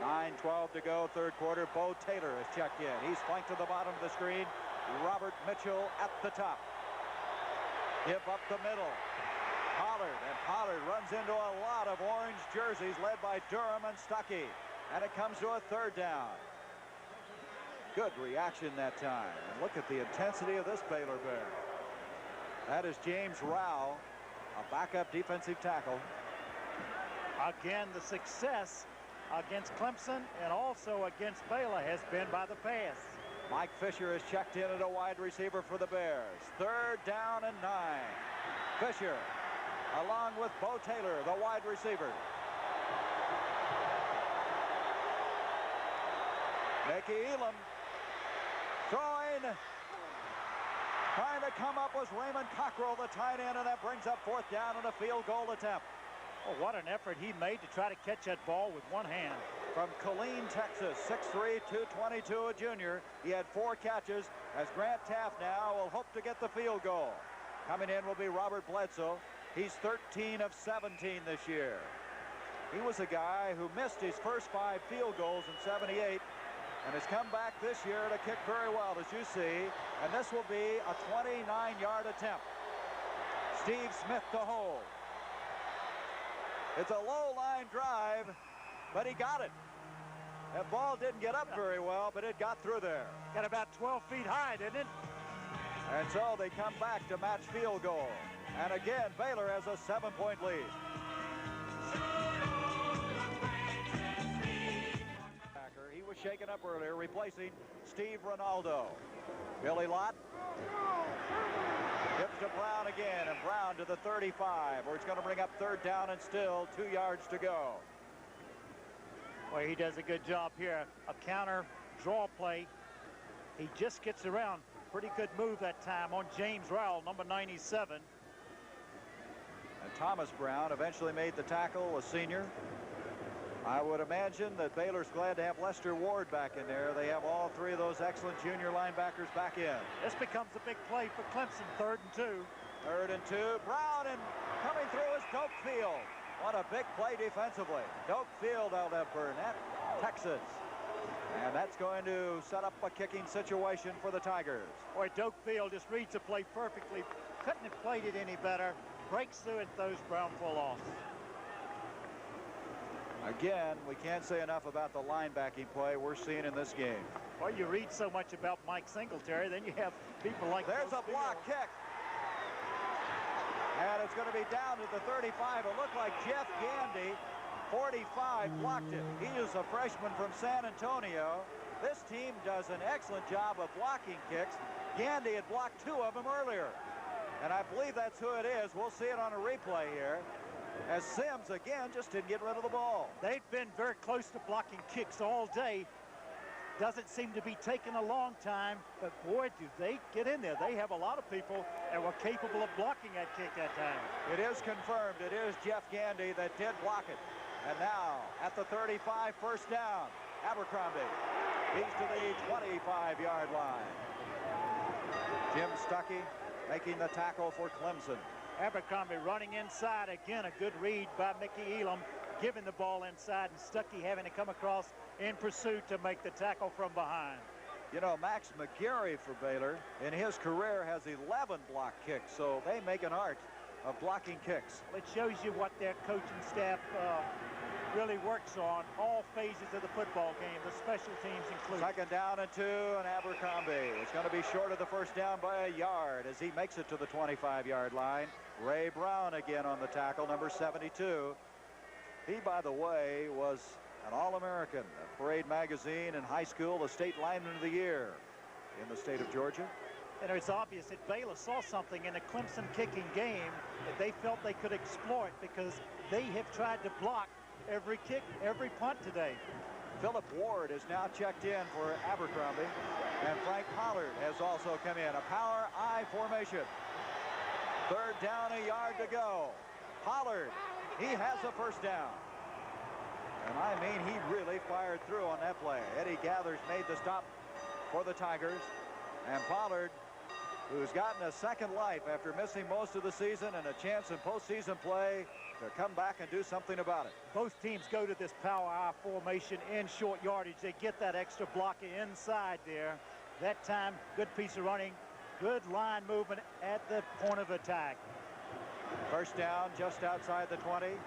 [SPEAKER 1] 9:12 to go, 3rd quarter. Bo Taylor is checked in. He's flanked to the bottom of the screen. Robert Mitchell at the top. Give up the middle. Pollard, and Pollard runs into a lot of orange jerseys led by Durham and Stuckey. And it comes to a 3rd down. Good reaction that time. And look at the intensity of this Baylor Bear. That is James Rowell, a backup defensive tackle.
[SPEAKER 3] Again, the success against Clemson and also against Baylor has been by the pass.
[SPEAKER 1] Mike Fisher is checked in at a wide receiver for the Bears. 3rd down and 9. Fisher, along with Bo Taylor, the wide receiver. Mickey Elam throwing. Trying to come up was Raymond Cockrell, the tight end, and that brings up 4th down and a field goal attempt.
[SPEAKER 3] Oh, what an effort he made to try to catch that ball with one hand.
[SPEAKER 1] From Killeen, Texas, 6'3", 222, a junior. He had 4 catches as Grant Taft now will hope to get the field goal. Coming in will be Robert Bledsoe. He's 13 of 17 this year. He was a guy who missed his first 5 field goals in '78 and has come back this year to kick very well, as you see. And this will be a 29-yard attempt. Steve Smith to hold. It's a low-line drive, but he got it. That ball didn't get up very well, but it got through there.
[SPEAKER 3] Got about 12 feet high, didn't it?
[SPEAKER 1] And so they come back to match field goal. And again, Baylor has a 7-point lead. He was shaken up earlier, replacing Steve Ronaldo. Billy Lott gives to Brown again, and Brown to the 35, where it's going to bring up 3rd down and still 2 yards to go.
[SPEAKER 3] Well, he does a good job here. A counter draw play. He just gets around. Pretty good move that time on James Rowell, number 97.
[SPEAKER 1] And Thomas Brown eventually made the tackle, a senior. I would imagine that Baylor's glad to have Lester Ward back in there. They have all 3 of those excellent junior linebackers back in.
[SPEAKER 3] This becomes a big play for Clemson, 3rd and 2.
[SPEAKER 1] 3rd and 2. Brown, and coming through is Doak Field. What a big play defensively. Doak Field out of Burnett, Texas. And that's going to set up a kicking situation for the Tigers.
[SPEAKER 3] Boy, Doak Field just reads the play perfectly. Couldn't have played it any better. Breaks through and throws Brown for a loss.
[SPEAKER 1] Again, we can't say enough about the linebacking play we're seeing in this game.
[SPEAKER 3] Well, you read so much about Mike Singletary, then you have people like...
[SPEAKER 1] There's a block kick. And it's going to be down to the 35. It looked like Jeff Gandy, 45, blocked it. He is a freshman from San Antonio. This team does an excellent job of blocking kicks. Gandy had blocked 2 of them earlier. And I believe that's who it is. We'll see it on a replay here. As Sims, again, just didn't get rid of the ball.
[SPEAKER 3] They've been very close to blocking kicks all day. Doesn't seem to be taking a long time, but boy, do they get in there. They have a lot of people that were capable of blocking that kick that time.
[SPEAKER 1] It is confirmed. It is Jeff Gandy that did block it. And now, at the 35, first down, Abercrombie. He's to the 25-yard line. Jim Stuckey making the tackle for Clemson.
[SPEAKER 3] Abercrombie running inside. Again, a good read by Mickey Elam, giving the ball inside, and Stuckey having to come across in pursuit to make the tackle from behind.
[SPEAKER 1] You know, Max McGarry for Baylor in his career has 11 block kicks, so they make an art of blocking kicks.
[SPEAKER 3] It shows you what their coaching staff really works on all phases of the football game, the special teams included.
[SPEAKER 1] Second down and 2, and Abercrombie is going to be short of the first down by a yard as he makes it to the 25-yard line. Ray Brown again on the tackle, number 72. He, by the way, was an All-American at Parade Magazine in high school, the state lineman of the year in the state of Georgia.
[SPEAKER 3] And it's obvious that Baylor saw something in the Clemson kicking game that they felt they could exploit, because they have tried to block every kick, every punt today.
[SPEAKER 1] Philip Ward is now checked in for Abercrombie, and Frank Pollard has also come in. A power I formation. Third down, a yard to go. Pollard, he has a first down. And I mean, he really fired through on that play. Eddie Gathers made the stop for the Tigers. And Pollard, who's gotten a second life after missing most of the season and a chance in postseason play to come back and do something about it.
[SPEAKER 3] Both teams go to this power I formation in short yardage. They get that extra blocker inside there. That time, good piece of running, good line movement at the point of attack.
[SPEAKER 1] First down just outside the 20.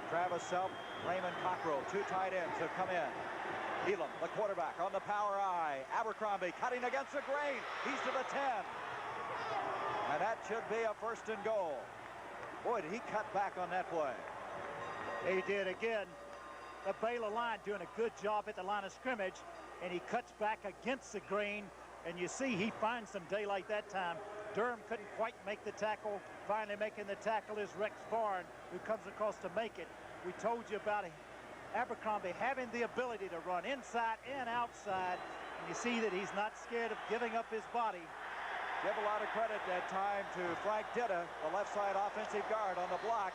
[SPEAKER 1] Travis Self, Raymond Cockrell, 2 tight ends have come in. Elam, the quarterback, on the power I. Abercrombie cutting against the grain. He's to the 10. And that should be a first and goal. Boy, did he cut back on that play.
[SPEAKER 3] He did again. The Baylor line doing a good job at the line of scrimmage, and he cuts back against the grain, and you see he finds some daylight that time. Durham couldn't quite make the tackle. Finally making the tackle is Rex Barn, who comes across to make it. We told you about Abercrombie having the ability to run inside and outside, and you see that he's not scared of giving up his body.
[SPEAKER 1] Give a lot of credit that time to Frank Ditta, the left side offensive guard on the block.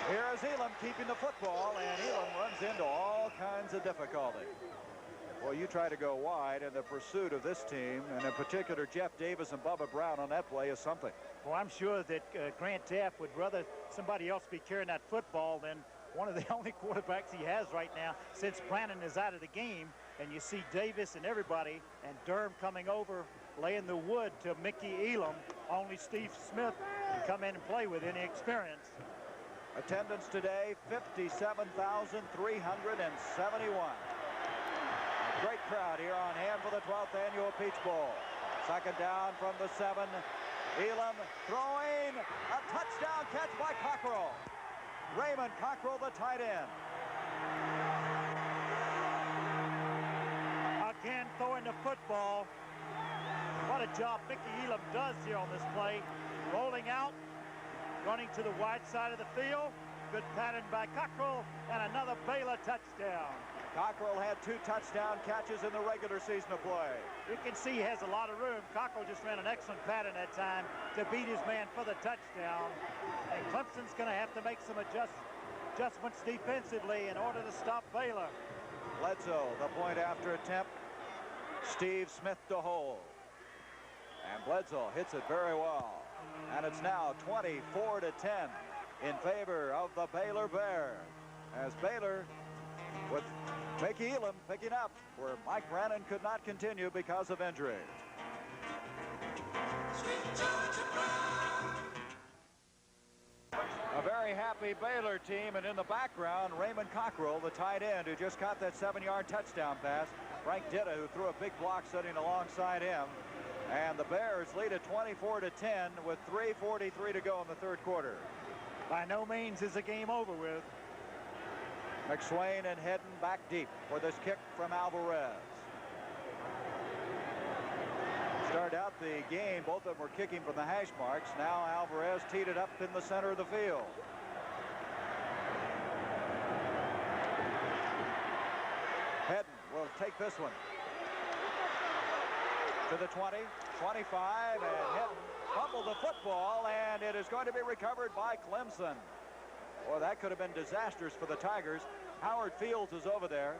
[SPEAKER 1] Here is Elam keeping the football, and Elam runs into all kinds of difficulty. Well, you try to go wide, and the pursuit of this team, and in particular Jeff Davis and Bubba Brown on that play, is something.
[SPEAKER 3] Well, I'm sure that Grant Teaff would rather somebody else be carrying that football than one of the only quarterbacks he has right now since Brannon is out of the game. And you see Davis and everybody, and Durham coming over, laying the wood to Mickey Elam. Only Steve Smith can come in and play with any experience.
[SPEAKER 1] Attendance today, 57,371. Great crowd here on hand for the 12th annual Peach Bowl. Second down from the 7. Elam throwing a touchdown catch by Cockrell. Raymond Cockrell, the tight end.
[SPEAKER 3] Again, throwing the football. What a job Mickey Elam does here on this play. Rolling out, running to the wide side of the field. Good pattern by Cockrell, and another Baylor touchdown.
[SPEAKER 1] Cockrell had 2 touchdown catches in the regular season of play.
[SPEAKER 3] You can see he has a lot of room. Cockrell just ran an excellent pattern that time to beat his man for the touchdown. And Clemson's going to have to make some adjustments defensively in order to stop Baylor.
[SPEAKER 1] Bledsoe, the point after attempt. Steve Smith to hold. And Bledsoe hits it very well. And it's now 24-10. in favor of the Baylor Bears, as Baylor with Mickey Elam picking up where Mike Brannon could not continue because of injury. A very happy Baylor team, and in the background, Raymond Cockrell, the tight end, who just caught that 7-yard touchdown pass. Frank Ditta, who threw a big block sitting alongside him. And the Bears lead at 24-10 with 3:43 to go in the third quarter.
[SPEAKER 3] By no means is the game over with.
[SPEAKER 1] McSwain and Hedden back deep for this kick from Alvarez. Started out the game, both of them were kicking from the hash marks. Now Alvarez teed it up in the center of the field. Hedden will take this one to the 20, 25, and Hedden fumbled the football, and it is going to be recovered by Clemson. Boy, that could have been disastrous for the Tigers. Howard Fields is over there.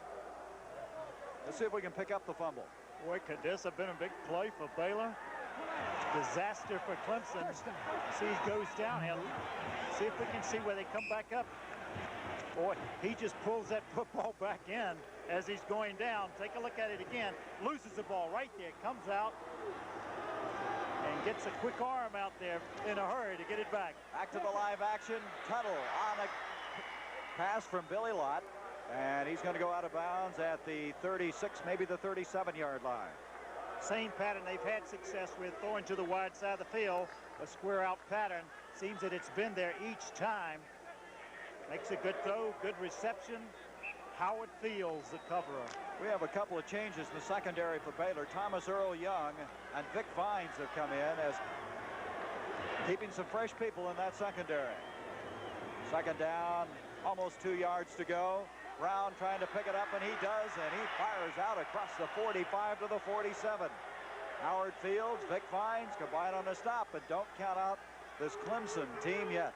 [SPEAKER 1] Let's see if we can pick up the fumble.
[SPEAKER 3] Boy, could this have been a big play for Baylor? Disaster for Clemson. See, he goes downhill. See if we can see where they come back up. Boy, he just pulls that football back in as he's going down. Take a look at it again. Loses the ball right there. Comes out and gets a quick arm out there in a hurry to get it back.
[SPEAKER 1] Back to the live action. Tuttle on a pass from Billy Lott. And he's going to go out of bounds at the 36, maybe the 37-yard line.
[SPEAKER 3] Same pattern they've had success with, throwing to the wide side of the field. A square out pattern. Seems that it's been there each time. Makes a good throw, good reception. Howard Fields, the coverer.
[SPEAKER 1] We have a couple of changes in the secondary for Baylor. Thomas Earl Young and Vic Vines have come in as keeping some fresh people in that secondary. Second down, almost 2 yards to go. Brown trying to pick it up, and he does, and he fires out across the 45 to the 47. Howard Fields, Vic Vines combine on the stop, but don't count out this Clemson team yet.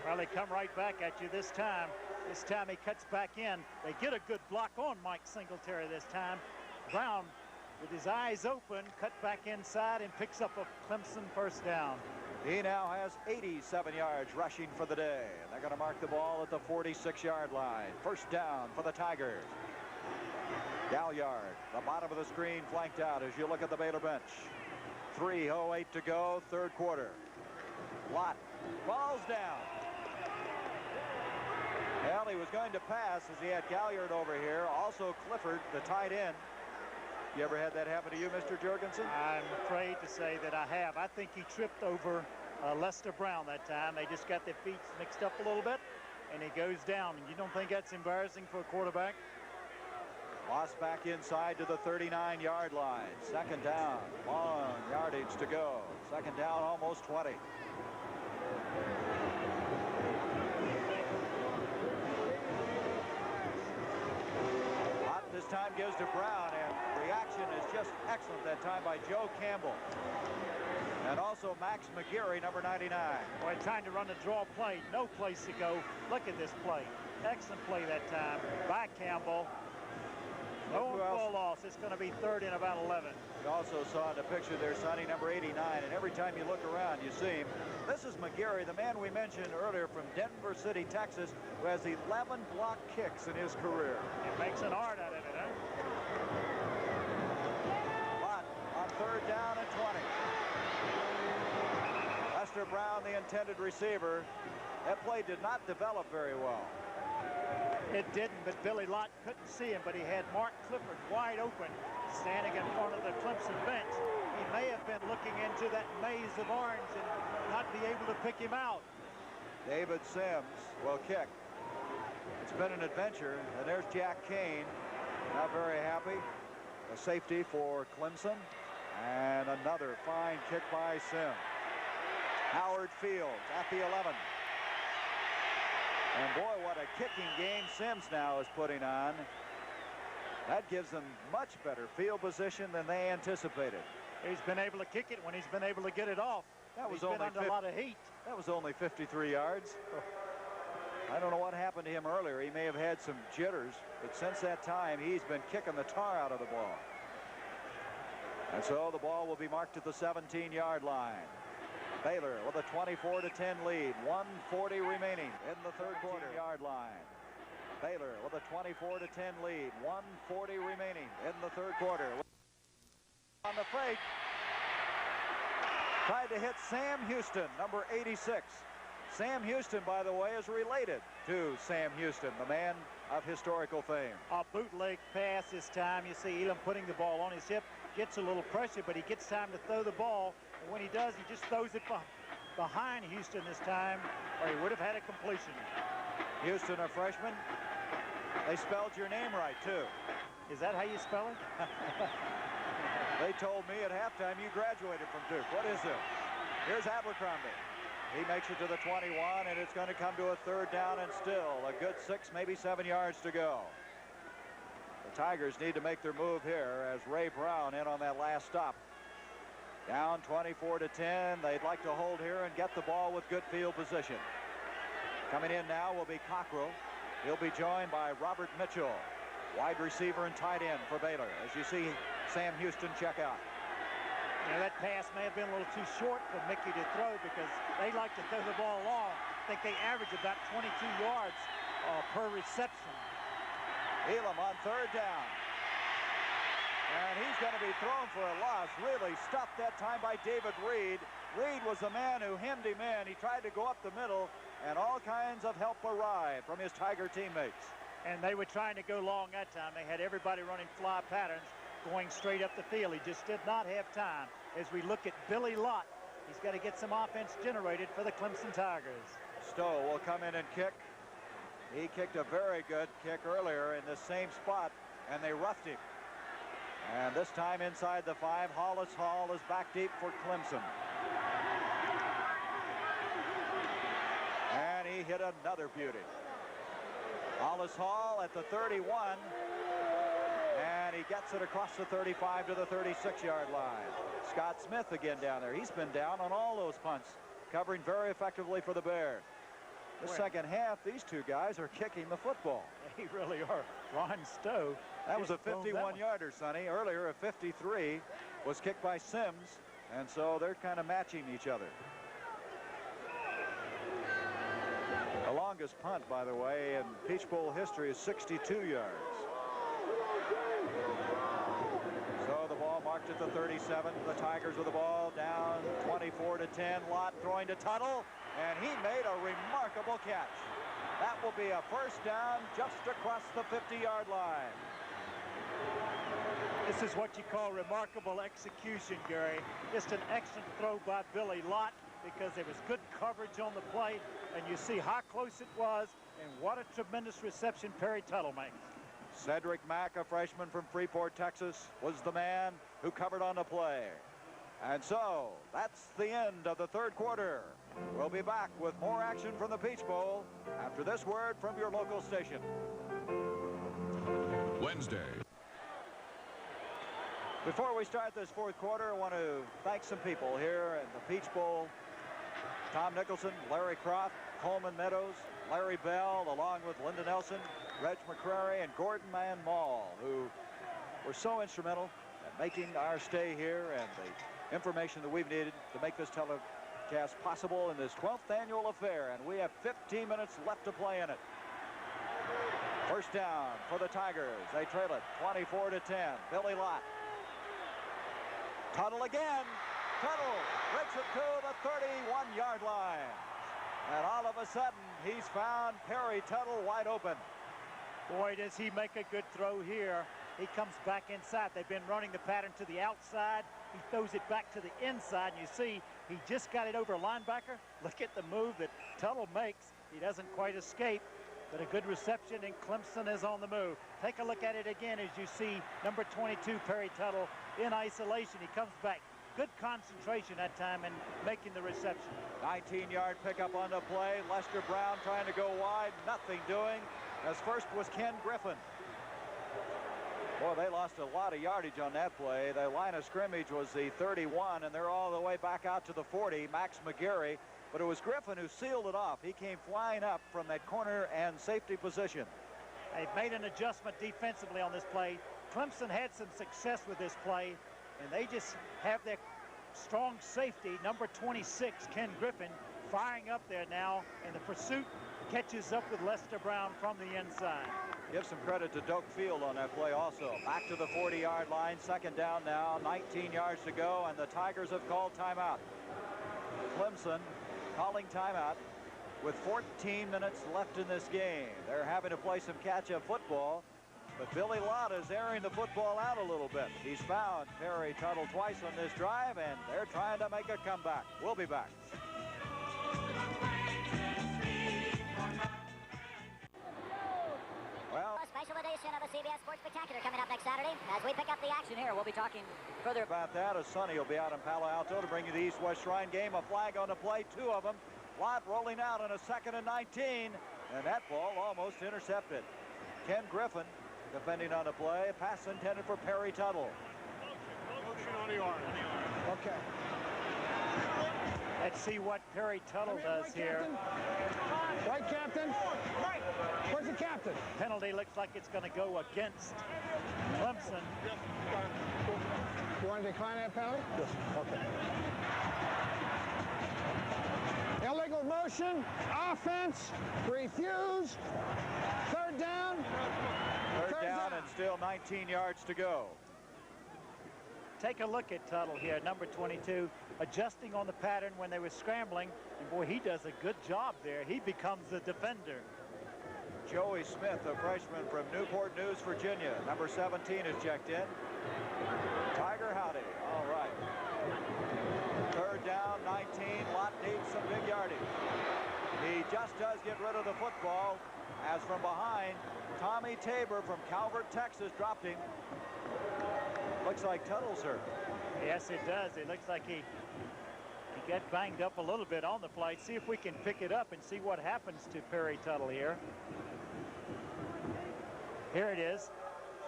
[SPEAKER 3] Well, they come right back at you this time. This time he cuts back in. They get a good block on Mike Singletary this time. Brown, with his eyes open, cut back inside and picks up a Clemson first down.
[SPEAKER 1] He now has 87 yards rushing for the day. And they're going to mark the ball at the 46-yard line. First down for the Tigers. Gaillard, the bottom of the screen, flanked out as you look at the Baylor bench. 3:08 to go, third quarter. Lott falls down. Well, he was going to pass as he had Gaillard over here. Also Clifford, the tight end. You ever had that happen to you, Mr. Jorgensen?
[SPEAKER 3] I'm afraid to say that I have. I think he tripped over Lester Brown that time. They just got their feet mixed up a little bit, and he goes down. And you don't think that's embarrassing for a quarterback?
[SPEAKER 1] Lost back inside to the 39-yard line. Second down, long yardage to go. Second down, almost 20. This time gives to Brown, and reaction is just excellent that time by Joe Campbell. And also Max McGarry, number 99.
[SPEAKER 3] Boy, trying to run a draw play. No place to go. Look at this play. Excellent play that time by Campbell. No ball loss. It's going to be third and about 11.
[SPEAKER 1] You also saw in the picture there, Sonny, number 89, and every time you look around, you see him. This is McGarry, the man we mentioned earlier from Denver City, Texas, who has 11 block kicks in his career.
[SPEAKER 3] It makes an art out of it, huh?
[SPEAKER 1] Lott on third down and 20. Lester Brown, the intended receiver. That play did not develop very well.
[SPEAKER 3] It didn't, but Billy Lott couldn't see him, but he had Mark Clifford wide open, standing in front of the Clemson bench. He may have been looking into that maze of orange and not be able to pick him out.
[SPEAKER 1] David Sims will kick. It's been an adventure, and there's Jack Kane, not very happy. A safety for Clemson, and another fine kick by Sims. Howard Fields at the 11. And boy, what a kicking game Sims now is putting on. That gives them much better field position than they anticipated.
[SPEAKER 3] He's been able to kick it when he's been able to get it off.
[SPEAKER 1] That was
[SPEAKER 3] he's been under a lot of heat.
[SPEAKER 1] That was only 53 yards. I don't know what happened to him earlier. He may have had some jitters, but since that time, he's been kicking the tar out of the ball. And so the ball will be marked at the 17-yard line. Baylor with a 24-10 lead. 1:40 remaining in the third quarter. Yard line. Baylor with a 24-10 lead. 1:40 remaining in the third quarter. On the fake. Tried to hit Sam Houston, number 86. Sam Houston, by the way, is related to Sam Houston, the man of historical fame.
[SPEAKER 3] A bootleg pass this time. You see Elam putting the ball on his hip. Gets a little pressure, but he gets time to throw the ball. And when he does, he just throws it behind Houston this time, or he would have had a completion.
[SPEAKER 1] Houston, a freshman. They spelled your name right, too.
[SPEAKER 3] Is that how you spell it?
[SPEAKER 1] They told me at halftime you graduated from Duke. What is it? Here's Abercrombie. He makes it to the 21, and it's going to come to a third down and still a good 6, maybe 7 yards to go. The Tigers need to make their move here as Ray Brown in on that last stop. Down 24-10. They'd like to hold here and get the ball with good field position. Coming in now will be Cockrell. He'll be joined by Robert Mitchell, wide receiver and tight end for Baylor. As you see Sam Houston check out.
[SPEAKER 3] You know, that pass may have been a little too short for Mickey to throw because they like to throw the ball long. I think they average about 22 yards per reception.
[SPEAKER 1] Elam on third down. And he's going to be thrown for a loss. Really stopped that time by David Reed. Reed was the man who hemmed him in. He tried to go up the middle, and all kinds of help arrived from his Tiger teammates.
[SPEAKER 3] And they were trying to go long that time. They had everybody running fly patterns, going straight up the field. He just did not have time. As we look at Billy Lott, he's got to get some offense generated for the Clemson Tigers.
[SPEAKER 1] Stowe will come in and kick. He kicked a very good kick earlier in the same spot, and they roughed him. And this time inside the 5, Hollis Hall is back deep for Clemson. And he hit another beauty. Hollis Hall at the 31. And he gets it across the 35 to the 36-yard line. Scott Smith again down there. He's been down on all those punts, covering very effectively for the Bears. The second half, these two guys are kicking the football.
[SPEAKER 3] They really are. Ron Stowe.
[SPEAKER 1] That was a 51-yarder, Sonny. Earlier, a 53 was kicked by Sims, and so they're kind of matching each other. The longest punt, by the way, in Peach Bowl history is 62 yards. So the ball marked at the 37. The Tigers with the ball down 24-10. Lott throwing to Tuttle, and he made a remarkable catch. That will be a first down just across the 50-yard line.
[SPEAKER 3] This is what you call remarkable execution, Gary. Just an excellent throw by Billy Lott because there was good coverage on the play, and you see how close it was, and what a tremendous reception Perry Tuttle makes.
[SPEAKER 1] Cedric Mack, a freshman from Freeport, Texas, was the man who covered on the play. And so, that's the end of the third quarter. We'll be back with more action from the Peach Bowl after this word from your local station.
[SPEAKER 2] Wednesday.
[SPEAKER 1] Before we start this fourth quarter, I want to thank some people here in the Peach Bowl. Tom Nicholson, Larry Croft, Coleman Meadows, Larry Bell, along with Linda Nelson, Reg McCrary, and Gordon Manmall, who were so instrumental in making our stay here and the information that we've needed to make this telecast possible in this 12th annual affair. And we have 15 minutes left to play in it. First down for the Tigers. They trail it 24-10. Billy Lott. Tuttle again. Tuttle breaks it to the 31-yard line. And all of a sudden, he's found Perry Tuttle wide open.
[SPEAKER 3] Boy, does he make a good throw here. He comes back inside. They've been running the pattern to the outside. He throws it back to the inside. And you see, he just got it over a linebacker. Look at the move that Tuttle makes. He doesn't quite escape, but a good reception, and Clemson is on the move. Take a look at it again as you see number 22, Perry Tuttle, in isolation. He comes back. Good concentration that time in making the reception.
[SPEAKER 1] 19-yard pickup on the play. Lester Brown trying to go wide. Nothing doing. As first was Ken Griffin. Boy, they lost a lot of yardage on that play. The line of scrimmage was the 31, and they're all the way back out to the 40. Max McGarry. But it was Griffin who sealed it off. He came flying up from that corner and safety position.
[SPEAKER 3] They've made an adjustment defensively on this play. Clemson had some success with this play, and they just have their strong safety, number 26, Ken Griffin, firing up there now, and the pursuit catches up with Lester Brown from the inside.
[SPEAKER 1] Give some credit to Doak Field on that play also. Back to the 40-yard line, second down now, 19 yards to go, and the Tigers have called timeout. Clemson calling timeout with 14 minutes left in this game. They're having to play some catch-up football, but Billy Lott is airing the football out a little bit. He's found Perry Tuttle twice on this drive, and they're trying to make a comeback. We'll be back. Well,
[SPEAKER 11] a special edition of a CBS Sports Spectacular coming up next Saturday as we pick up the action here. We'll be talking further
[SPEAKER 1] about that as Sonny will be out in Palo Alto to bring you the East-West Shrine game. A flag on the play, two of them. Lott rolling out on a 2nd and 19, and that ball almost intercepted. Ken Griffin defending on the play. Pass intended for Perry Tuttle.
[SPEAKER 6] Motion on the arm. Okay.
[SPEAKER 3] Let's see what Perry Tuttle does here.
[SPEAKER 6] Right, Captain. Right. Where's the captain?
[SPEAKER 3] Penalty looks like it's going to go against Clemson.
[SPEAKER 6] You want to decline that penalty? Yes. Okay. Illegal motion. Offense. Refuse. Third down.
[SPEAKER 1] Third down and still 19 yards to go.
[SPEAKER 3] Take a look at Tuttle here, number 22, adjusting on the pattern when they were scrambling. And boy, he does a good job there. He becomes the defender.
[SPEAKER 1] Joey Smith, a freshman from Newport News, Virginia. Number 17 is checked in. Tiger Howdy. All right. Third down, 19. Lott needs some big yardage. He just does get rid of the football as from behind, Tommy Tabor from Calvert, Texas, dropped him. Looks like Tuttle's hurt.
[SPEAKER 3] Yes, it does. It looks like he got banged up a little bit on the play. See if we can pick it up and see what happens to Perry Tuttle here. Here it is.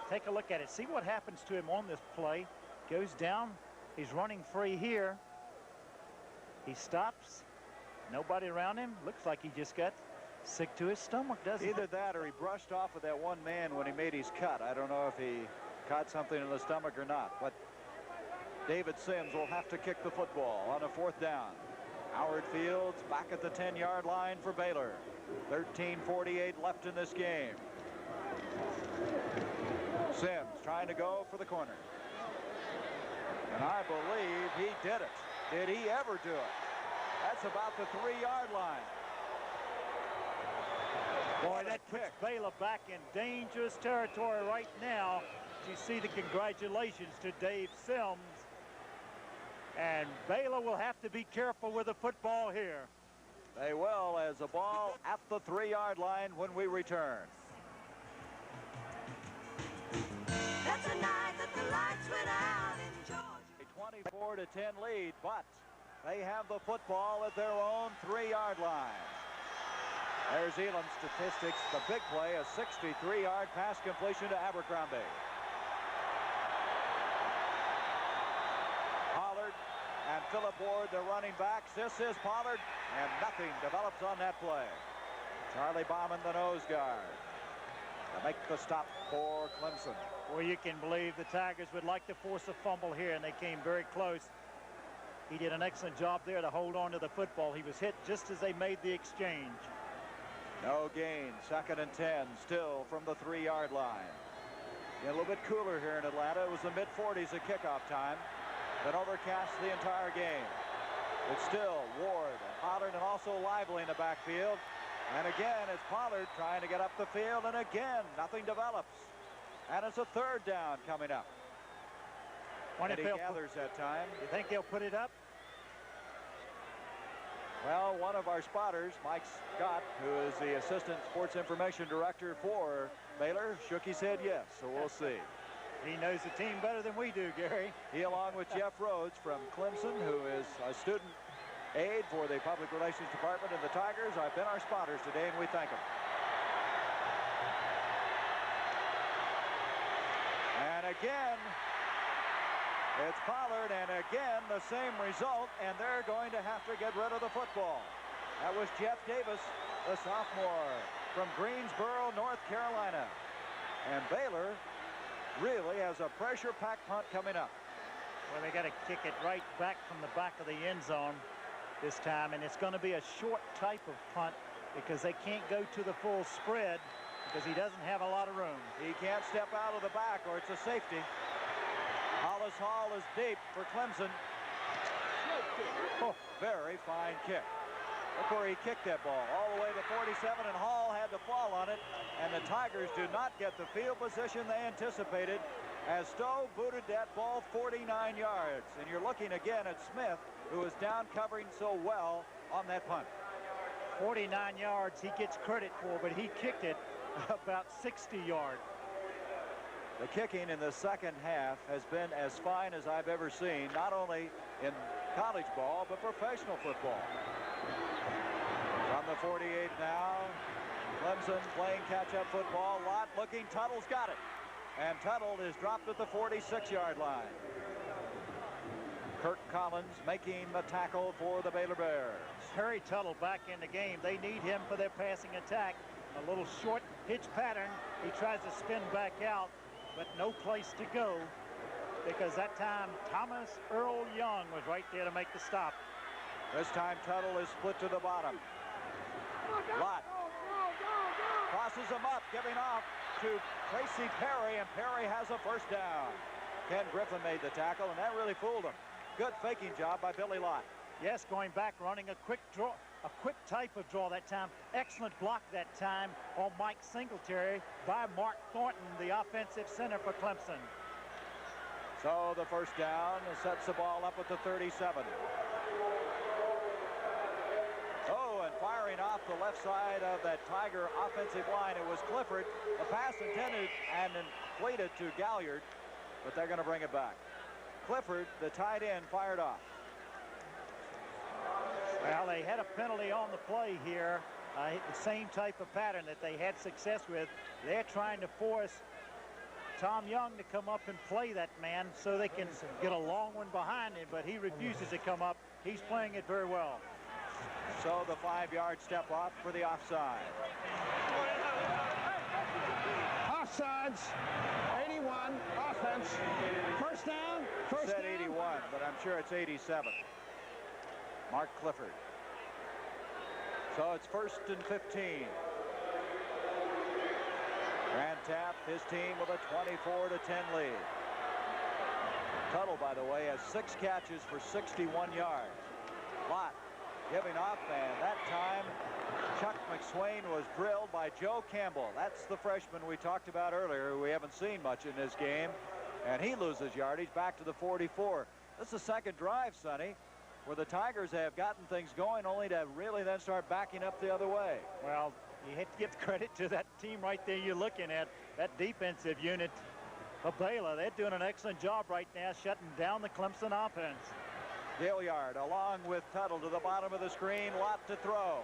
[SPEAKER 3] Take a look at it. See what happens to him on this play. Goes down. He's running free here. He stops. Nobody around him. Looks like he just got sick to his stomach, doesn't he?
[SPEAKER 1] Either that or he brushed off of that one man when he made his cut. I don't know if he caught something in the stomach or not, but David Sims will have to kick the football on a 4th down. Howard Fields back at the 10-yard line for Baylor. 13:48 left in this game. Sims trying to go for the corner. And I believe he did it. Did he ever do it? That's about the 3-yard line.
[SPEAKER 3] Boy, that puts Baylor back in dangerous territory right now. You see the congratulations to Dave Sims. And Baylor will have to be careful with the football here.
[SPEAKER 1] They will, as a ball at the 3-yard line when we return.
[SPEAKER 7] That's a night that the lights went out in Georgia.
[SPEAKER 1] A 24-10 lead, but they have the football at their own 3-yard line. There's Elam's statistics. The big play, a 63-yard pass completion to Abercrombie. Pollard and Phillip Ward, the running backs. This is Pollard, and nothing develops on that play. Charlie Bauman, the nose guard, to make the stop for Clemson.
[SPEAKER 3] Well, you can believe the Tigers would like to force a fumble here, and they came very close. He did an excellent job there to hold on to the football. He was hit just as they made the exchange.
[SPEAKER 1] No gain. 2nd and 10, still from the 3-yard line. Getting a little bit cooler here in Atlanta. It was the mid-40s at kickoff time. Been overcast the entire game. It's still Ward and Pollard and also Lively in the backfield. And again, it's Pollard trying to get up the field, and again, nothing develops. And it's a 3rd down coming up. And he gathers that time.
[SPEAKER 3] You think they'll put it up?
[SPEAKER 1] Well, one of our spotters, Mike Scott, who is the Assistant Sports Information Director for Baylor, shook his head yes, so we'll see.
[SPEAKER 3] He knows the team better than we do, Gary.
[SPEAKER 1] He, along with Jeff Rhodes from Clemson, who is a student aide for the Public Relations Department and the Tigers, have been our spotters today, and we thank them. And again, it's Pollard, and again the same result, and they're going to have to get rid of the football. That was Jeff Davis, the sophomore from Greensboro, North Carolina. And Baylor really has a pressure-packed punt coming up.
[SPEAKER 3] Well, they got to kick it right back from the back of the end zone this time, and it's going to be a short type of punt because they can't go to the full spread because he doesn't have a lot of room.
[SPEAKER 1] He can't step out of the back or it's a safety. Hollis Hall is deep for Clemson. Oh, very fine kick. Look where he kicked that ball, all the way to 47, and Hall had to fall on it, and the Tigers do not get the field position they anticipated as Stowe booted that ball 49 yards. And you're looking again at Smith, who is down covering so well on that punt.
[SPEAKER 3] 49 yards he gets credit for, but he kicked it about 60 yards.
[SPEAKER 1] The kicking in the second half has been as fine as I've ever seen, not only in college ball, but professional football. From the 48 now, Clemson playing catch-up football. Lott looking, Tuttle's got it. And Tuttle is dropped at the 46-yard line. Kirk Collins making the tackle for the Baylor Bears.
[SPEAKER 3] Harry Tuttle back in the game. They need him for their passing attack. A little short hitch pattern. He tries to spin back out, but no place to go because that time Thomas Earl Young was right there to make the stop.
[SPEAKER 1] This time Tuttle is split to the bottom. Lott crosses him up, giving off to Tracy Perry, and Perry has a first down. Ken Griffin made the tackle, and that really fooled him. Good faking job by Billy Lott.
[SPEAKER 3] Yes, going back, running a quick draw, a quick type of draw that time. Excellent block that time on Mike Singletary by Mark Thornton, the offensive center for Clemson.
[SPEAKER 1] So the first down sets the ball up at the 37. Oh, and firing off the left side of that Tiger offensive line, it was Clifford. The pass intended and inflated to Galliard, but they're going to bring it back. Clifford, the tight end, fired off.
[SPEAKER 3] Well, they had a penalty on the play here. The same type of pattern that they had success with. They're trying to force Tom Young to come up and play that man so they can get a long one behind him, but he refuses to come up. He's playing it very well.
[SPEAKER 1] So the 5-yard step off for the offside.
[SPEAKER 6] Offsides, 81, offense. First down, first
[SPEAKER 1] said
[SPEAKER 6] down.
[SPEAKER 1] 81, but I'm sure it's 87. Mark Clifford. So it's 1st and 15. Grant Tapp, his team with a 24-10 lead. Tuttle, by the way, has 6 catches for 61 yards. Lott giving off, and that time Chuck McSwain was drilled by Joe Campbell. That's the freshman we talked about earlier, who we haven't seen much in this game, and he loses yardage back to the 44. This is the second drive, Sonny, where the Tigers have gotten things going only to really then start backing up the other way.
[SPEAKER 3] Well, you have to give credit to that team right there you're looking at, that defensive unit of Baylor. They're doing an excellent job right now shutting down the Clemson offense.
[SPEAKER 1] Gilliard along with Tuttle to the bottom of the screen. Lott to throw.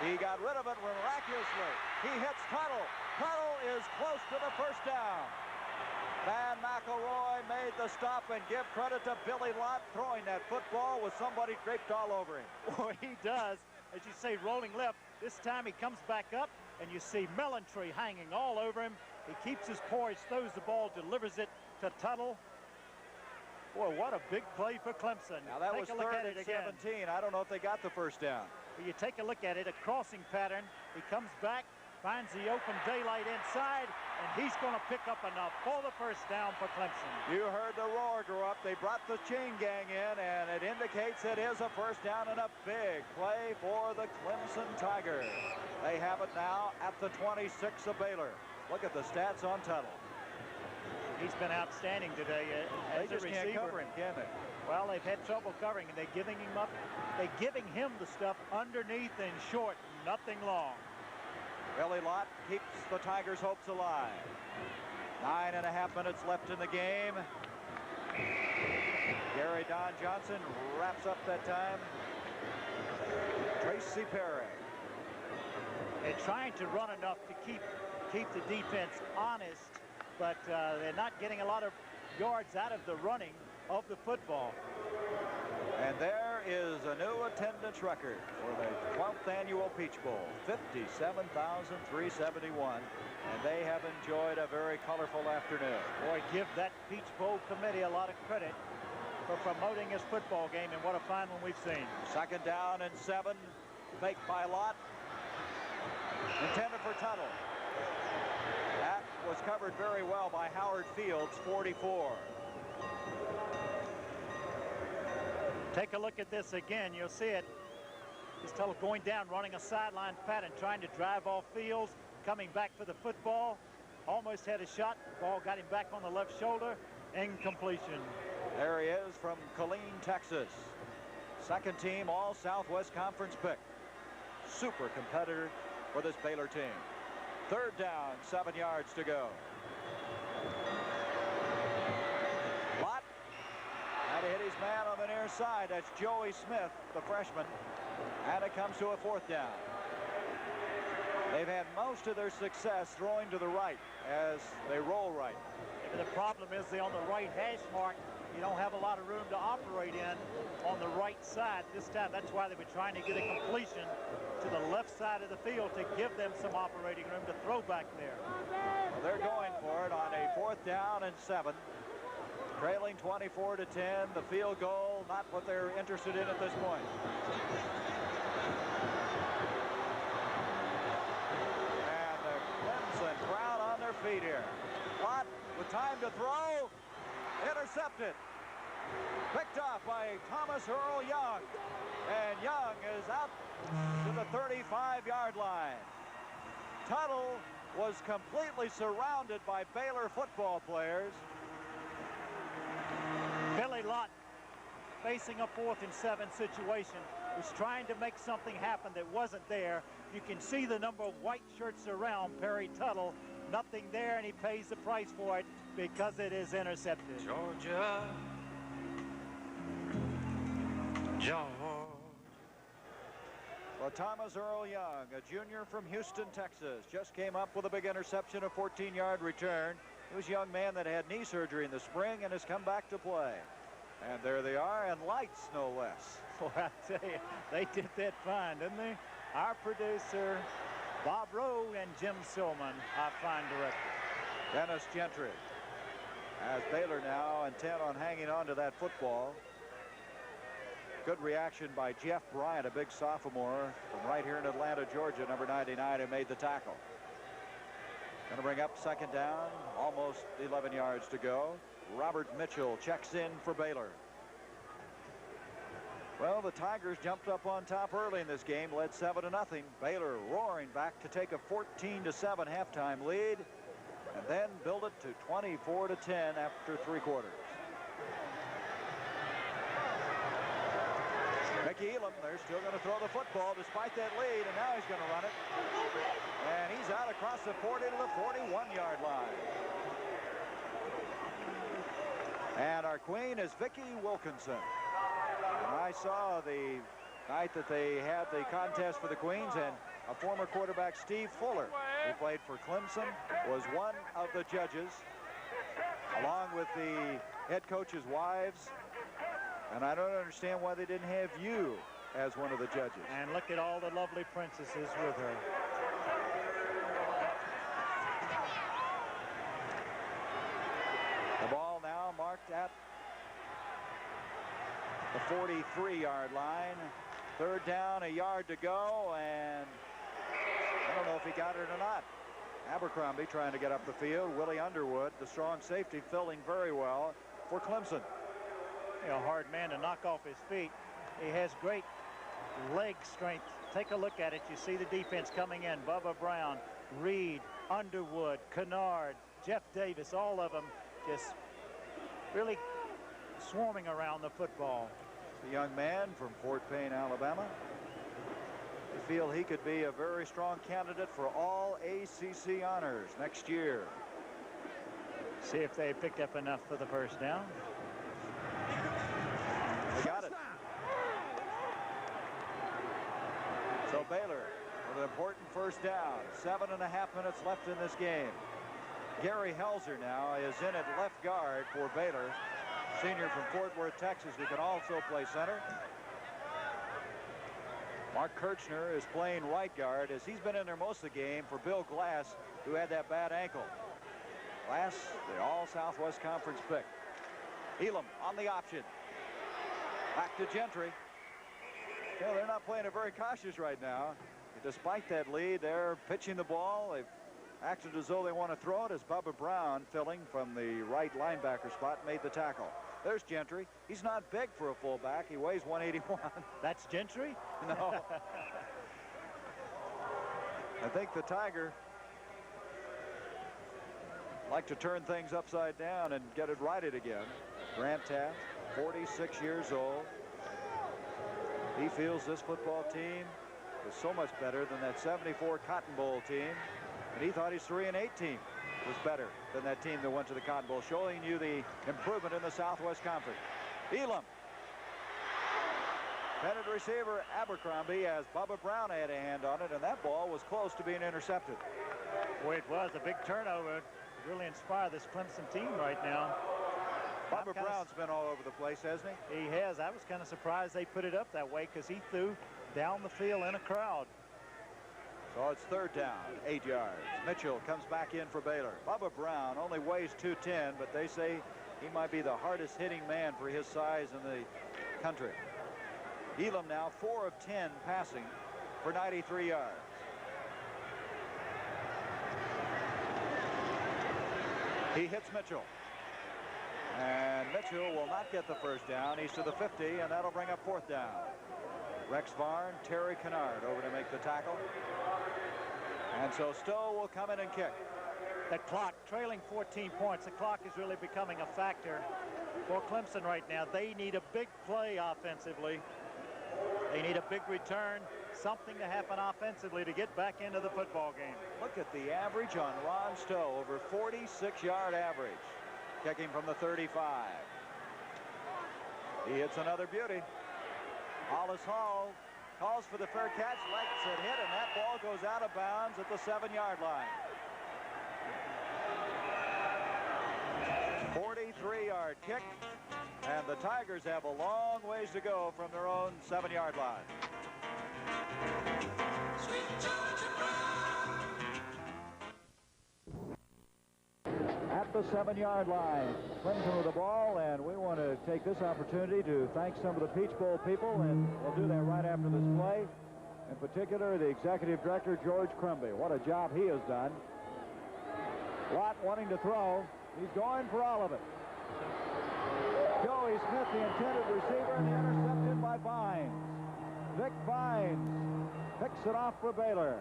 [SPEAKER 1] He got rid of it miraculously. He hits Tuttle. Tuttle is close to the first down. Van McElroy made the stop, and give credit to Billy Lott throwing that football with somebody draped all over him.
[SPEAKER 3] Boy, he does. As you say, rolling left. This time he comes back up, and you see Melantree hanging all over him. He keeps his poise, throws the ball, delivers it to Tuttle. Boy, what a big play for Clemson.
[SPEAKER 1] Now that was 3rd and 17. I don't know if they got the first down.
[SPEAKER 3] Well, you take a look at it, a crossing pattern. He comes back, finds the open daylight inside, and he's going to pick up enough for the first down for Clemson.
[SPEAKER 1] You heard the roar go up. They brought the chain gang in, and it indicates it is a first down and a big play for the Clemson Tigers. They have it now at the 26 of Baylor. Look at the stats on Tuttle.
[SPEAKER 3] He's been outstanding today as
[SPEAKER 1] They just
[SPEAKER 3] a
[SPEAKER 1] can't
[SPEAKER 3] receiver.
[SPEAKER 1] cover him, can they?
[SPEAKER 3] Well, they've had trouble covering, and they're giving him up. They're giving him the stuff underneath and short, nothing long.
[SPEAKER 1] Billy Lott keeps the Tigers' hopes alive. 9.5 minutes left in the game. Gary Don Johnson wraps up that time. Tracy Perry.
[SPEAKER 3] They're trying to run enough to keep the defense honest, but they're not getting a lot of yards out of the running of the football.
[SPEAKER 1] And there is a new attendance record for the 12th annual Peach Bowl, 57,371, and they have enjoyed a very colorful afternoon.
[SPEAKER 3] Boy, give that Peach Bowl committee a lot of credit. for promoting his football game, and what a fine one we've seen.
[SPEAKER 1] Second down and 7. Fake by Lott. Intended for Tuttle. That was covered very well by Howard Fields, 44.
[SPEAKER 3] Take a look at this again. You'll see it. This Tuttle going down, running a sideline pattern, trying to drive off Fields, coming back for the football. Almost had a shot. Ball got him back on the left shoulder. Incompletion.
[SPEAKER 1] There he is from Killeen, Texas. Second team all Southwest Conference pick. Super competitor for this Baylor team. Third down, 7 yards to go. Lott had to hit his man on the near side. That's Joey Smith, the freshman. And it comes to a 4th down. They've had most of their success throwing to the right as they roll right.
[SPEAKER 3] The problem is on the right hash mark, you don't have a lot of room to operate in on the right side. This time, that's why they were trying to get a completion to the left side of the field to give them some operating room to throw back there.
[SPEAKER 1] Well, they're going for it on a 4th down and 7. Trailing 24-10. The field goal, not what they're interested in at this point. And the Clemson crowd on their feet here. Lott with time to throw. Intercepted. Picked off by Thomas Earl Young. And Young is out to the 35-yard line. Tuttle was completely surrounded by Baylor football players.
[SPEAKER 3] Billy Lott, facing a 4th and 7 situation, was trying to make something happen that wasn't there. You can see the number of white shirts around Perry Tuttle. Nothing there, and he pays the price for it because it is intercepted.
[SPEAKER 12] Georgia.
[SPEAKER 1] Well, Thomas Earl Young, a junior from Houston, Texas, just came up with a big interception, a 14-yard return. He was a young man that had knee surgery in the spring and has come back to play. And there they are, and lights no less.
[SPEAKER 3] Boy, I tell you, they did that fine, didn't they? Our producer, Bob Rowe, and Jim Silman, our fine director.
[SPEAKER 1] Dennis Gentry. As Baylor now intent on hanging on to that football. Good reaction by Jeff Bryant, a big sophomore from right here in Atlanta, Georgia, number 99, who made the tackle. Going to bring up 2nd down, almost 11 yards to go. Robert Mitchell checks in for Baylor. Well, the Tigers jumped up on top early in this game, led 7-0. Baylor roaring back to take a 14-7 halftime lead, and then build it to 24-10 after 3 quarters. Mickey Elam, they're still going to throw the football despite that lead, and now he's going to run it. And he's out across the 40 to the 41-yard line. And our queen is Vicki Wilkinson. And I saw the night that they had the contest for the Queens, and a former quarterback, Steve Fuller, who played for Clemson, was one of the judges, along with the head coach's wives. And I don't understand why they didn't have you as one of the judges.
[SPEAKER 3] And look at all the lovely princesses with her.
[SPEAKER 1] The ball now marked at the 43-yard line. 3rd down, a yard to go, and I don't know if he got it or not. Abercrombie trying to get up the field. Willie Underwood, the strong safety, filling very well for Clemson.
[SPEAKER 3] A hard man to knock off his feet. He has great leg strength. Take a look at it. You see the defense coming in. Bubba Brown, Reed, Underwood, Kennard, Jeff Davis, all of them just really swarming around the football.
[SPEAKER 1] The young man from Fort Payne, Alabama. I feel he could be a very strong candidate for all ACC honors next year.
[SPEAKER 3] See if they picked up enough for the 1st down.
[SPEAKER 1] They got it. So Baylor with an important 1st down. 7.5 minutes left in this game. Gary Helzer now is in at left guard for Baylor. Senior from Fort Worth, Texas, who can also play center. Mark Kirchner is playing right guard, as he's been in there most of the game for Bill Glass, who had that bad ankle. Glass, the all Southwest Conference pick. Elam on the option. Back to Gentry. Well, they're not playing it very cautious right now. Despite that lead, they're pitching the ball. They've acted as though they want to throw it as Bubba Brown, filling from the right linebacker spot, made the tackle. There's Gentry. He's not big for a fullback. He weighs 181.
[SPEAKER 3] That's Gentry?
[SPEAKER 1] No. I think the Tiger like to turn things upside down and get it righted again. Grant Taft, 46 years old. He feels this football team is so much better than that 74 Cotton Bowl team. And he thought his 3-8 team was better than that team that went to the Cotton Bowl, showing you the improvement in the Southwest Conference. Elam. Headed receiver Abercrombie, as Bubba Brown had a hand on it, and that ball was close to being intercepted.
[SPEAKER 3] Boy, it was a big turnover. Really inspire this Clemson team right now.
[SPEAKER 1] Bubba Brown's been all over the place, hasn't he?
[SPEAKER 3] He has. I was kind of surprised they put it up that way because he threw down the field in a crowd.
[SPEAKER 1] So it's 3rd down, 8 yards. Mitchell comes back in for Baylor. Bubba Brown only weighs 210, but they say he might be the hardest hitting man for his size in the country. Elam now 4 of 10 passing for 93 yards. He hits Mitchell. And Mitchell will not get the first down. He's to the 50, and that'll bring up 4th down. Rex Varn, Terry Kennard over to make the tackle. And so Stowe will come in and kick.
[SPEAKER 3] The clock trailing 14 points. The clock is really becoming a factor for Clemson right now. They need a big play offensively. They need a big return, something to happen offensively to get back into the football game.
[SPEAKER 1] Look at the average on Ron Stowe, over 46-yard average, kicking from the 35. He hits another beauty. Hollis Hall calls for the fair catch, lets it hit, and that ball goes out of bounds at the 7-yard line. 43-yard kick, and the Tigers have a long ways to go from their own 7-yard line. At the 7-yard line, Clemson with the ball, and we want to take this opportunity to thank some of the Peach Bowl people, and we'll do that right after this play. In particular, the executive director, George Crumby. What a job he has done. Watt wanting to throw. He's going for all of it. Joey Smith, the intended receiver, and the intercepted by Vines. Vic Vines picks it off for Baylor.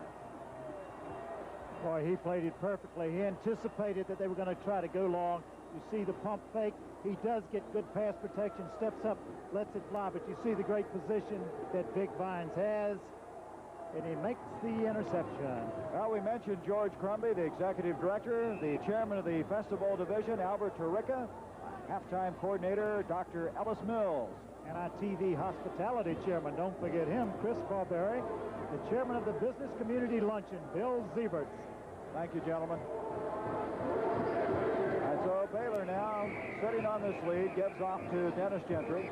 [SPEAKER 3] Boy, he played it perfectly. He anticipated that they were going to try to go long. You see the pump fake. He does get good pass protection, steps up, lets it fly. But you see the great position that Vic Vines has, and he makes the interception.
[SPEAKER 1] Well, we mentioned George Crumby, the executive director, the chairman of the Festival Division, Albert Tarica, halftime coordinator, Dr. Ellis Mills.
[SPEAKER 3] And our TV hospitality chairman, don't forget him, Chris Barberry, the chairman of the Business Community Luncheon, Bill Zieberts.
[SPEAKER 1] Thank you, gentlemen. And so Baylor now sitting on this lead, gives off to Dennis Gentry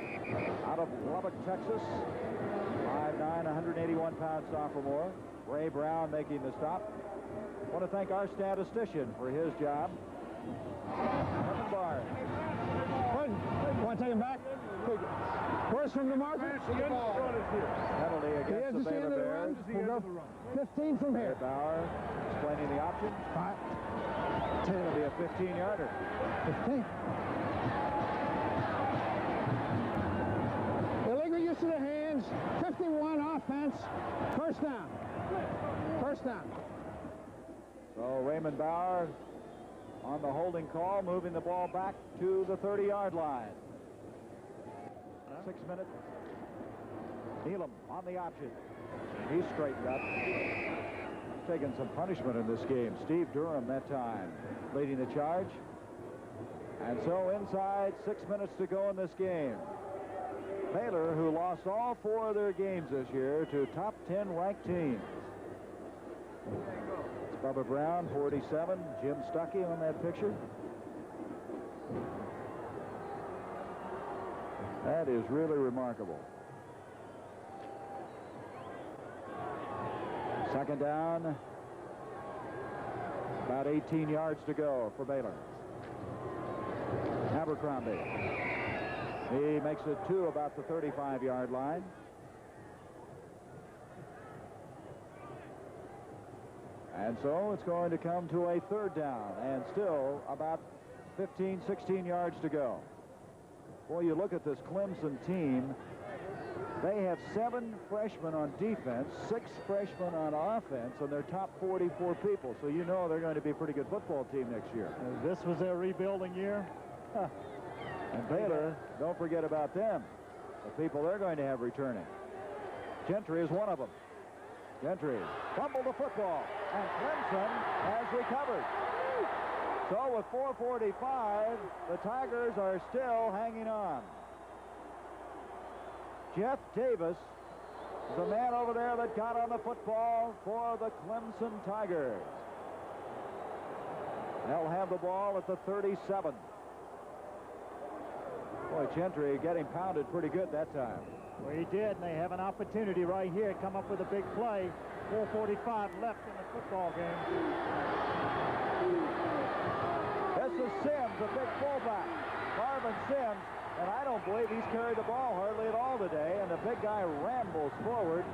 [SPEAKER 1] out of Lubbock, Texas. 5'9", 181-pound sophomore. Ray Brown making the stop. I want to thank our statistician for his job. Kevin Barr.
[SPEAKER 6] Want to take him back? First from the marker.
[SPEAKER 1] Penalty against the Baylor Bears.
[SPEAKER 6] We'll go 15 from here.
[SPEAKER 1] Bauer explaining the option.
[SPEAKER 6] 10.
[SPEAKER 1] It'll be a 15-yarder.
[SPEAKER 6] 15. Illegal use of the hands. 51 offense. First down. First down.
[SPEAKER 1] So Raymond Bauer on the holding call, moving the ball back to the 30-yard line. 6 minutes. Elam on the option. He's straightened up. Taking some punishment in this game. Steve Durham that time leading the charge. And so inside 6 minutes to go in this game. Baylor, who lost all 4 of their games this year to top 10 ranked teams. It's Bubba Brown, 47. Jim Stuckey on that picture. That is really remarkable. Second down. About 18 yards to go for Baylor. Abercrombie. He makes it 2 about the 35-yard line. And so it's going to come to a 3rd down and still about 15, 16 yards to go. Boy, you look at this Clemson team. They have 7 freshmen on defense, 6 freshmen on offense, and their top 44 people. So you know they're going to be a pretty good football team next year.
[SPEAKER 3] This was their rebuilding year.
[SPEAKER 1] And Baylor, don't forget about them. The people they're going to have returning. Gentry is one of them. Gentry fumbled the football, and Clemson has recovered. So with 4:45, the Tigers are still hanging on. Jeff Davis is the man over there that got on the football for the Clemson Tigers. They'll have the ball at the 37. Boy, Gentry getting pounded pretty good that time.
[SPEAKER 3] Well, he did, and they have an opportunity right here. Come up with a big play. 4:45 left in the football game.
[SPEAKER 1] This is Sims, a big fullback. Marvin Sims, and I don't believe he's carried the ball hardly at all today, and the big guy rambles forward.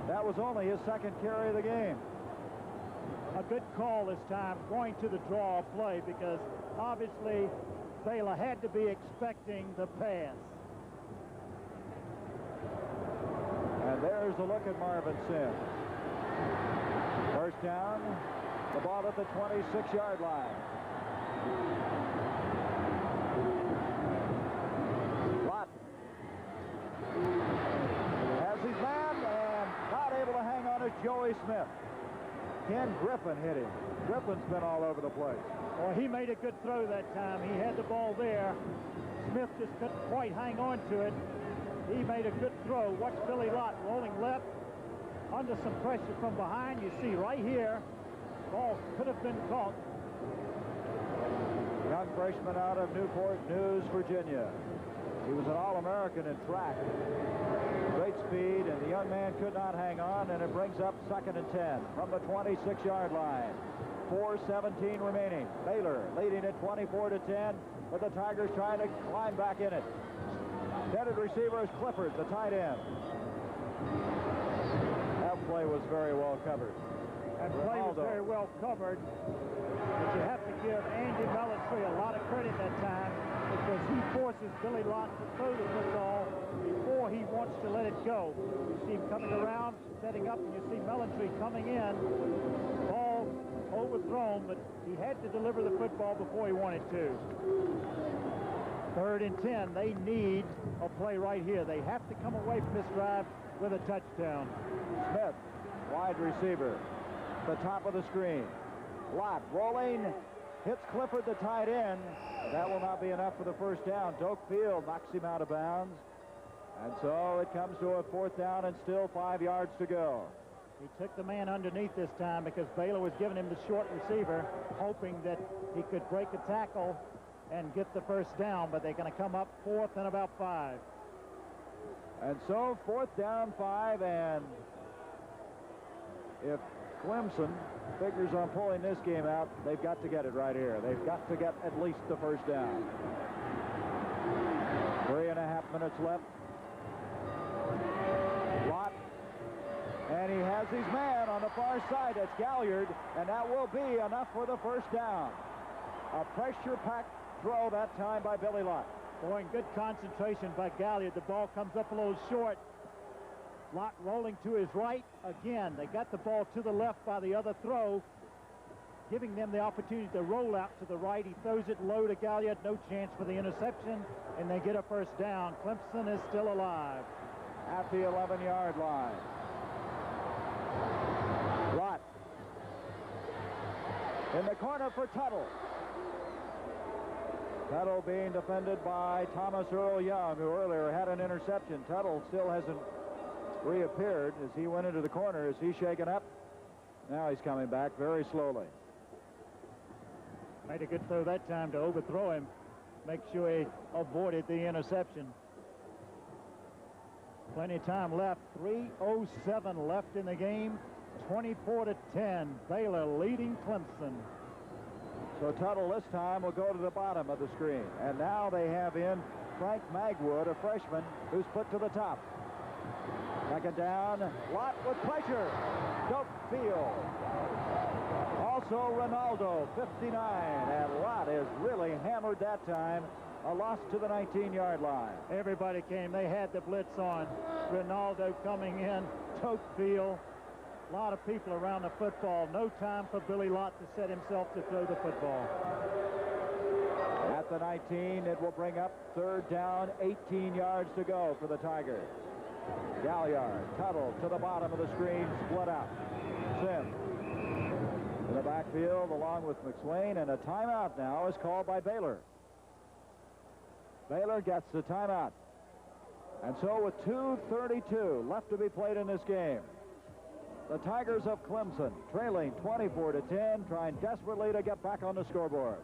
[SPEAKER 1] That was only his 2nd carry of the game.
[SPEAKER 3] A good call this time, going to the draw play, because obviously Baylor had to be expecting the pass.
[SPEAKER 1] And there's a look at Marvin Sims. 1st down, the ball at the 26-yard line. Lott has his man and not able to hang on to Joey Smith. Ken Griffin hit him. Griffin's been all over the place.
[SPEAKER 3] Well, he made a good throw that time. He had the ball there. Smith just couldn't quite hang on to it. He made a good throw. Watch Billy Lott rolling left under some pressure from behind. You see right here, ball could have been caught.
[SPEAKER 1] Young freshman out of Newport News, Virginia. He was an All-American in track. Great speed, and the young man could not hang on, and it brings up 2nd and 10 from the 26-yard line. 4:17 remaining. Baylor leading at 24-10, but the Tigers trying to climb back in it. Headed receiver is Clifford, the tight end. That play was very well covered.
[SPEAKER 3] That play was very well covered, but you have to give Andy Mellentry a lot of credit that time, because he forces Billy Lott to throw the football before he wants to let it go. You see him coming around, setting up, and you see Mellentry coming in. Ball overthrown, but he had to deliver the football before he wanted to. 3rd and 10. They need a play right here. They have to come away from this drive with a touchdown.
[SPEAKER 1] Smith, wide receiver, the top of the screen. Lott rolling, hits Clifford, the tight end. That will not be enough for the 1st down. Doak Field knocks him out of bounds. And so it comes to a 4th down and still 5 yards to go.
[SPEAKER 3] He took the man underneath this time because Baylor was giving him the short receiver, hoping that he could break a tackle and get the 1st down, but they're going to come up 4th and about 5.
[SPEAKER 1] And so 4th down, 5, and if Clemson figures on pulling this game out, they've got to get it right here. They've got to get at least the 1st down. 3.5 minutes left. Lott, and he has his man on the far side. That's Galliard, and that will be enough for the 1st down. A pressure-packed throw that time by Billy Lott.
[SPEAKER 3] Boy, good concentration by Galliard. The ball comes up a little short. Lott rolling to his right again. They got the ball to the left by the other throw, giving them the opportunity to roll out to the right. He throws it low to Galliard. No chance for the interception, and they get a 1st down. Clemson is still alive.
[SPEAKER 1] At the 11-yard line. Lott in the corner for Tuttle. Tuttle being defended by Thomas Earl Young, who earlier had an interception. Tuttle still hasn't reappeared as he went into the corner. Is he shaken up? Now he's coming back very slowly.
[SPEAKER 3] Made a good throw that time to overthrow him. Make sure he avoided the interception. Plenty of time left. 3:07 left in the game. 24-10. Baylor leading Clemson.
[SPEAKER 1] So Tuttle this time will go to the bottom of the screen. And now they have in Frank Magwood, a freshman, who's put to the top. Second down, Lott with pressure. Doak field. Also Ronaldo, 59. And Lott is really hammered that time. A loss to the 19-yard line.
[SPEAKER 3] Everybody came. They had the blitz on. Ronaldo coming in. Doak field. A lot of people around the football. No time for Billy Lott to set himself to throw the football.
[SPEAKER 1] At the 19, it will bring up third down, 18 yards to go for the Tigers. Galliard, Tuttle to the bottom of the screen, split out. Sims in the backfield along with McSwain, and a timeout now is called by Baylor. Baylor gets the timeout. And so with 2:32 left to be played in this game, the Tigers of Clemson trailing 24-10, trying desperately to get back on the scoreboard.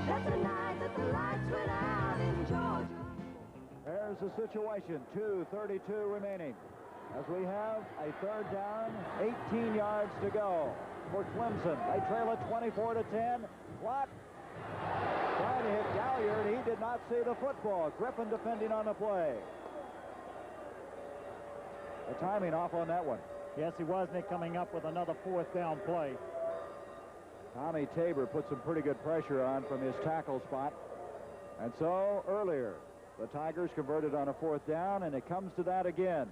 [SPEAKER 7] That's the night that the lights went out in Georgia.
[SPEAKER 1] There's the situation, 2:32 remaining. As we have a third down, 18 yards to go for Clemson. They trail it 24-10. Lott trying to hit Galliard. He did not see the football. Griffin defending on the play. The timing off on that one.
[SPEAKER 3] Yes, he wasn't coming up with another fourth down play.
[SPEAKER 1] Tommy Tabor put some pretty good pressure on from his tackle spot. And so earlier, the Tigers converted on a fourth down, and it comes to that again.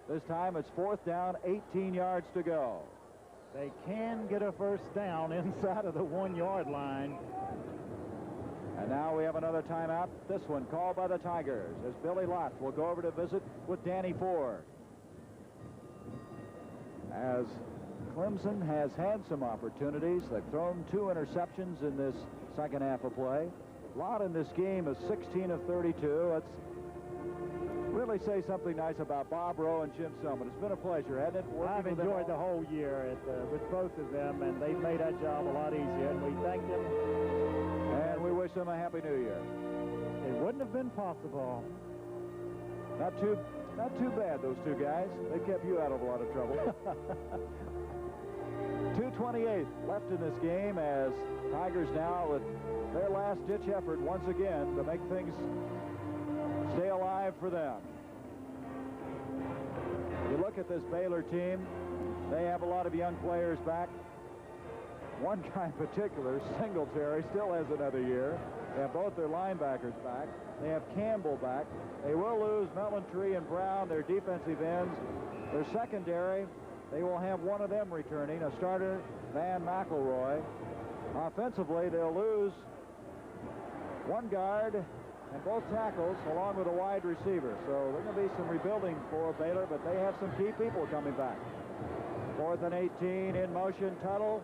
[SPEAKER 1] This time it's fourth down, 18 yards to go.
[SPEAKER 3] They can get a first down inside of the 1-yard line.
[SPEAKER 1] And now we have another timeout. This one called by the Tigers as Billy Lott will go over to visit with Danny Ford. As Clemson has had some opportunities. They've thrown 2 interceptions in this second half of play. Lott in this game is 16 of 32. Let's really say something nice about Bob Rowe and Jim Selman. It's been a pleasure, hasn't it?
[SPEAKER 3] I've enjoyed the whole year with both of them, and they've made our job a lot easier, and we thank them.
[SPEAKER 1] And we wish them a Happy New Year.
[SPEAKER 3] It wouldn't have been possible.
[SPEAKER 1] Not too bad, those two guys. They kept you out of a lot of trouble. 2:28 left in this game as Tigers now with their last-ditch effort once again to make things stay alive for them. You look at this Baylor team, they have a lot of young players back. One guy in particular, Singletary, still has another year. They have both their linebackers back. They have Campbell back. They will lose Melantree and Brown, their defensive ends. Their secondary, they will have one of them returning, a starter, Van McElroy. Offensively, they'll lose one guard and both tackles along with a wide receiver. So there's going to be some rebuilding for Baylor, but they have some key people coming back. 4th and 18 in motion. Tuttle,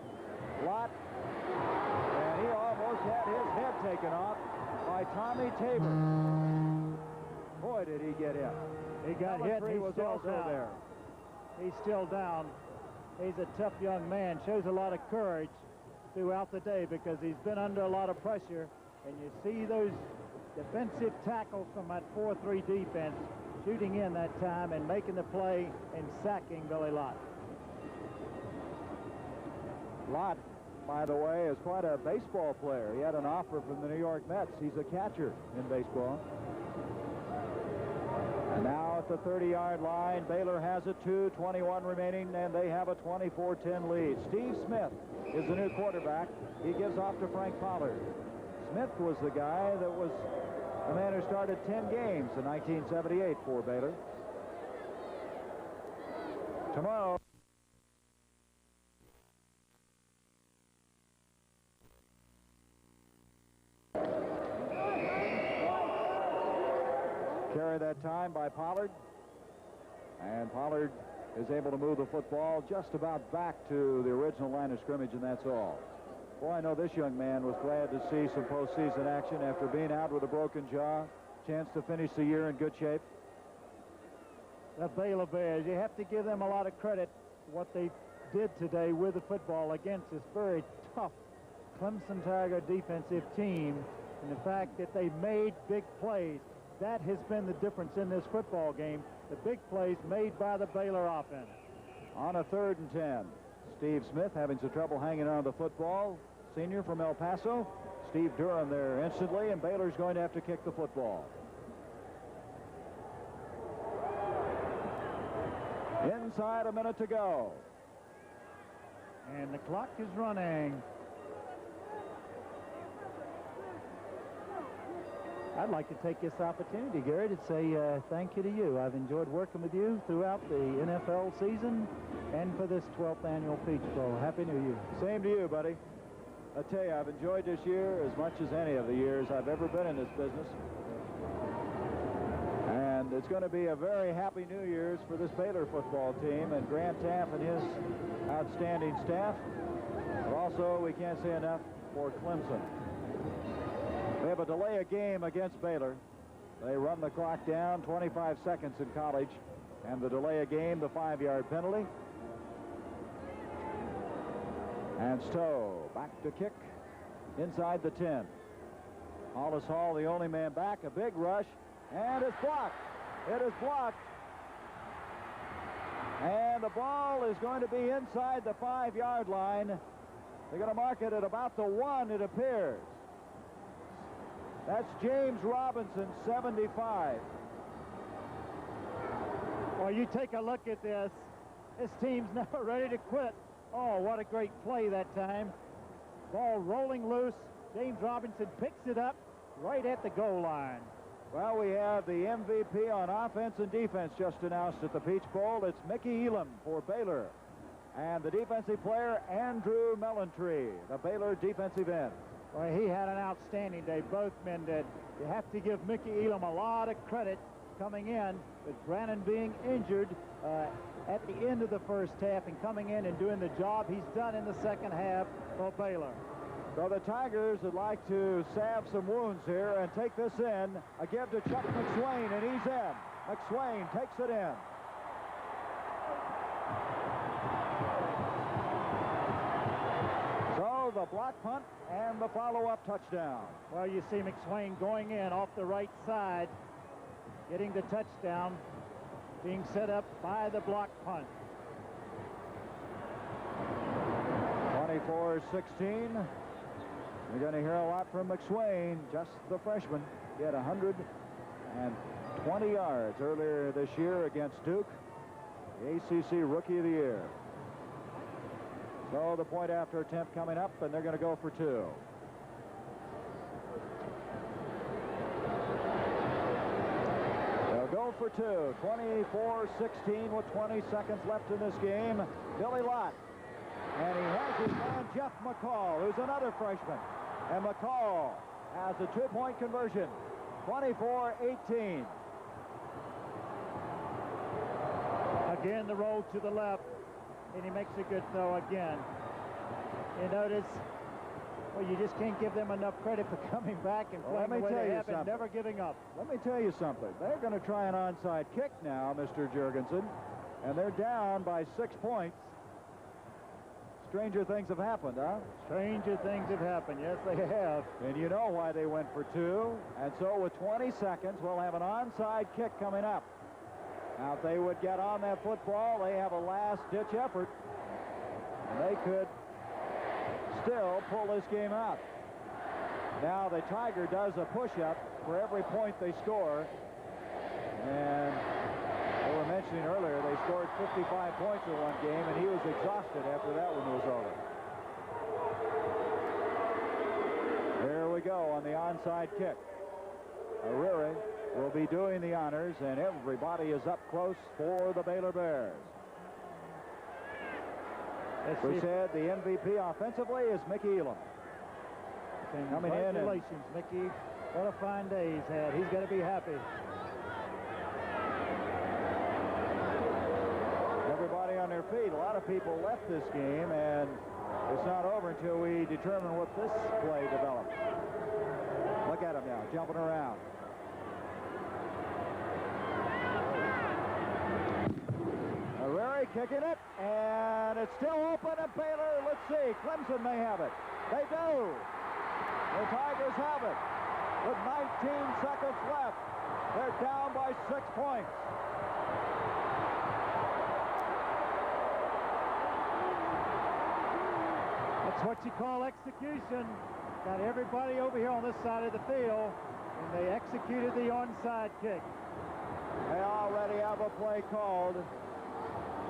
[SPEAKER 1] Lott, and he almost had his head taken off by Tommy Tabor. Boy, did he get hit.
[SPEAKER 3] He got hit. He was also
[SPEAKER 1] there.
[SPEAKER 3] He's still down. He's a tough young man. Shows a lot of courage throughout the day because he's been under a lot of pressure. And you see those defensive tackles from that 4-3 defense shooting in that time and making the play and sacking Billy Lott.
[SPEAKER 1] Lott, by the way, is quite a baseball player. He had an offer from the New York Mets. He's a catcher in baseball. And now at the 30-yard line, Baylor has it, 2:21 remaining, and they have a 24-10 lead. Steve Smith is the new quarterback. He gives off to Frank Pollard. Smith was the guy that was the man who started 10 games in 1978 for Baylor. Tomorrow. Carry that time by Pollard. And Pollard is able to move the football just about back to the original line of scrimmage, and that's all. Boy, I know this young man was glad to see some postseason action after being out with a broken jaw. Chance to finish the year in good shape.
[SPEAKER 3] The Baylor Bears, you have to give them a lot of credit for what they did today with the football against this very tough Clemson Tiger defensive team. And the fact that they made big plays, that has been the difference in this football game. The big plays made by the Baylor offense.
[SPEAKER 1] On a 3rd and 10. Steve Smith having some trouble hanging on the football. senior from El Paso. Steve Durham there instantly, and Baylor's going to have to kick the football. Inside a minute to go.
[SPEAKER 3] And the clock is running. I'd like to take this opportunity, Gary, to say thank you to you. I've enjoyed working with you throughout the NFL season and for this 12th annual Peach Bowl. Happy New Year.
[SPEAKER 1] Same to you, buddy. I tell you, I've enjoyed this year as much as any of the years I've ever been in this business. And it's going to be a very happy New Year's for this Baylor football team and Grant Taff and his outstanding staff. But also, we can't say enough for Clemson. They have a delay of game against Baylor. They run the clock down, 25 seconds in college, and the delay of game, the 5-yard penalty. And Stowe back to kick inside the 10. Hollis Hall, the only man back, a big rush, and it's blocked. It is blocked. And the ball is going to be inside the 5-yard line. They're going to mark it at about the 1, it appears. That's James Robinson, 75.
[SPEAKER 3] Well, you take a look at this. This team's never ready to quit. Oh, what a great play that time. Ball rolling loose. James Robinson picks it up right at the goal line.
[SPEAKER 1] Well, we have the MVP on offense and defense just announced at the Peach Bowl. It's Mickey Elam for Baylor. And the defensive player, Andrew Mellentree, the Baylor defensive end.
[SPEAKER 3] Well, he had an outstanding day. Both men did. You have to give Mickey Elam a lot of credit coming in, with Brannon being injured at the end of the first half and coming in and doing the job he's done in the second half for Baylor.
[SPEAKER 1] So the Tigers would like to salve some wounds here and take this in. A give to Chuck McSwain, and he's in. McSwain takes it in. So the block punt and the follow-up touchdown.
[SPEAKER 3] Well, you see McSwain going in off the right side, getting the touchdown, being set up by the block punt.
[SPEAKER 1] 24-16. You're going to hear a lot from McSwain, just the freshman. He had 120 yards earlier this year against Duke, the ACC Rookie of the Year. So the point after attempt coming up, and they're going to go for 2. They'll go for 2. 24-16 with 20 seconds left in this game. Billy Lott. And he has his man Jeff McCall, who's another freshman. And McCall has a 2-point conversion. 24-18.
[SPEAKER 3] Again, the roll to the left. And he makes a good throw again. You notice, well, you just can't give them enough credit for coming back and playing the way they have and never giving up.
[SPEAKER 1] Let me tell you something. They're going to try an onside kick now, Mr. Jurgensen. And they're down by 6 points. Stranger things have happened, huh?
[SPEAKER 3] Stranger things have happened. Yes, they have.
[SPEAKER 1] And you know why they went for 2. And so with 20 seconds, we'll have an onside kick coming up. Now, if they would get on that football, they have a last-ditch effort. And they could still pull this game out. Now, the Tiger does a push-up for every point they score. And they were mentioning earlier, they scored 55 points in one game, and he was exhausted after that one was over. There we go on the onside kick. Ariri will be doing the honors, and everybody is up close for the Baylor Bears. We said the MVP offensively is Mickey Elam. Coming in.
[SPEAKER 3] Congratulations, Mickey. What a fine day he's had. He's going to be happy.
[SPEAKER 1] Everybody on their feet. A lot of people left this game, and it's not over until we determine what this play develops. Look at him now, jumping around. Ariri kicking it, and it's still open at Baylor. Let's see, Clemson may have it. They do. The Tigers have it. With 19 seconds left, they're down by 6 points.
[SPEAKER 3] Let's what you call execution. Got everybody over here on this side of the field, and they executed the onside kick.
[SPEAKER 1] They already have a play called.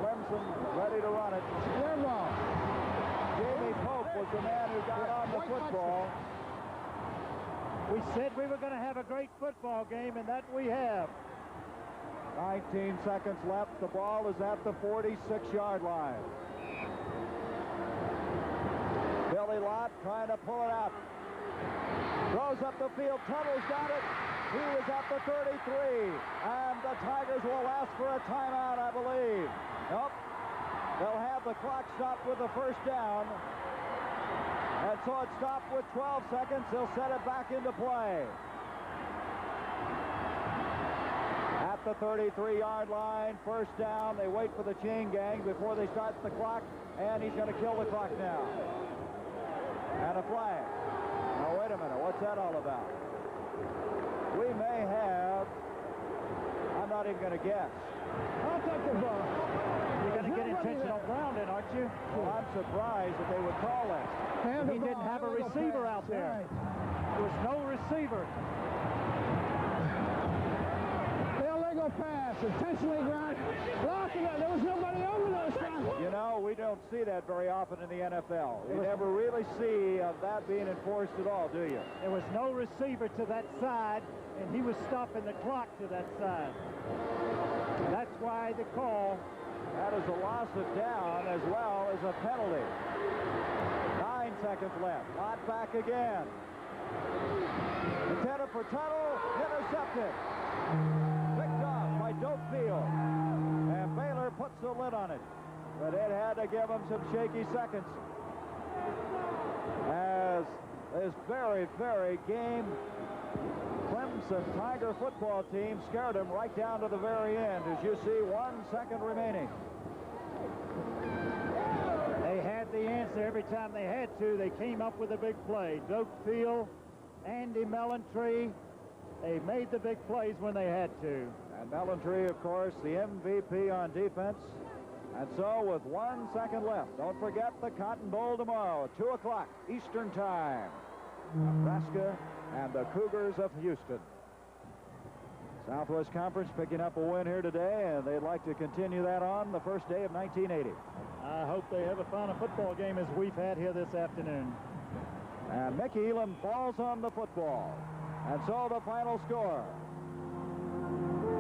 [SPEAKER 1] Clemson ready to run it.
[SPEAKER 6] Clear ball.
[SPEAKER 1] Jamie Pope was the man who got on the football.
[SPEAKER 3] We said we were going to have a great football game, and that we have.
[SPEAKER 1] 19 seconds left. The ball is at the 46-yard line. Billy Lott trying to pull it out. Throws up the field. Tuttle's got it. He is at the 33. And the Tigers will ask for a timeout, I believe. Nope. They'll have the clock stopped with the first down. And so it's stopped with 12 seconds. They'll set it back into play. At the 33-yard line, first down. They wait for the chain gang before they start the clock. And he's going to kill the clock now. And a flag. Now, wait a minute. What's that all about? We may have... I'm not even going to guess.
[SPEAKER 6] I'll take the ball.
[SPEAKER 3] You're going to get intentional grounding, aren't you?
[SPEAKER 1] Well, I'm surprised that they would call that.
[SPEAKER 3] He didn't have a receiver out there. There was no receiver.
[SPEAKER 6] The illegal pass, intentionally grounded. There was nobody over those times.
[SPEAKER 1] You know, we don't see that very often in the NFL. You never really see that being enforced at all, do you?
[SPEAKER 3] There was no receiver to that side, and he was stopping the clock to that side. That's why the call.
[SPEAKER 1] That is a loss of down as well as a penalty. 9 seconds left. Not back again. Intended for Tuttle. Intercepted. Picked off by Dopefield. And Baylor puts the lid on it. But it had to give him some shaky seconds. As this very, very game Clemson Tiger football team scared him right down to the very end. As you see, 1 second remaining.
[SPEAKER 3] They had the answer every time they had to. They came up with a big play. Dopefield, Andy Mellontree, they made the big plays when they had to.
[SPEAKER 1] And Mellontree, of course, the MVP on defense. And so with 1 second left, don't forget the Cotton Bowl tomorrow, 2 o'clock Eastern Time. Nebraska and the Cougars of Houston. Southwest Conference picking up a win here today, and they'd like to continue that on the first day of 1980.
[SPEAKER 3] I hope they have a fun football game as we've had here this afternoon.
[SPEAKER 1] And Mickey Elam falls on the football. And so the final score.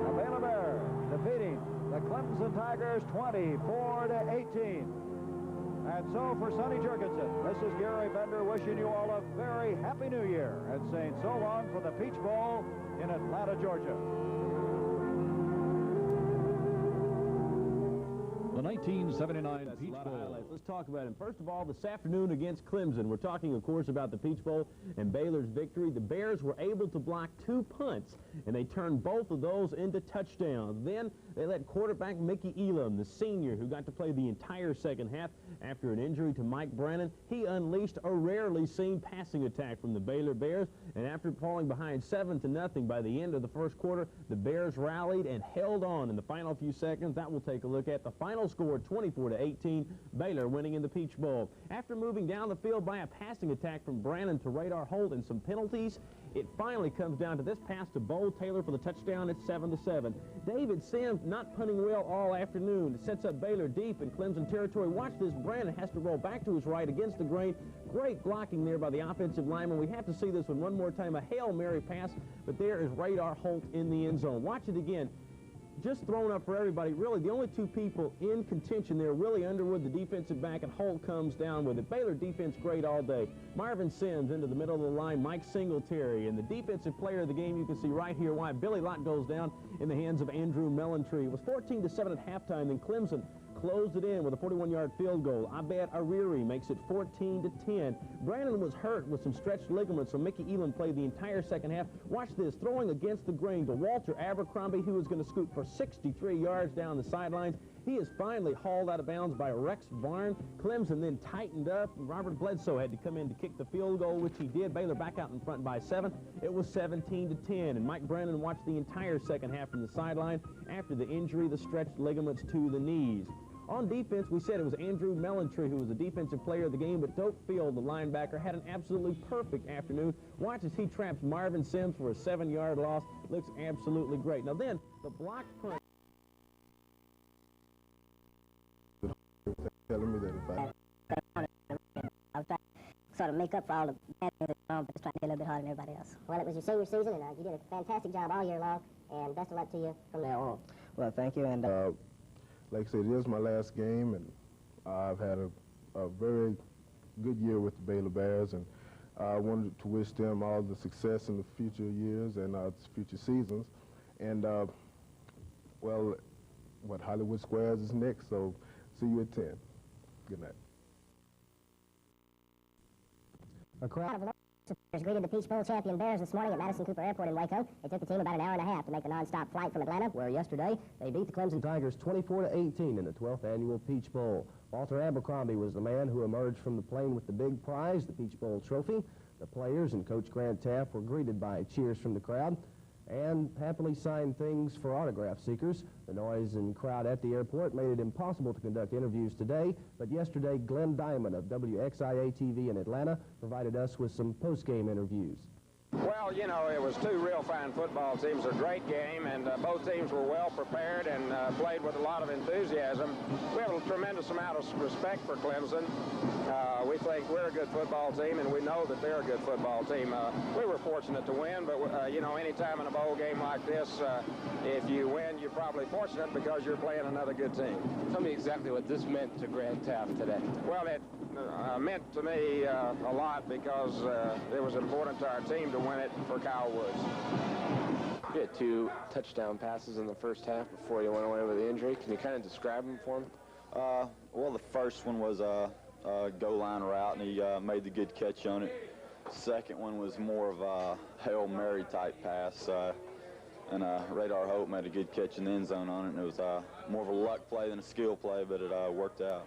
[SPEAKER 1] The Baylor Bears defeating the Clemson Tigers 24-18. And so for Sonny Jurgensen, this is Gary Bender wishing you all a very happy new year and saying so long for the Peach Bowl in Atlanta, Georgia.
[SPEAKER 2] The 1979 Peach Bowl.
[SPEAKER 12] Let's talk about it. First of all, this afternoon against Clemson, we're talking, of course, about the Peach Bowl and Baylor's victory. The Bears were able to block 2 punts, and they turned both of those into touchdowns. Then they let quarterback Mickey Elam, the senior, who got to play the entire second half after an injury to Mike Brannon, he unleashed a rarely seen passing attack from the Baylor Bears, and after falling behind 7-0 by the end of the first quarter, the Bears rallied and held on in the final few seconds. That we'll take a look at. The final score, 24-18, Baylor winning in the Peach Bowl. After moving down the field by a passing attack from Brannon to Radar Holt and some penalties, it finally comes down to this pass to Bo Taylor for the touchdown at 7-7. David Sims not punting well all afternoon. It sets up Baylor deep in Clemson territory. Watch this. Brannon has to roll back to his right against the grain. Great blocking there by the offensive lineman. We have to see this one more time. A Hail Mary pass, but there is Radar Holt in the end zone. Watch it again. Just thrown up for everybody. Really, the only 2 people in contention there, Willie Underwood, the defensive back, and Holt comes down with it. Baylor defense great all day. Marvin Sims into the middle of the line, Mike Singletary, and the defensive player of the game, you can see right here why Billy Lott goes down in the hands of Andrew Mellontree. It was 14-7 at halftime, then Clemson closed it in with a 41-yard field goal. Abed Ariri makes it 14-10. Brannon was hurt with some stretched ligaments, so Mickey Elam played the entire second half. Watch this, throwing against the grain to Walter Abercrombie, who was going to scoot for 63 yards down the sidelines. He is finally hauled out of bounds by Rex Varn. Clemson then tightened up. Robert Bledsoe had to come in to kick the field goal, which he did. Baylor back out in front by 7. It was 17-10, and Mike Brannon watched the entire second half from the sideline after the injury, the stretched ligaments to the knees. On defense, we said it was Andrew Mellentry who was the defensive player of the game, but Doak Field, the linebacker, had an absolutely perfect afternoon. Watch as he traps Marvin Sims for a 7-yard loss. Looks absolutely great. Now then, the block punt.
[SPEAKER 13] Telling me that if
[SPEAKER 11] I was trying to sort of make up for all the bad things that were wrong, but just trying to be a little bit harder than everybody else. Well, it was your senior season, and you did a fantastic job all year long, and best of luck to you from there on.
[SPEAKER 13] Well, thank you. And like I said, this is my last game, and I've had a very good year with the Baylor Bears, and I wanted to wish them all the success in the future years and future seasons. And, well, Hollywood Squares is next, so see you at 10. Good night.
[SPEAKER 11] A crowd of supporters greeted the Peach Bowl champion Bears this morning at Madison Cooper Airport in Waco. It took the team about an hour and a half to make the non-stop flight from Atlanta, where yesterday they beat the Clemson
[SPEAKER 14] Tigers 24-18 in the 12th annual Peach Bowl. Walter Abercrombie was the man who emerged from the plane with the big prize, the Peach Bowl trophy. The players and Coach Grant Taft were greeted by cheers from the crowd and happily signed things for autograph seekers. The noise and crowd at the airport made it impossible to conduct interviews today, but yesterday Glenn Diamond of WXIA-TV in Atlanta provided us with some post-game interviews.
[SPEAKER 4] Well, you know, it was two real fine football teams, a great game, and both teams were well prepared and played with a lot of enthusiasm. We have a tremendous amount of respect for Clemson. We think we're a good football team, and we know that they're a good football team. We were fortunate to win, but, you know, anytime in a bowl game like this, if you win, you're probably fortunate because you're playing another good team.
[SPEAKER 15] Tell me exactly what this meant to Grant Taft today.
[SPEAKER 4] Well, it meant to me a lot because it was important to our team to win it for Kyle Woods.
[SPEAKER 15] You had 2 touchdown passes in the first half before you went away with the injury. Can you kind of describe them for me?
[SPEAKER 16] Well, the first one was a goal line route, and he made the good catch on it. Second one was more of a Hail Mary type pass, and Radar Hope made a good catch in the end zone on it, and it was more of a luck play than a skill play, but it worked out.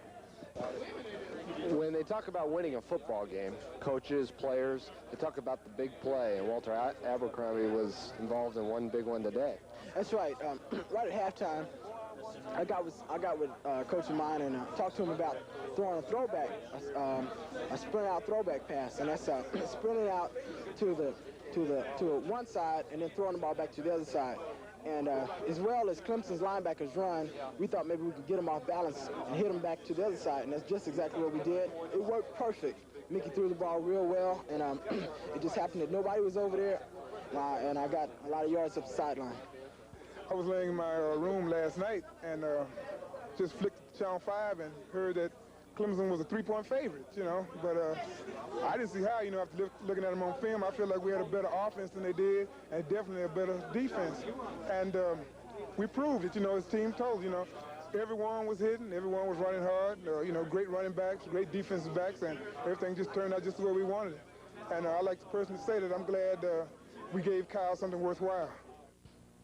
[SPEAKER 15] When they talk about winning a football game, coaches, players, they talk about the big play, and Walter Abercrombie was involved in one big one today.
[SPEAKER 17] That's right. Right at halftime, I got with a coach of mine and talked to him about throwing a throwback, a sprint out throwback pass, and that's sprinting out to one side and then throwing the ball back to the other side. And as well as Clemson's linebackers run, we thought maybe we could get them off balance and hit them back to the other side, and that's just exactly what we did. It worked perfect. Mickey threw the ball real well, and it just happened that nobody was over there, and I got a lot of yards up the sideline.
[SPEAKER 18] I was laying in my room last night and just flicked Channel 5 and heard that Clemson was a 3-point favorite, you know, but I didn't see how, you know, after looking at them on film. I feel like we had a better offense than they did and definitely a better defense. And we proved it, you know, as team told, you know, everyone was hitting, everyone was running hard, you know, great running backs, great defensive backs, and everything just turned out just the way we wanted it. And I'd like to personally say that I'm glad we gave Kyle something worthwhile.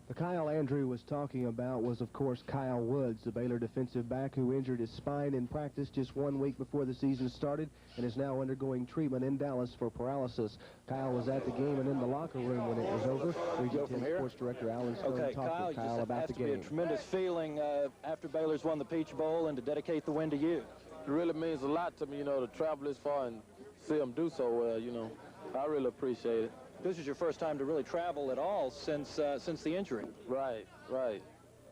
[SPEAKER 14] The Kyle Andrew was talking about was, of course, Kyle Woods, the Baylor defensive back who injured his spine in practice just 1 week before the season started and is now undergoing treatment in Dallas for paralysis. Kyle was at the game and in the locker room when it was over. Region 10 Sports Director Alan Stone talked to Kyle about the game.
[SPEAKER 19] It has to be a tremendous feeling after Baylor's won the Peach Bowl and to dedicate the win to you.
[SPEAKER 20] It really means a lot to me, you know, to travel this far and see them do so well, you know. I really appreciate it.
[SPEAKER 19] This is your first time to really travel at all since the injury.
[SPEAKER 20] Right. It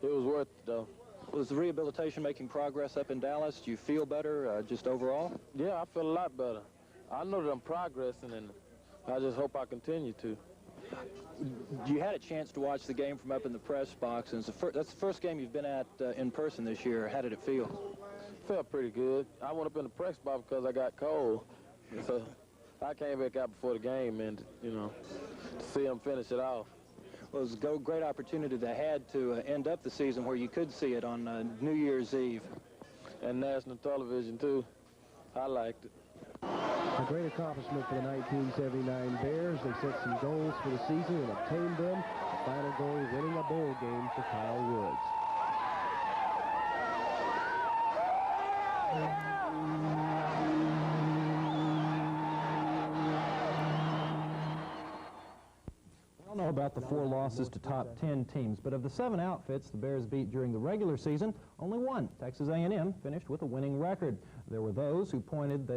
[SPEAKER 20] was worth it, though.
[SPEAKER 19] Was the rehabilitation making progress up in Dallas? Do you feel better just overall?
[SPEAKER 20] Yeah, I feel a lot better. I know that I'm progressing, and I just hope I continue to.
[SPEAKER 19] You had a chance to watch the game from up in the press box, and that's the first game you've been at in person this year. How did it feel?
[SPEAKER 20] Felt pretty good. I went up in the press box because I got cold. So I came back out before the game and, you know, to see them finish it off.
[SPEAKER 19] Well, it was a great opportunity they had to end up the season where you could see it on New Year's Eve.
[SPEAKER 20] And national television, too. I liked it.
[SPEAKER 14] A great accomplishment for the 1979 Bears. They set some goals for the season and obtained them. The final goal, winning a bowl game for Kyle Woods.
[SPEAKER 12] know about the 4 losses to top 10 teams, but of the 7 outfits the Bears beat during the regular season, only one, Texas A&M, finished with a winning record. There were those who pointed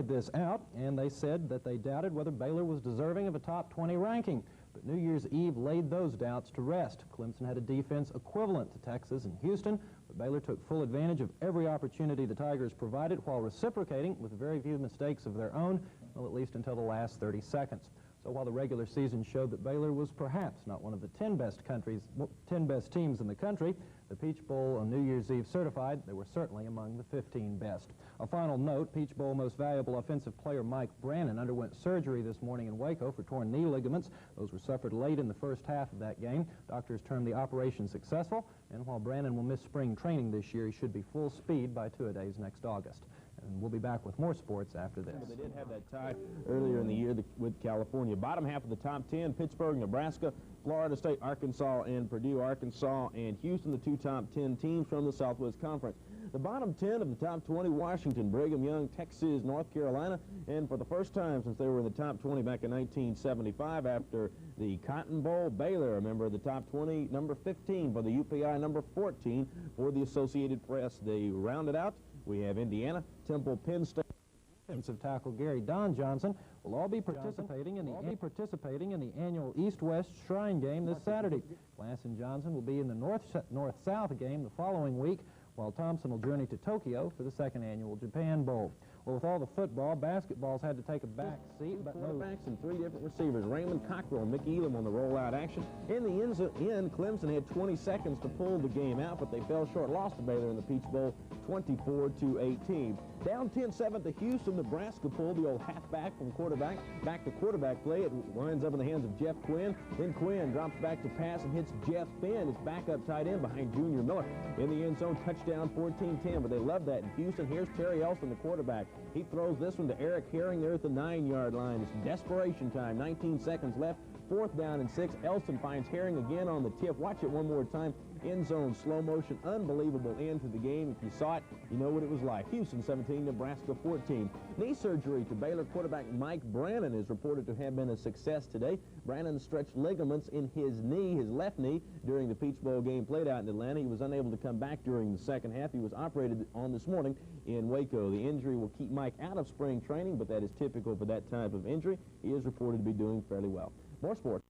[SPEAKER 12] this out, and they said that they doubted whether Baylor was deserving of a top 20 ranking. But New Year's Eve laid those doubts to rest. Clemson had a defense equivalent to Texas and Houston, but Baylor took full advantage of every opportunity the Tigers provided while reciprocating with very few mistakes of their own, well, at least until the last 30 seconds. So while the regular season showed that Baylor was perhaps not one of the 10 best teams in the country, the Peach Bowl on New Year's Eve certified they were certainly among the 15 best. A final note, Peach Bowl most valuable offensive player Mike Brannon underwent surgery this morning in Waco for torn knee ligaments. Those were suffered late in the first half of that game. Doctors termed the operation successful, and while Brannon will miss spring training this year, he should be full speed by two-a-days next August. And we'll be back with more sports after this. They did have that tie earlier in the year with California. Bottom half of the top 10, Pittsburgh, Nebraska, Florida State, Arkansas, and Purdue, Arkansas, and Houston, the 2 top 10 teams from the Southwest Conference. The bottom 10 of the top 20, Washington, Brigham Young, Texas, North Carolina, and for the first time since they were in the top 20 back in 1975 after the Cotton Bowl, Baylor, a member of the top 20, number 15 for the UPI, number 14 for the Associated Press. They rounded out. We have Indiana, Temple, Penn State. Defensive tackle Gary Don Johnson will all be participating in the annual East-West Shrine game this Saturday. Glass and Johnson will be in the North-South game the following week, while Thompson will journey to Tokyo for the 2nd annual Japan Bowl. Well, with all the football, basketball's had to take a back seat, but quarterbacks and 3 different receivers, Raymond Cockrell and Mickey Elam on the rollout action. In the end, Clemson had 20 seconds to pull the game out, but they fell short, lost to Baylor in the Peach Bowl, 24-18. Down 10-7 to Houston, Nebraska pulled the old halfback from quarterback back to quarterback play. It winds up in the hands of Jeff Quinn. Then Quinn drops back to pass and hits Jeff Finn, his backup tight end behind Junior Miller. In the end zone, touchdown 14-10, but they love that in Houston. Here's Terry Elston, the quarterback. He throws this one to Eric Herring there at the 9-yard line. It's desperation time, 19 seconds left. 4th down and 6. Elston finds Herring again on the tip. Watch it one more time. End zone, slow motion, unbelievable end to the game. If you saw it, you know what it was like. Houston 17, Nebraska 14. Knee surgery to Baylor quarterback Mike Brannon is reported to have been a success today. Brannon stretched ligaments in his knee, his left knee, during the Peach Bowl game played out in Atlanta. He was unable to come back during the second half. He was operated on this morning in Waco. The injury will keep Mike out of spring training, but that is typical for that type of injury. He is reported to be doing fairly well. More sports.